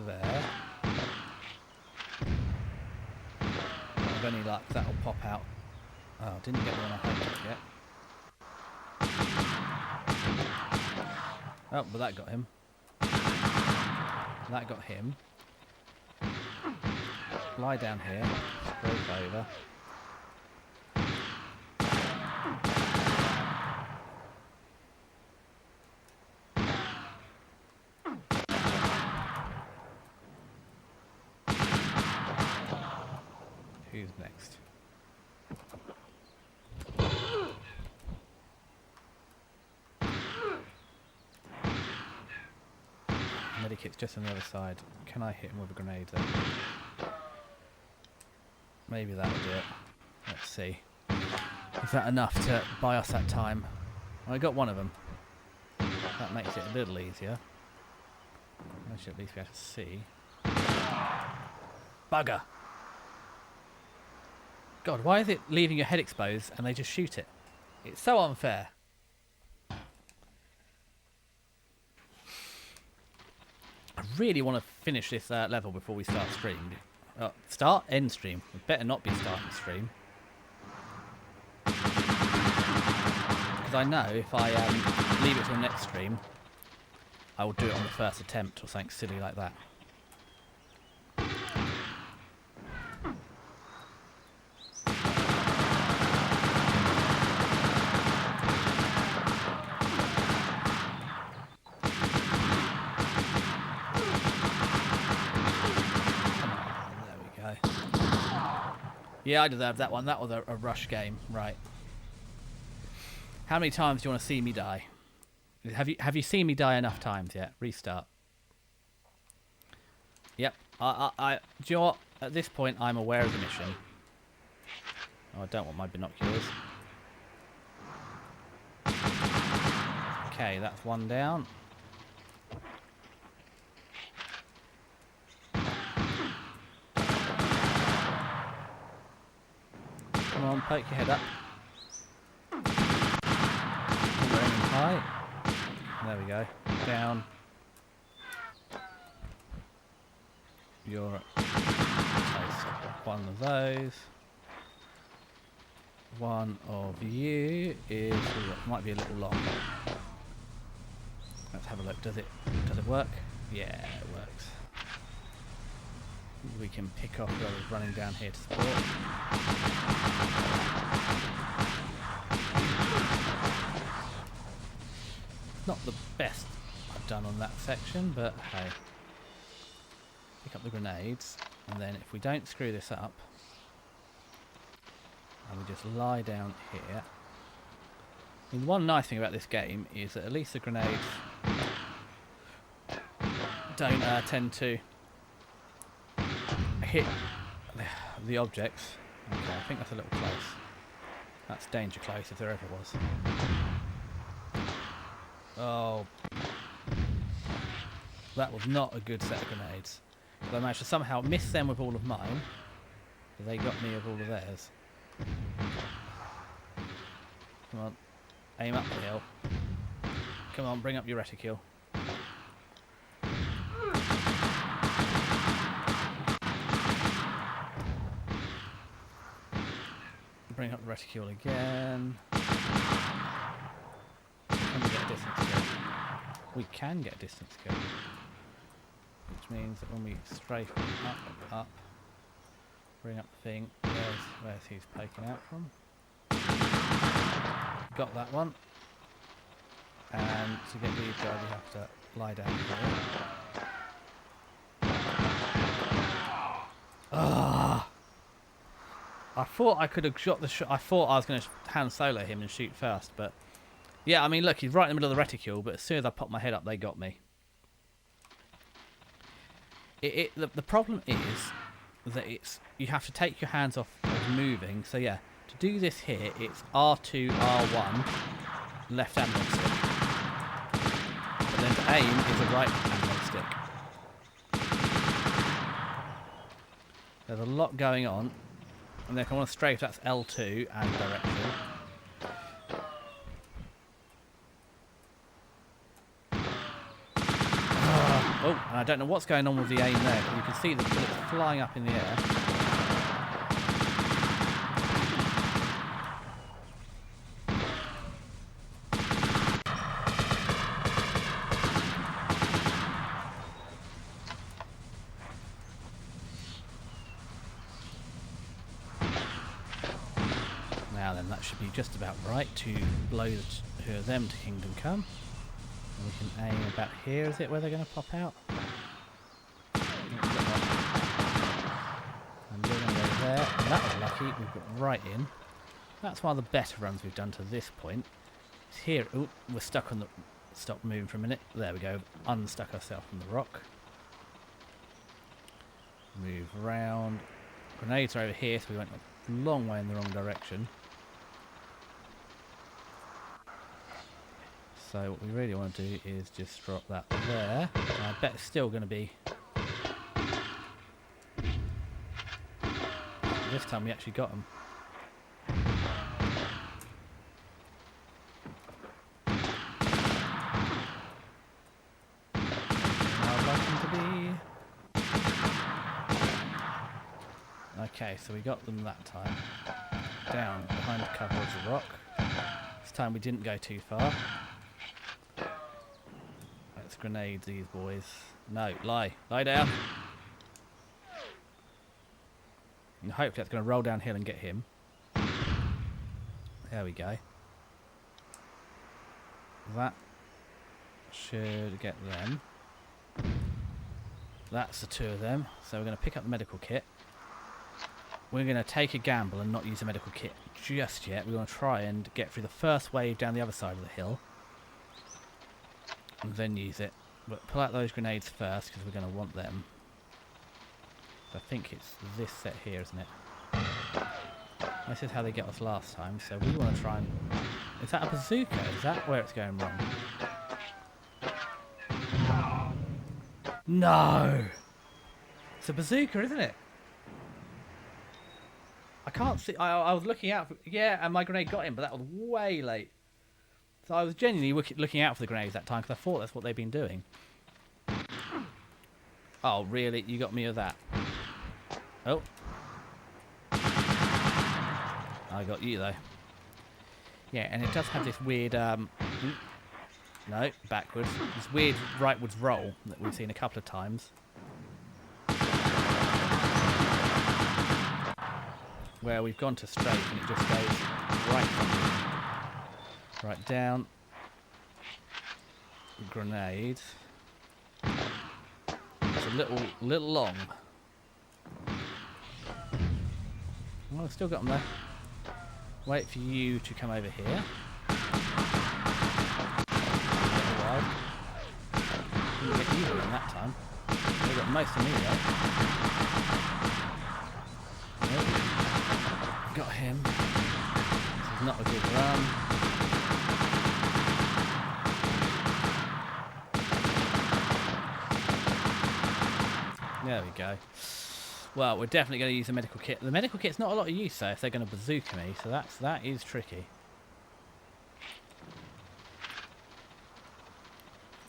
there. With any luck, that'll pop out. Oh, didn't get the one I hoped yet. Oh, but that got him. That got him. Lie down here. Scrape over. Who's next? Medikit's just on the other side. Can I hit him with a grenade then? Maybe that'll do it. Let's see. Is that enough to buy us that time? I got one of them. That makes it a little easier. I should at least be able to see. Bugger! God, why is it leaving your head exposed and they just shoot it? It's so unfair. I really want to finish this level before we start stream. End stream. We better not be starting stream. Because I know if I leave it till next stream, I will do it on the first attempt or something silly like that. Yeah, I deserved that one. That was a rush game, right? How many times do you want to see me die? Have you seen me die enough times yet? Restart. Yep. Do you know what? At this point, I'm aware of the mission. Oh, I don't want my binoculars. Okay, that's one down. Come on, poke your head up. Aiming high. There we go. Down. You're one of those. One of you is might be a little long. Let's have a look. Does it work? Yeah, it works. We can pick off whoever's running down here to support. Not the best I've done on that section, but hey. Pick up the grenades, and then if we don't screw this up, and we just lie down here. I mean, one nice thing about this game is that at least the grenades don't tend to hit the objects. Okay, I think that's a little close. That's danger close if there ever was. Oh. That was not a good set of grenades. But I managed to somehow miss them with all of mine. But they got me with all of theirs. Come on. Aim up the hill. Come on, bring up your reticule. Bring up the reticule again. Can we get a distance kill? We can get a distance kill. Which means that when we strafe up, bring up the thing, where's he's poking out from? Got that one. And to get these guys you have to lie down here. Ah! I thought I could have shot the shot. I thought I was going to hand solo him and shoot first, but yeah, I mean, look, he's right in the middle of the reticule, but as soon as I popped my head up, they got me. The problem is that you have to take your hands off of moving. So yeah, to do this here, it's R2, R1, left analog stick. But then to aim is a right analog stick. There's a lot going on. And then if I want to strafe, that's L2 and direction. Oh, and I don't know what's going on with the aim there. You can see the bullets flying up in the air. Now then, that should be just about right to blow the two of them to Kingdom Come. And we can aim about here, is it, where they're going to pop out? And we're going to go there. And that was lucky, we've got right in. That's one of the better runs we've done to this point. It's here. Oh, we're stuck on the... Stop moving for a minute. There we go. Unstuck ourselves from the rock. Move around. Grenades are over here, so we went a long way in the wrong direction. So what we really want to do is just drop that there. I bet it's still going to be... This time we actually got them. I'd like them to be... Okay, so we got them that time. Down behind the cover of the rock. This time we didn't go too far. Let's grenade these boys. No, lie. Lie down. And hopefully that's going to roll downhill and get him. There we go. That should get them. That's the two of them. So we're going to pick up the medical kit. We're going to take a gamble and not use the medical kit just yet. We want to try and get through the first wave down the other side of the hill. And then use it. But pull out those grenades first because we're going to want them. I think it's this set here, isn't it? This is how they get us last time, so we want to try and... Is that a bazooka? Is that where it's going wrong? No! It's a bazooka, isn't it? I can't see... I was looking out for... Yeah, and my grenade got him, but that was way late. So I was genuinely looking out for the grenades that time because I thought that's what they'd been doing. Oh, really? You got me with that? Oh. I got you, though. Yeah, and it does have this weird... no, backwards. This weird rightwards roll that we've seen a couple of times. Where we've gone to straight and it just goes right... Right down. Grenade. It's a little long. Well, I've still got them there. Wait for you to come over here. Didn't get you on that time. They got most of me though. Nope. Got him. This is not a good run. There we go. Well, we're definitely going to use the medical kit. The medical kit's not a lot of use though if they're going to bazooka me, so that is tricky.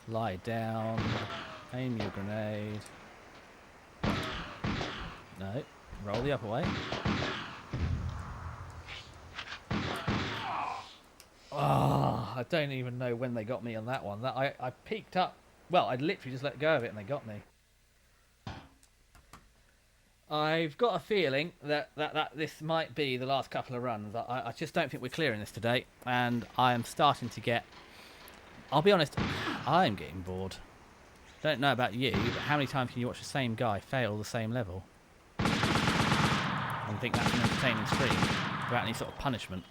Lie down. Aim your grenade. No. Roll the upper way. Oh, I don't even know when they got me on that one. I peeked up. Well, I'd literally just let go of it and they got me. I've got a feeling that this might be the last couple of runs. I just don't think we're clearing this today, and I am starting to get... I'll be honest, I'm getting bored. Don't know about you, but how many times can you watch the same guy fail the same level? And think that's an entertaining stream without any sort of punishment?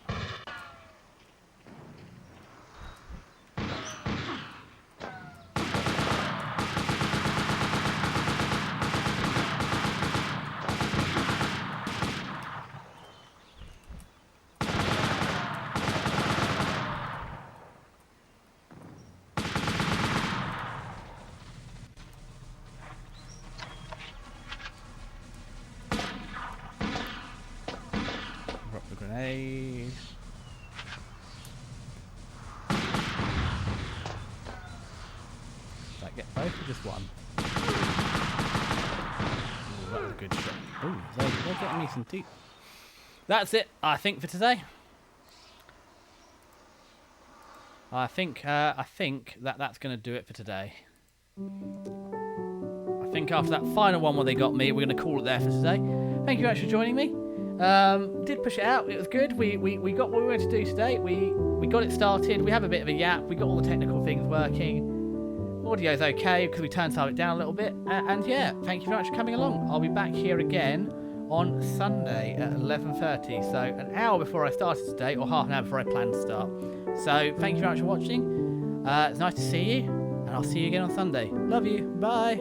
Drop the grenade. Did I get both or just one? Ooh, that was a good shot. Ooh, they're getting me some deep. That's it, I think, for today. I think that's going to do it for today. I think after that final one where they got me, we're going to call it there for today. Thank you very much for joining me. Did push it out. It was good. We got what we wanted to do today. We got it started. We have a bit of a yap. We got all the technical things working. Audio's okay because we turned some of it down a little bit. And yeah, thank you very much for coming along. I'll be back here again on Sunday at 11:30. So an hour before I started today, or half an hour before I planned to start. So thank you very much for watching. It's nice to see you, and I'll see you again on Sunday. Love you. Bye.